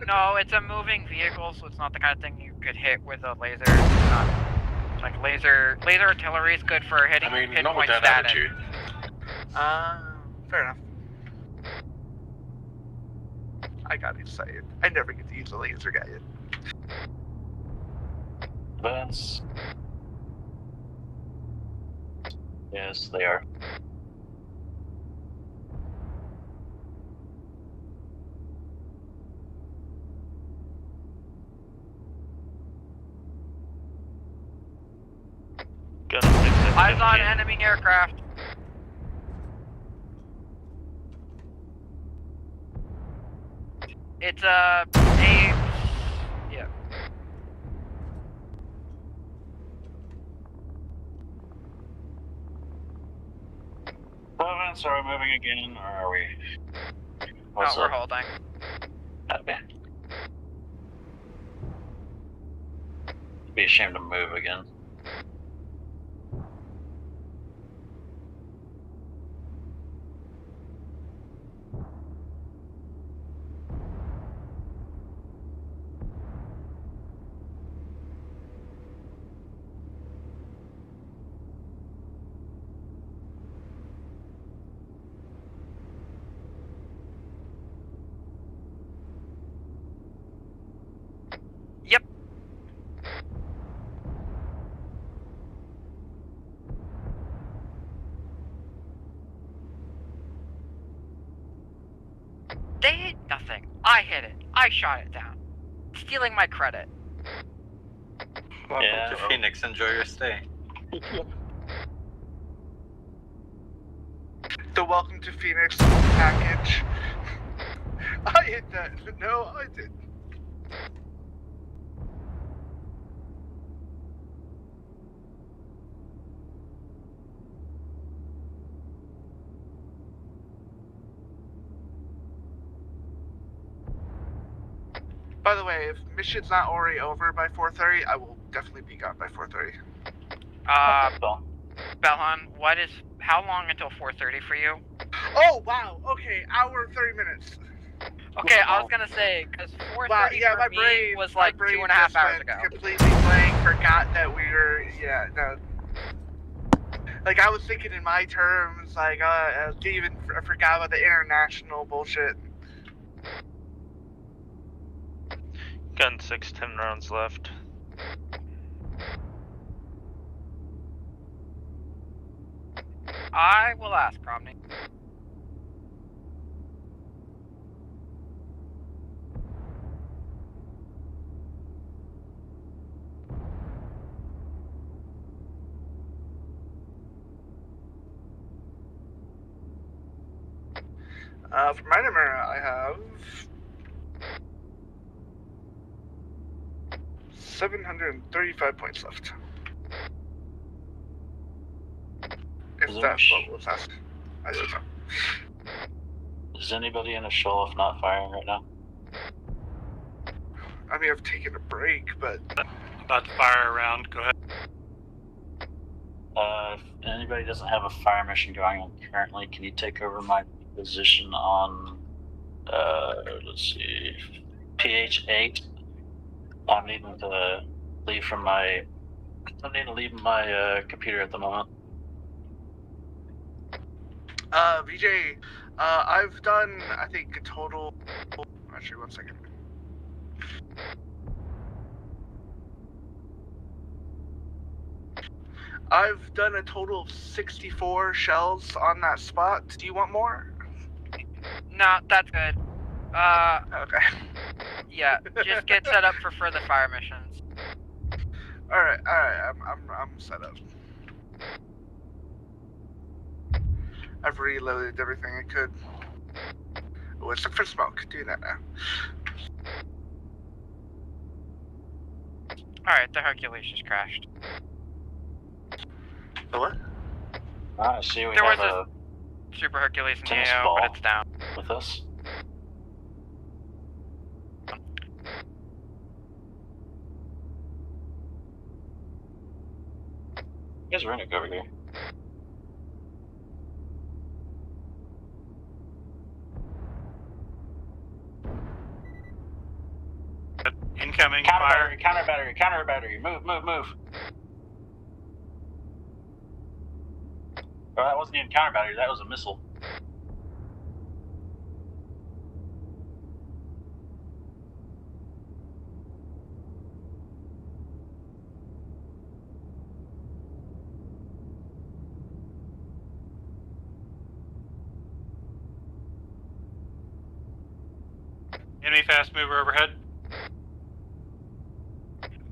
No, it's a moving vehicle, so it's not the kind of thing you could hit with a laser. It's not like laser artillery is good for hitting pinpoint static. Fair enough. I got excited. I never get to use a laser guy yet. Advance. Yes, they are. Eyes on enemy aircraft. It's yeah. Advance, are we moving again, or are we? No, we're holding. Okay. Be ashamed to move again. Yep. They hit nothing. I hit it. I shot it down. Stealing my credit. Welcome to Phoenix. Enjoy your stay. The Welcome to Phoenix package. I hit that. No, I didn't. By the way, if mission's not already over by 4:30, I will definitely be gone by 4:30. Belhan, how long until 4:30 for you? Oh, wow. Okay, hour and 30 minutes. Okay, I was gonna say, because 4:30 Wow, yeah, for my me brain was like 2.5 hours ago. Completely blank, forgot that we were, yeah, no. Like, I was thinking in my terms, like, I forgot about the international bullshit. Gun 6, 10 rounds left. I will ask, Romney. For my number, I have 735 points left. If that's what was asked. I don't know. Is anybody in a show off not firing right now? I mean, I've taken a break, but... About to fire a round, go ahead. If anybody doesn't have a fire mission going on currently, can you take over my position on, let's see, PH8? I'm needing to leave from my... I'm needing to leave my computer at the moment. VJ, I've done, I think, a total... Actually, 1 second. I've done a total of 64 shells on that spot. Do you want more? No, that's good. Okay. Yeah, just get set up for further fire missions. Alright, I'm set up. I've reloaded everything I could. Oh, let's look for smoke. Do that now. Alright, the Hercules just crashed. The what? I see we There have was a Super Hercules in the tennis AO, ball but it's down. with us. You guys are in it over here. Incoming Counter fire. battery, counter battery, counter battery. Move, move, move. Oh, that wasn't even counter battery, that was a missile. Enemy fast mover overhead.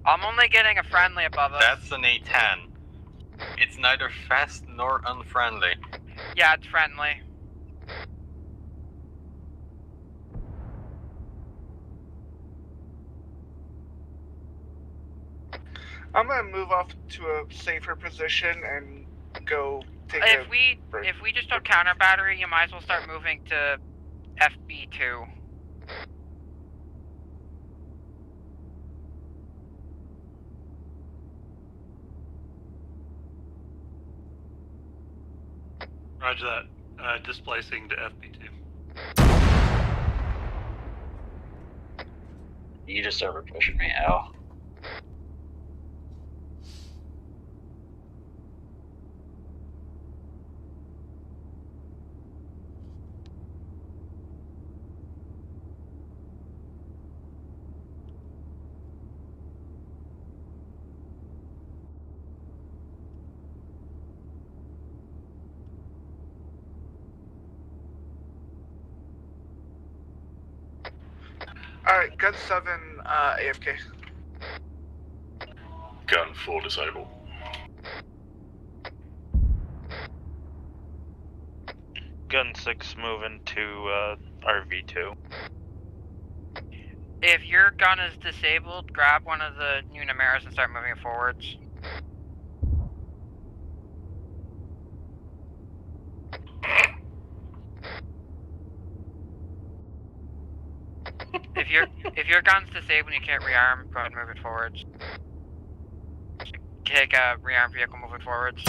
I'm only getting a friendly above us. That's an A10. It's neither fast nor unfriendly. Yeah, it's friendly. I'm gonna move off to a safer position and go take If we just don't counter battery, you might as well start moving to FB2. Roger that. Displacing to FB2. You just over pushing me, Al. Alright, gun 7, AFK. Gun 4 disabled. Gun 6 moving to RV2. If your gun is disabled, grab one of the new Numeras and start moving it forwards. If your gun's disabled and you can't rearm, go ahead and move it forwards. Take a rearm vehicle, move it forwards.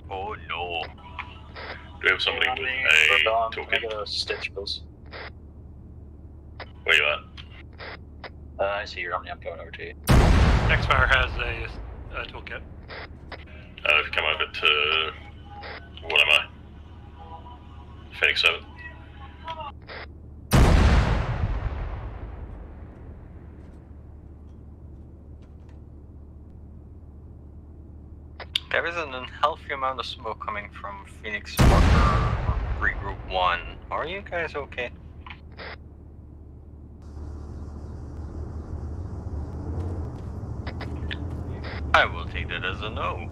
Oh no. Do we have somebody with a toolkit? Stitch bills. Where you at? I see you're on me, I'm going over to you. X-Fire has a toolkit. I've come over to... what am I? Phoenix 7. There is an unhealthy amount of smoke coming from Phoenix Parker Regroup 1. Are you guys okay? I will take that as a no.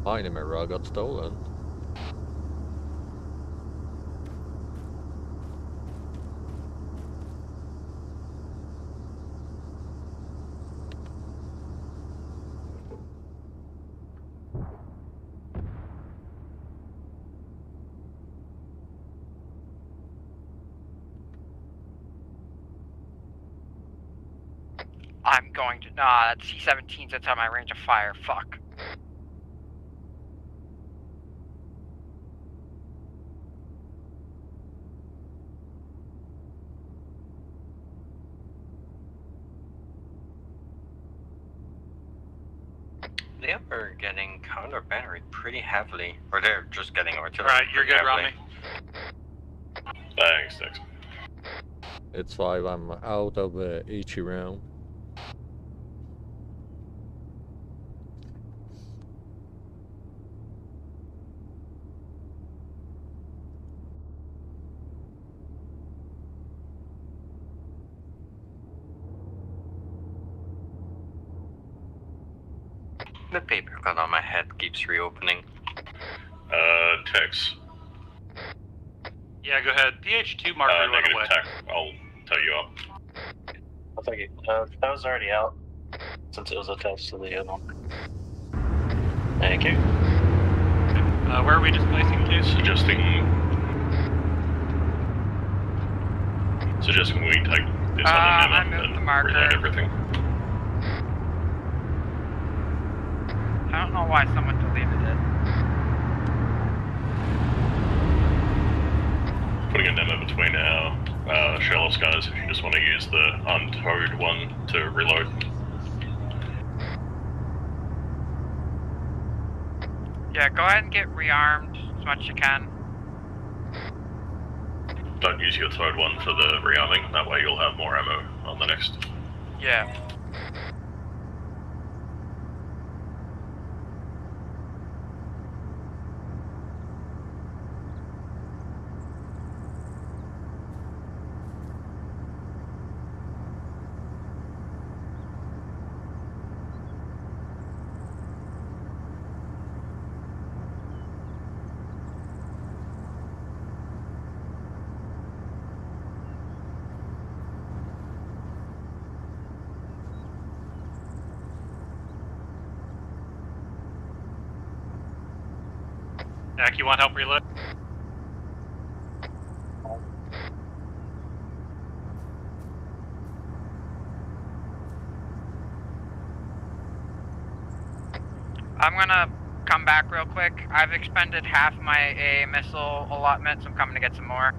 My Numera got stolen. I'm going to. Nah, that's C-17's outside my range of fire. Fuck. They are getting counter battery pretty heavily. Or they're just getting artillery. Alright, you're good, Romney. Thanks, thanks. It's 5. I'm out of HE round. The paper cut on my head keeps reopening. Tex. Yeah, go ahead. PH2 marker went Negative away. tech. I'll tell you up. I'll take it. That was already out since it was attached to the other one. Thank you. Where are we displacing to? Suggesting we take this I other moved and the marker. reload everything. I don't know why someone deleted it. Putting a memo between our Sherlock's guys if you just want to use the untowed one to reload. Yeah, go ahead and get rearmed as much as you can. Don't use your towed one for the rearming, that way you'll have more ammo on the next. Yeah. Jack, you want help reload? I'm gonna come back real quick. I've expended half my AA missile allotment, so I'm coming to get some more.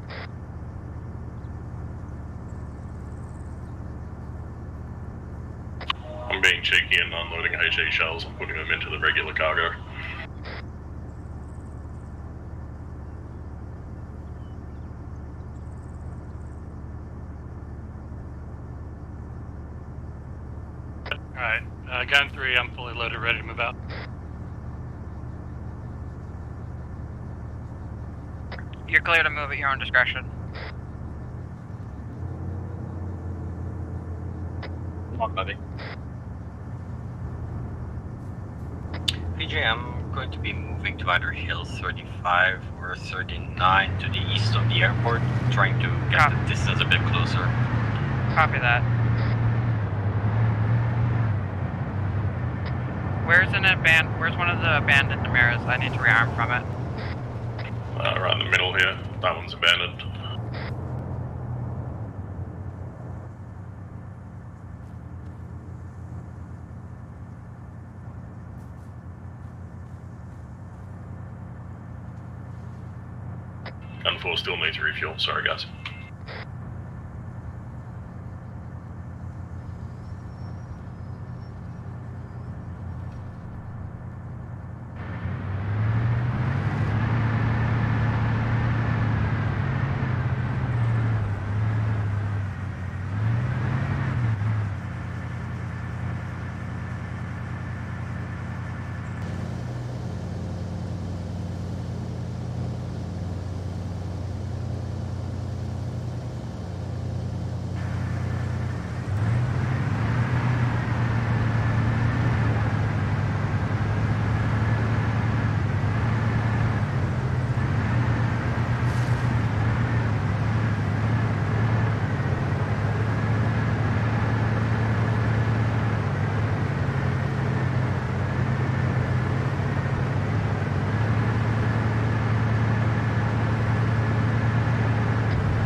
I'm being cheeky and unloading HE shells and putting them into the regular cargo. Alright, gun 3, I'm fully loaded, ready to move out. You're clear to move at your own discretion. Come on, buddy. PJ, I'm going to be moving to either Hill 35 or 39 to the east of the airport, trying to get the distance a bit closer. Copy that. Where's one of the abandoned Damaras? I need to rearm from it. Right in the middle here, that one's abandoned. Gun 4 still needs refuel, sorry guys.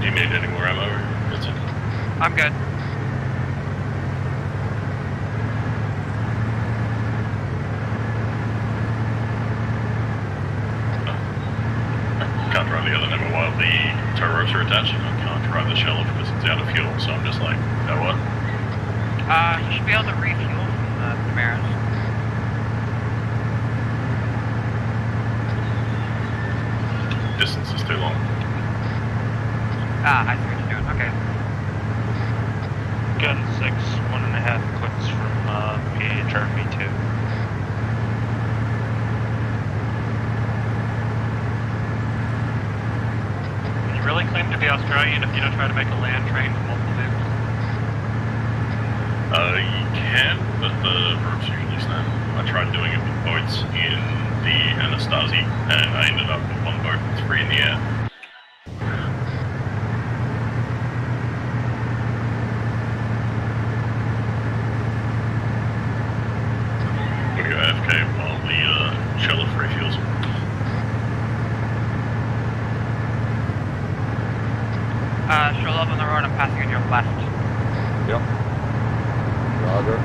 Do you need any more ammo? That's it. I'm good. Can't drive the other number while the tow ropes are attached. I can't drive the shell because it's out of fuel, so I'm just like, you know what? You should be able to refuel from the Damaras. Distance is too long. I see what you're doing. Okay. 1.5 clicks from PHRV2. Can you really claim to be Australian if you don't try to make a land train with multiple vehicles? You can, but the routes usually stand. I tried doing it with boats in the Anastasi, and I ended up with one boat with 3 in the air. We go AFK while the shell of refuels. Show love on the road, I'm passing on your left. Yep. Roger.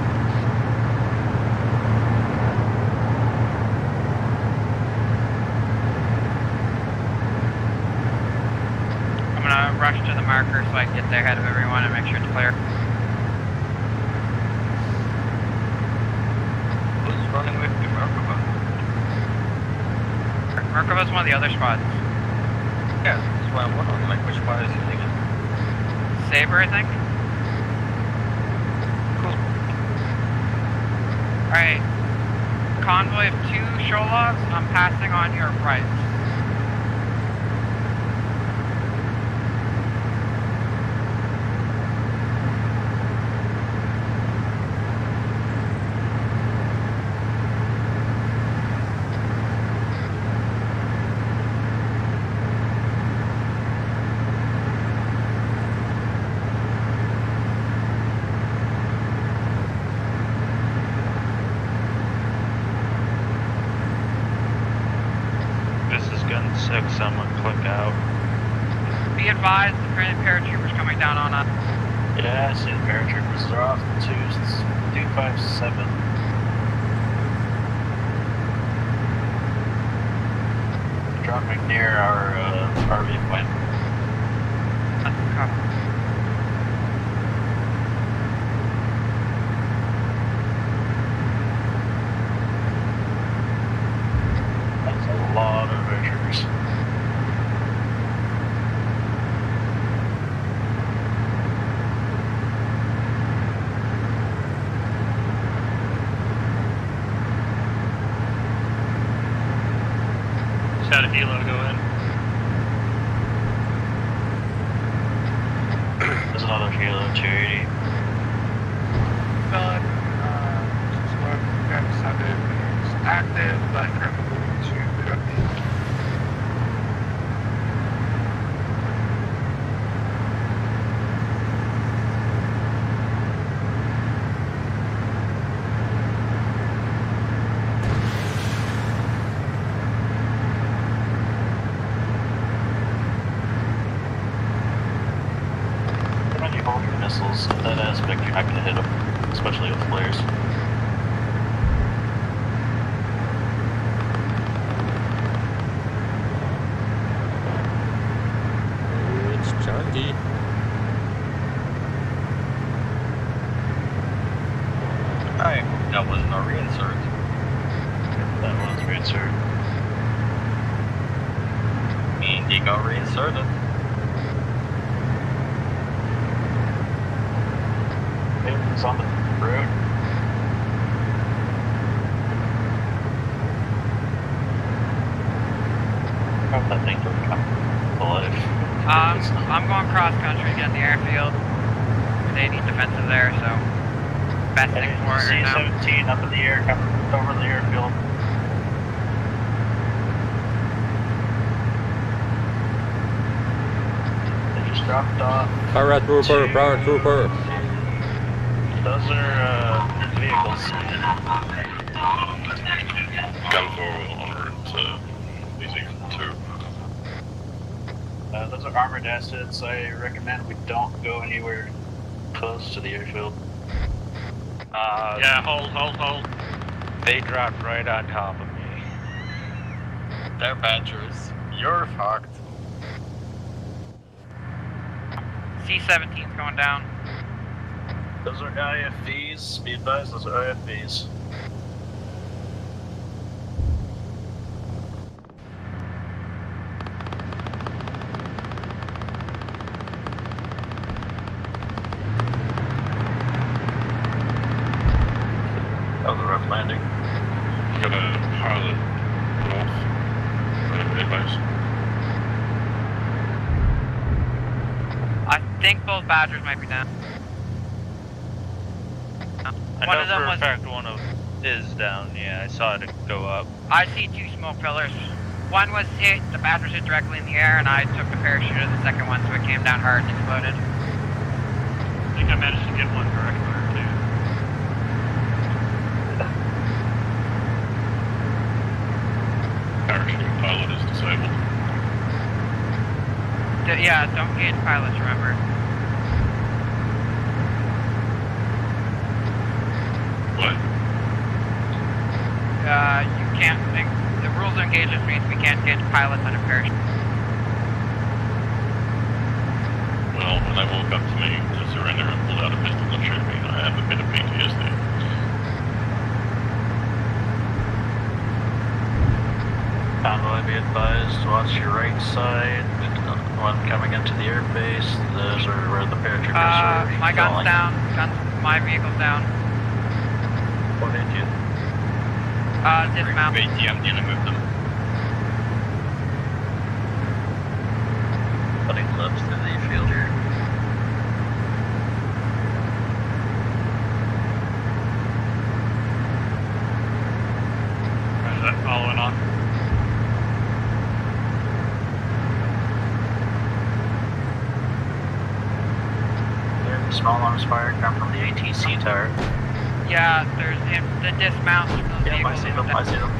I'm gonna rush to the marker so I can get there ahead of everyone and make sure it's clear. Who's running with you, Merkava? Merkava's one of the other spots. Yeah, that's why I'm wondering, like, which spot is he thinking? Saber, I think. Cool. Alright. Convoy of 2 show logs, I'm passing on your right. I'm gonna click out. Be advised, the paratroopers coming down on us. Yeah, I see the paratroopers. They're off 257. Dropping near our RV point. That's a lot of paratroopers. Had a helo go in. There's another helo 280. It's active, but currently to missiles. In that aspect, you're not going to hit them, especially with flares. It's chunky. Alright, that wasn't a reinsert. That was reinsert. And he got reinserted. It's on the road. Hope that thing don't come alive. I'm going cross country to get in the airfield. They need defensive there, so best thing for it right now. C-17 up in the air, coming over the airfield. They just dropped off. Paratrooper, paratrooper. Those are vehicles. Gun 4 en route to BZ2. Those are armored assets. I recommend we don't go anywhere close to the airfield. Yeah, hold. They dropped right on top of me. They're badgers. You're fucked. C-17's going down. Those are IFVs. Be advised, those are IFVs. landing. Got a pilot north of their base. I think both Badgers might be down. I One know of them for a was. fact one of is down. Yeah, I saw it go up. I see 2 smoke pillars. One was hit, the Badgers hit directly in the air, and I took the parachute of the second one, so it came down hard and exploded. I think I managed to get one direct fire too. Parachute pilot is disabled. Yeah, don't engage pilots, remember. What? You can't think. The rules of engagement means we can't engage pilots on a parachute. Well, when they walk up to me to surrender and pull out a pistol and shoot me, I have a bit of PTSD. Convoy, be advised, watch your right side. One coming into the airbase. Those are where the paratroopers are. My gun's falling. down. My vehicle's down. What did you? Dismount. Wait, yeah, I'm gonna move them. Putting gloves to the field here. Is that following on? Small arms fire come from the ATC tower. Yeah, there's the dismounts from those Yeah, I vehicles. see them, I see them.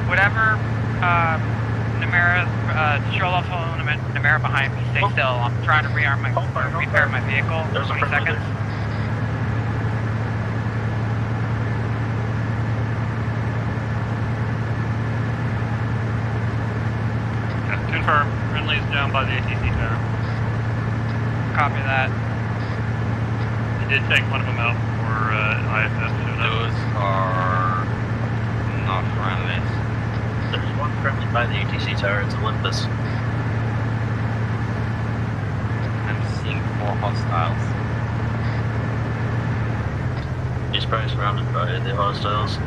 Whatever, Namera, Sholoff, Namera behind me, stay still. I'm trying to repair my vehicle. There's a 20 seconds. Confirm. Friendly's down by the ATC tower. Copy that. They did take one of them out for IFS showed up. Those are not friendlies. There's one friendly by the ATC tower, it's Olympus. I'm seeing 4 hostiles. He's probably surrounded by the hostiles.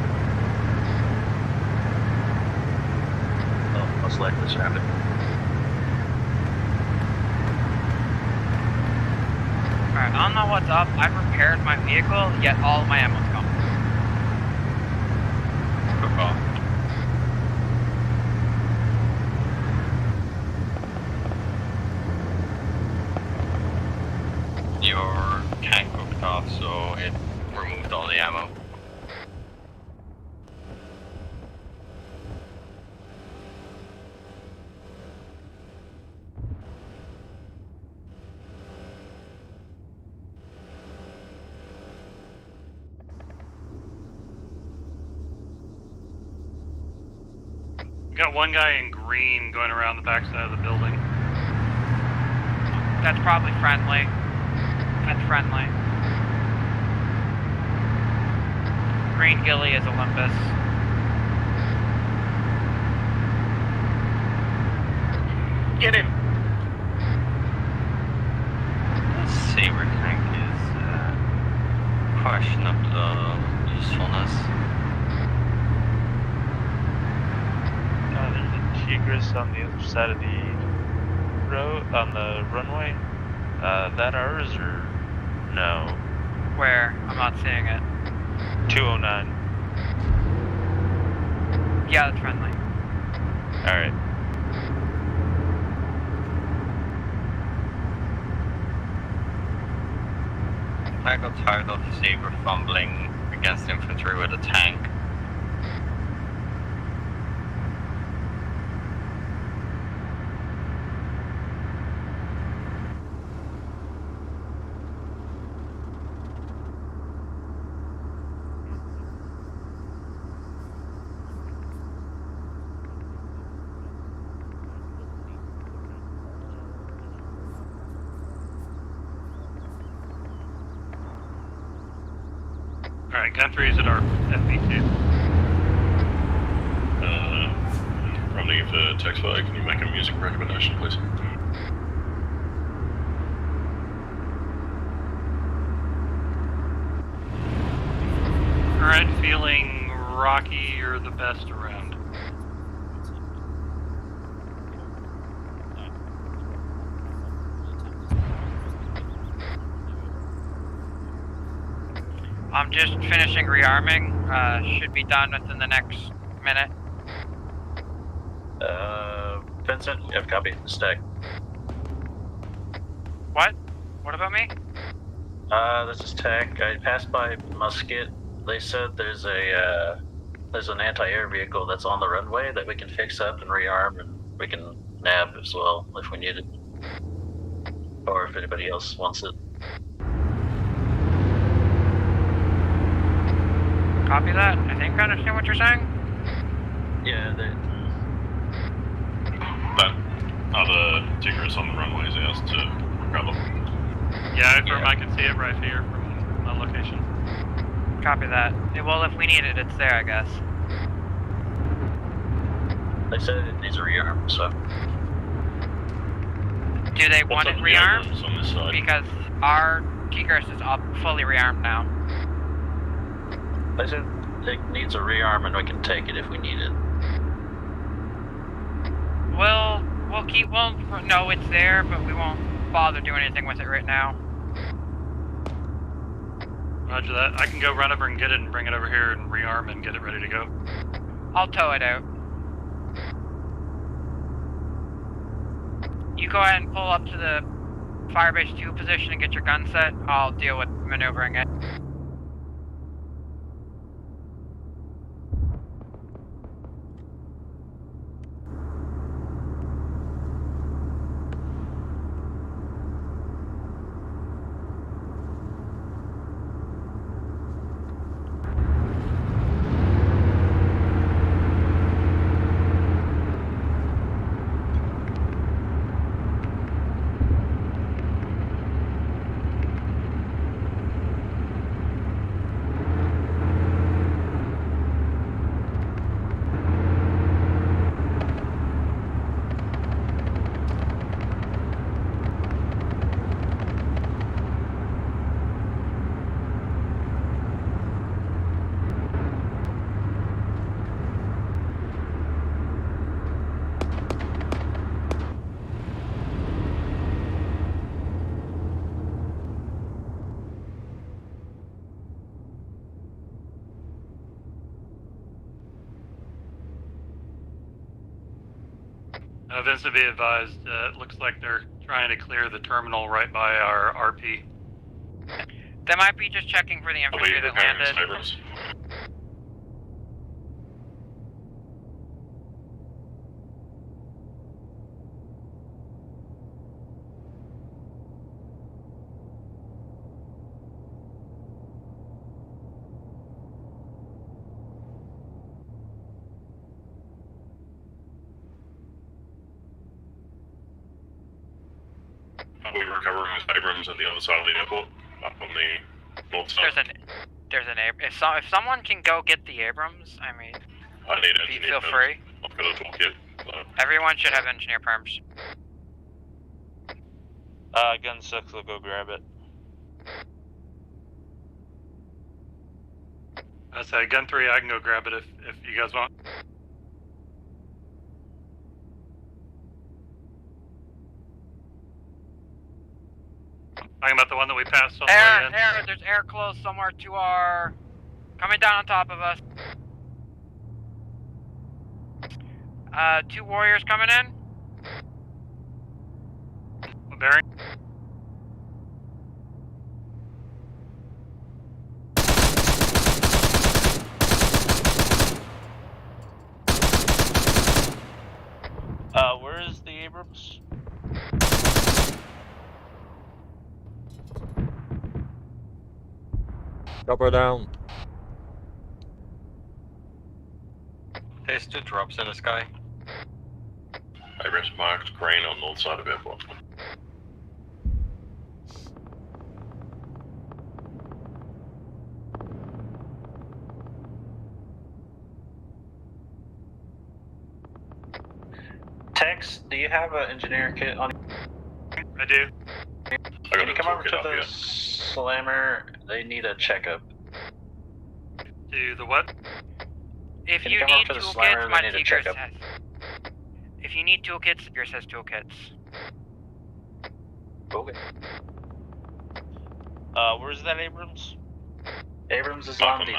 Oh, most likely surrounded. Alright, I don't know what's up. I've repaired my vehicle, yet all of my ammo's gone. Good call. Your tank hooked off, so it removed all the ammo. Got one guy in green going around the backside of the building. That's probably friendly. That's friendly. Green Gilly is Olympus. Get him! The Saber tank is questionable usefulness. There's a Tigris on the other side of the road, on the runway. That ours or no? Where? I'm not seeing it. 209. Yeah, that's friendly. Alright. I got tired of Saber fumbling against infantry with a tank. Alright, gun 3 is at our FB2. Running for to text fire. Can you make a music recommendation, please? Current feeling rocky, you're the best around. I'm just finishing rearming. Should be done within the next minute. Vincent, you have copy. Stack. What? What about me? This is Tech. I passed by Musket. They said there's an anti-air vehicle that's on the runway that we can fix up and rearm, and we can nab as well if we need it, or if anybody else wants it. Copy that. I think I understand what you're saying. Yeah, That other Tigris on the runway is ours to recover. Yeah, I can see it right here from my location. Copy that. Well, if we need it, it's there, I guess. They said it needs a rearm, so. Do they want it rearmed? On this side? Because our Tigris is up, fully rearmed now. They said it needs a rearm and we can take it if we need it. We'll know it's there, but we won't bother doing anything with it right now. Roger that. I can go run over and get it and bring it over here and rearm and get it ready to go. I'll tow it out. You go ahead and pull up to the Firebase 2 position and get your gun set. I'll deal with maneuvering it. Vincent, be advised, it looks like they're trying to clear the terminal right by our RP. They might be just checking for the infantry that landed. We're recovering with Abrams at the other side of the airport, up on the north side. There's an Abrams. If someone can go get the Abrams, I mean, I need engineer feel free. I've got a toolkit. So. Everyone should have engineer perms. Gun 6 will go grab it. I say gun 3, I can go grab it if you guys want. Talking about the one that we passed on the way in. There's air close somewhere to our... Coming down on top of us. 2 warriors coming in. What bearing? Where is the Abrams? Chopper down. There's 2 drops in the sky. Abrams marked green on north side of airport. Tex, do you have an engineer kit on? I do. Can you come over to the slammer? They need a checkup. Do the what? If Can you come over need to the toolkits, slammer? my They need a Tigers checkup. has. If you need toolkits, Tigers has toolkits. Okay. Where's that Abrams? Abrams is on the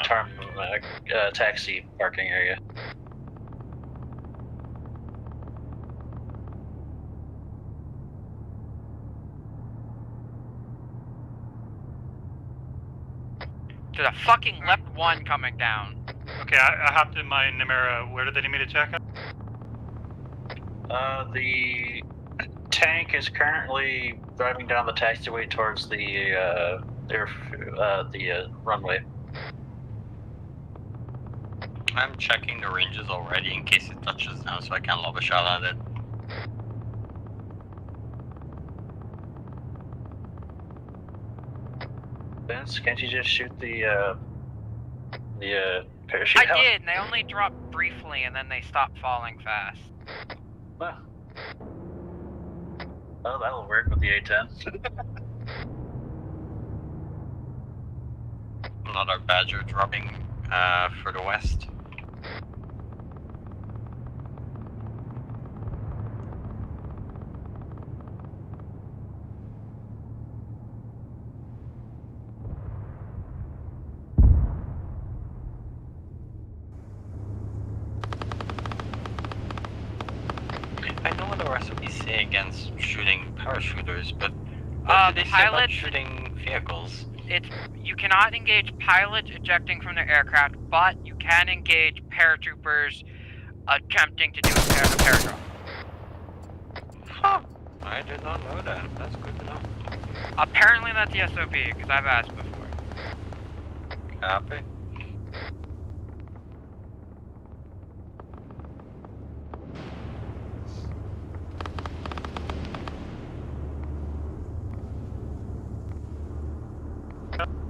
taxi parking area. To the fucking left one coming down. Okay, I hopped in my Nemera. Where do they need me to check out? The tank is currently driving down the taxiway towards the runway. I'm checking the ranges already in case it touches down so I can lob a shot at it. Vince, can't you just shoot the parachute I out? did, and they only dropped briefly, and then they stopped falling fast. Well, that'll work with the A-10. Another Badger dropping further west. I know what the recipes say against shooting parachuters, but what do they say about shooting vehicles? You cannot engage pilots ejecting from their aircraft, but you can engage paratroopers attempting to do a paradrop. Huh. I did not know that. That's good to know. Apparently that's the SOP, because I've asked before. Copy.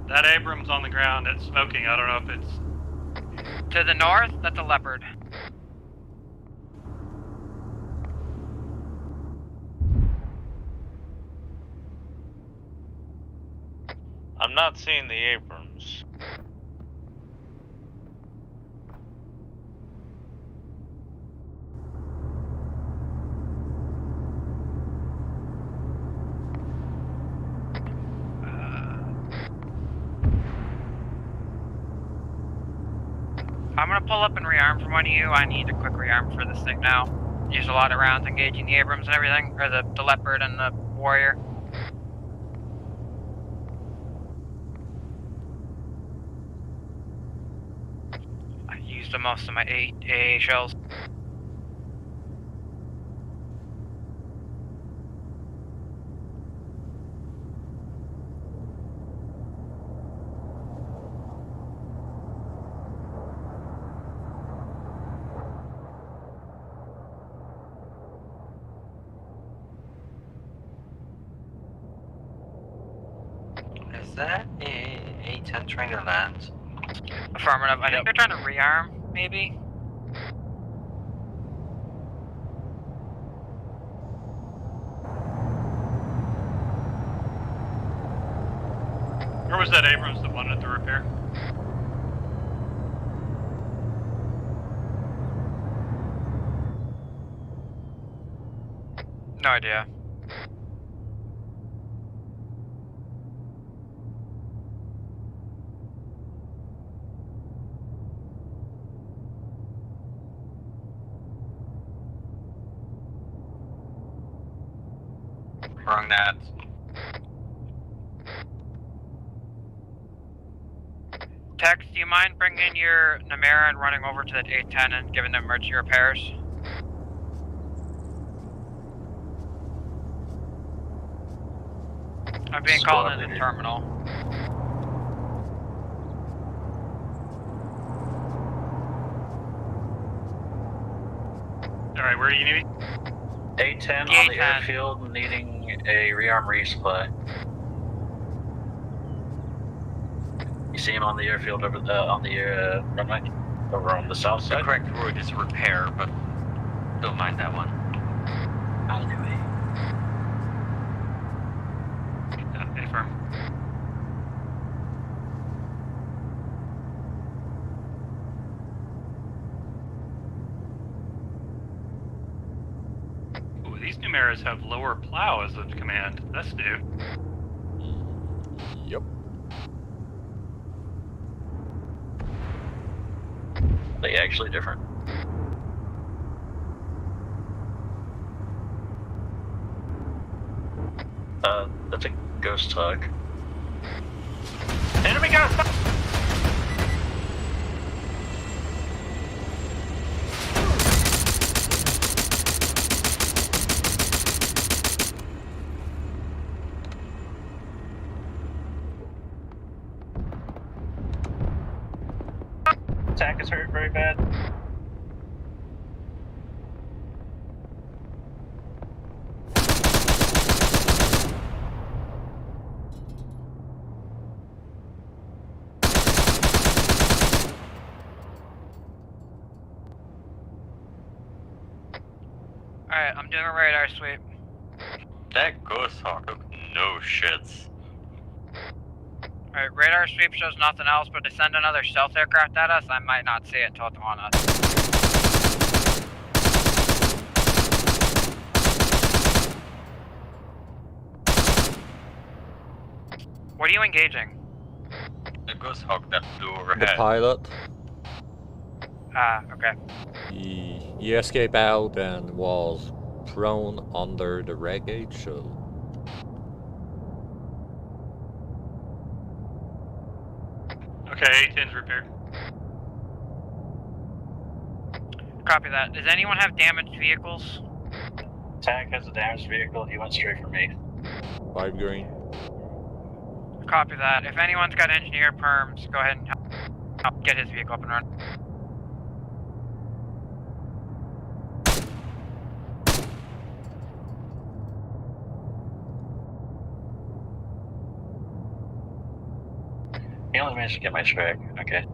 That Abrams on the ground, it's smoking. I don't know if it's... To the north, that's a Leopard. I'm not seeing the Abrams. I'm gonna pull up and rearm for one of you. I need a quick rearm for this thing now. Use a lot of rounds engaging the Abrams and everything, or the Leopard and the Warrior. I used most of my 8 AA shells. Is that a A-10 trying to land? Affirmative. I think they're trying to rearm, maybe. Where was that Abrams that wanted the repair? No idea. Wrong that. Tex, do you mind bringing your Nemera and running over to that A-10 and giving them emergency repairs? I'm being called into the terminal. Alright, where do you need me? A-10 on the airfield needing a rearm resupply. You see him on the airfield over on the runway? Over on the south side? The correct route is repair, but don't mind that one. alleyway. Yeah, affirm. Ooh, these new mirrors have lower plow as a command. That's new. Yep. Are they actually different? That's a ghost hug. Enemy ghost hug! Attack is hurt very bad. Alright, I'm doing a radar sweep. That ghost hawk took no shits. Alright, radar sweep shows nothing else, but to send another stealth aircraft at us, I might not see it until it's on us. What are you engaging? The ghost hawk that flew overhead. The pilot. Ah, okay. He escaped out and was thrown under the wreckage, so... Okay, A-10's repaired. Copy that. Does anyone have damaged vehicles? Tag has a damaged vehicle, he went straight for me. 5 green. Copy that. If anyone's got engineer perms, go ahead and help get his vehicle up and running. He only managed to get my track. Okay.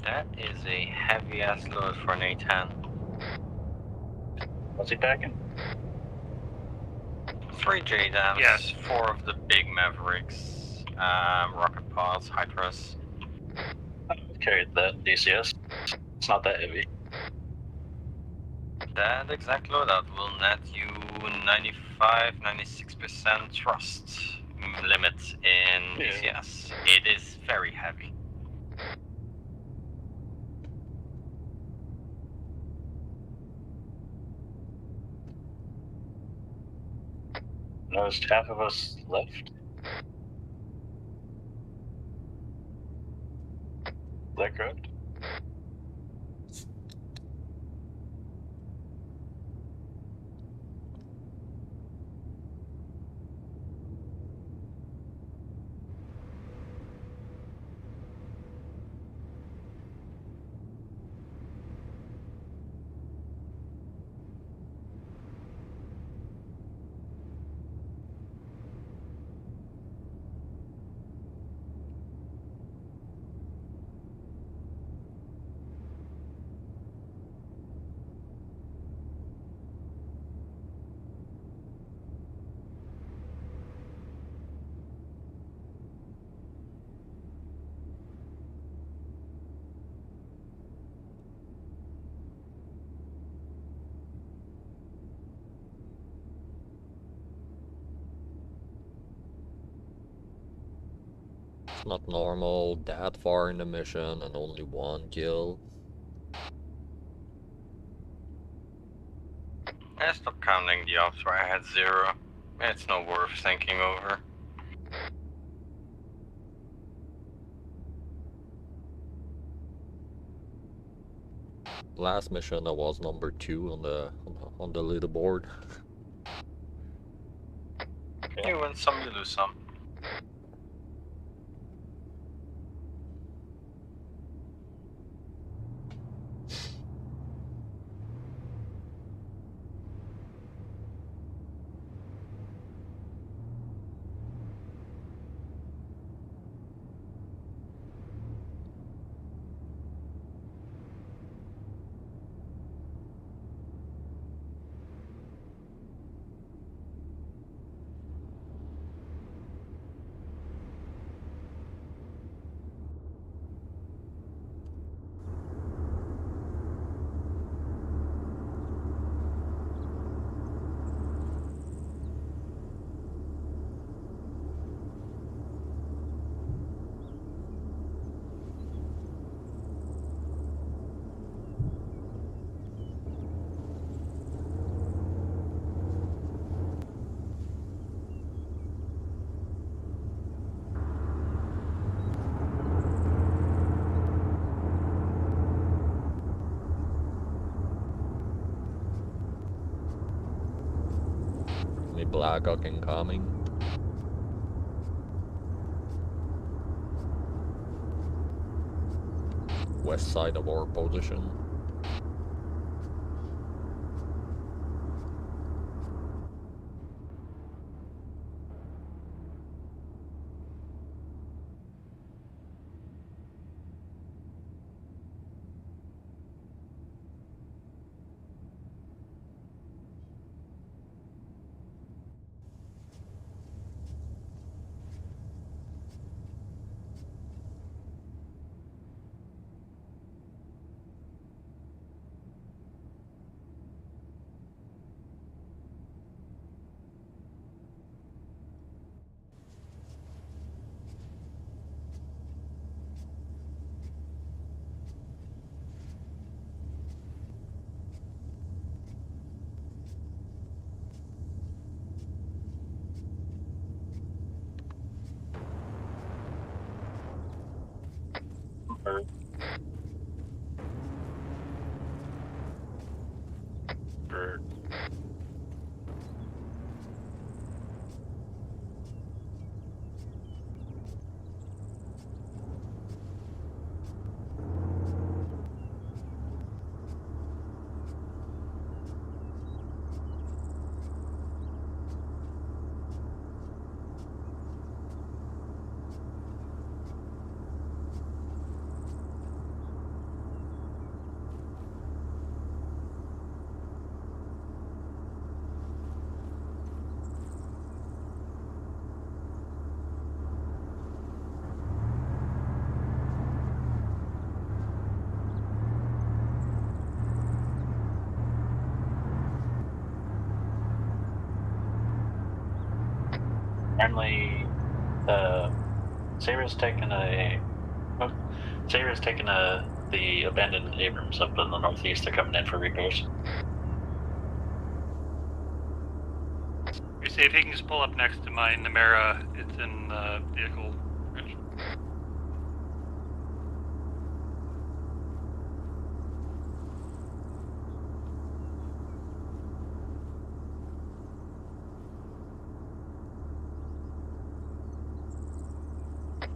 That is a heavy ass load for an A10. What's he packing? 3 JDAMs, Yes. 4 of the big Mavericks, rocket pods, Hydras. I've carried that DCS. It's not that heavy. That exact loadout will net you 95-96% thrust limit in DCS. It is very heavy. Noticed half of us left. Is that correct? It's not normal that far in the mission and only 1 kill. I stopped counting the ops where I had 0. It's not worth thinking over. Last mission I was number 2 on the leaderboard. You win some, you lose some. Blackhawk incoming. West side of our position. Bird. Apparently, Saber's taken the abandoned Abrams up in the northeast. They're coming in for repairs. You see if he can just pull up next to my Nemera. It's in the vehicle range.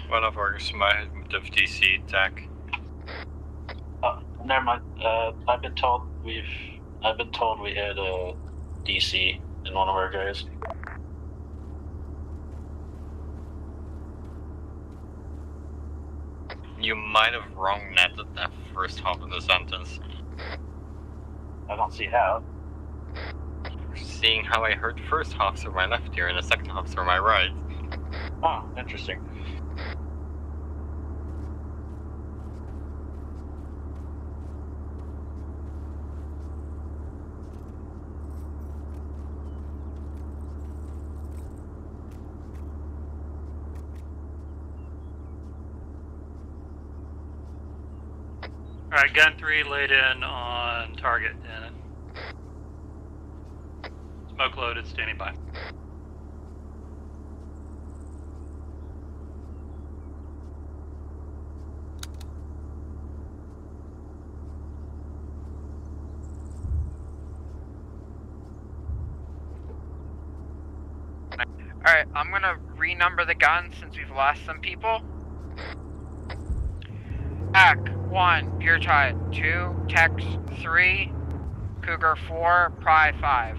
One of ours might have DC attack. Never mind. I've been told we had a DC in one of our guys. You might have wrong netted that first half of the sentence. I don't see how. Seeing how I heard the first half through my left ear and the second half through my right. Oh, interesting. Alright, gun 3 laid in on target, Dennis. Smoke loaded, standing by. Alright, I'm gonna renumber the guns since we've lost some people. Pack 1, Pure Tide 2, Tex 3, Cougar 4, Pry 5.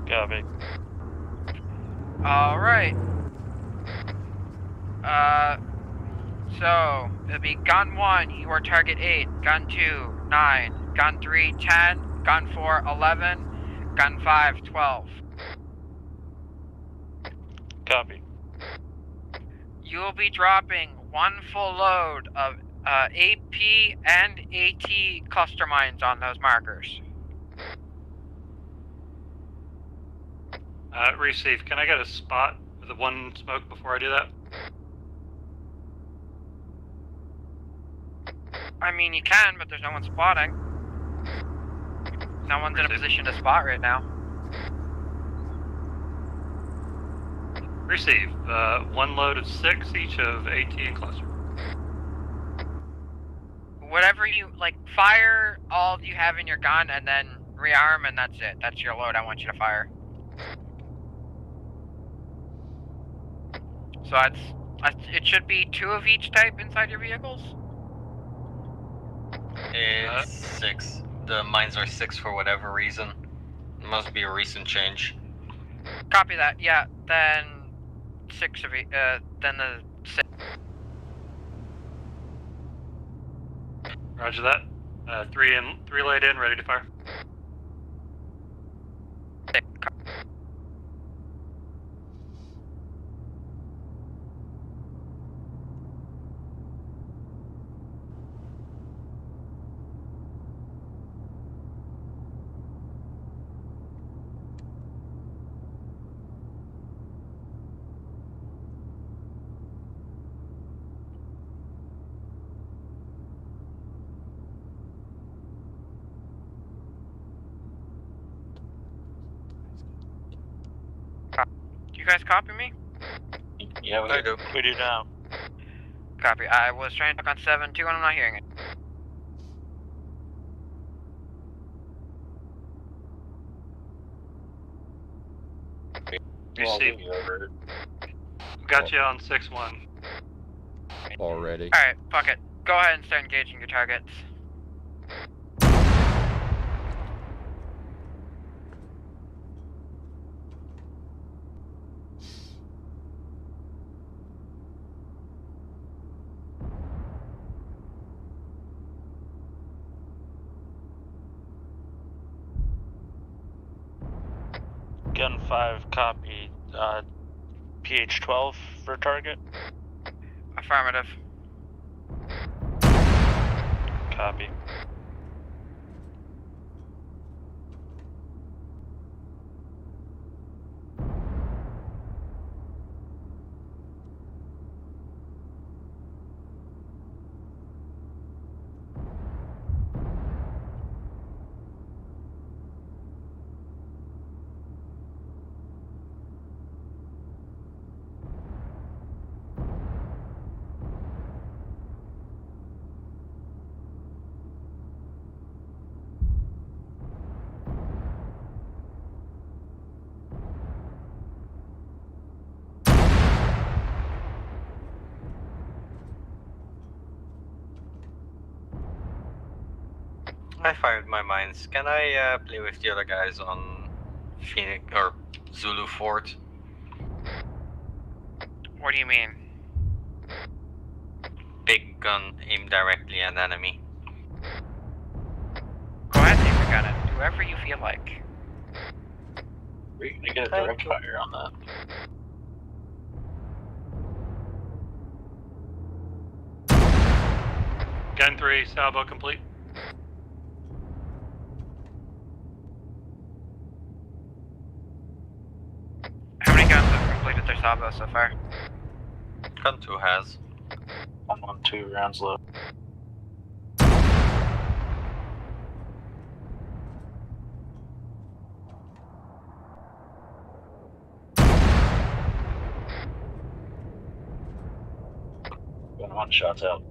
Copy. Alright. So, it'll be gun 1, you are target 8, gun 2, 9, gun 3, 10, gun 4, 11, gun 5, 12. Copy. You will be dropping 1 full load of AP and AT cluster mines on those markers. Receive. Can I get a spot for the 1 smoke before I do that? I mean, you can, but there's no one spotting. No one's in a position to spot right now. Receive. 1 load of 6, each of AT and cluster. Whatever you, like, fire all you have in your gun and then rearm, and that's it. That's your load I want you to fire. So it should be 2 of each type inside your vehicles? It's 6. The mines are 6 for whatever reason. It must be a recent change. Copy that, yeah. Then 6 of each, then the 6. Roger that. 3 laid in, ready to fire. Do you guys copy me? Yeah, we do. We do now. Copy. I was trying to talk on 7-2 and I'm not hearing it. Receive. Got you on 6-1. Already. Alright, fuck it. Go ahead and start engaging your targets. Gun 5, copy. PH-12 for target. Affirmative. Copy. I fired my mines. Can I play with the other guys on Phoenix or Zulu Fort? What do you mean? Big gun aimed directly at enemy. Go ahead and aim your gun at whoever you feel like. We can get a direct fire on that. Gun 3, salvo complete. How many guns have completed their salvo so far? Gun 2 has. I'm on 2 rounds left. Gun 1 shots out.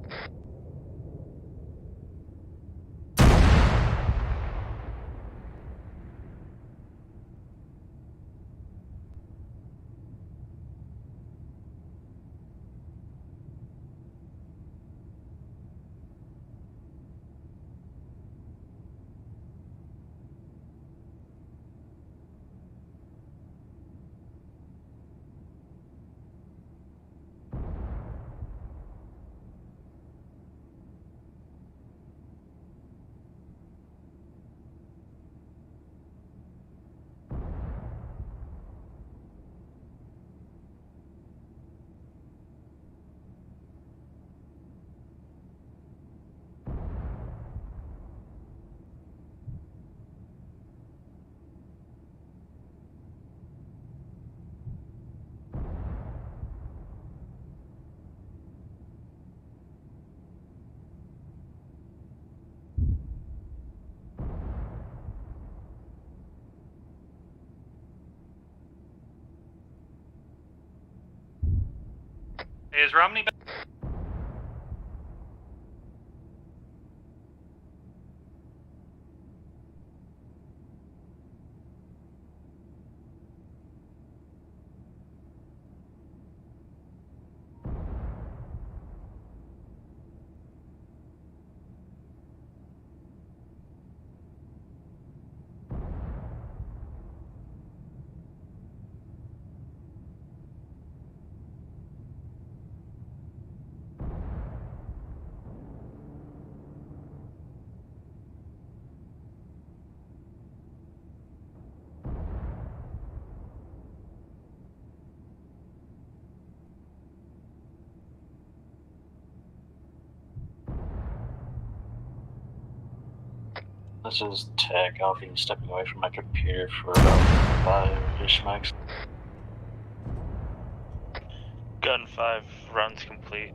Is Romney back? This is Tech. I'll be stepping away from my computer for about 5-ish mics. Gun 5 runs complete.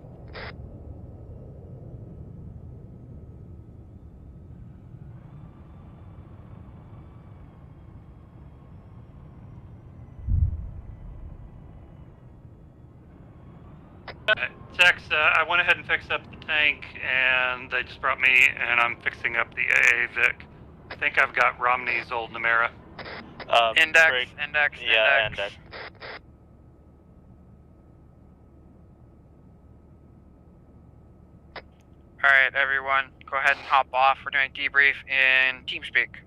Tex, I went ahead and fixed up the tank, and they just brought me, and I'm fixing up the AA Vic. I think I've got Romney's old Nemera. Index. Yeah, index. Alright, everyone, go ahead and hop off. We're doing debrief in TeamSpeak.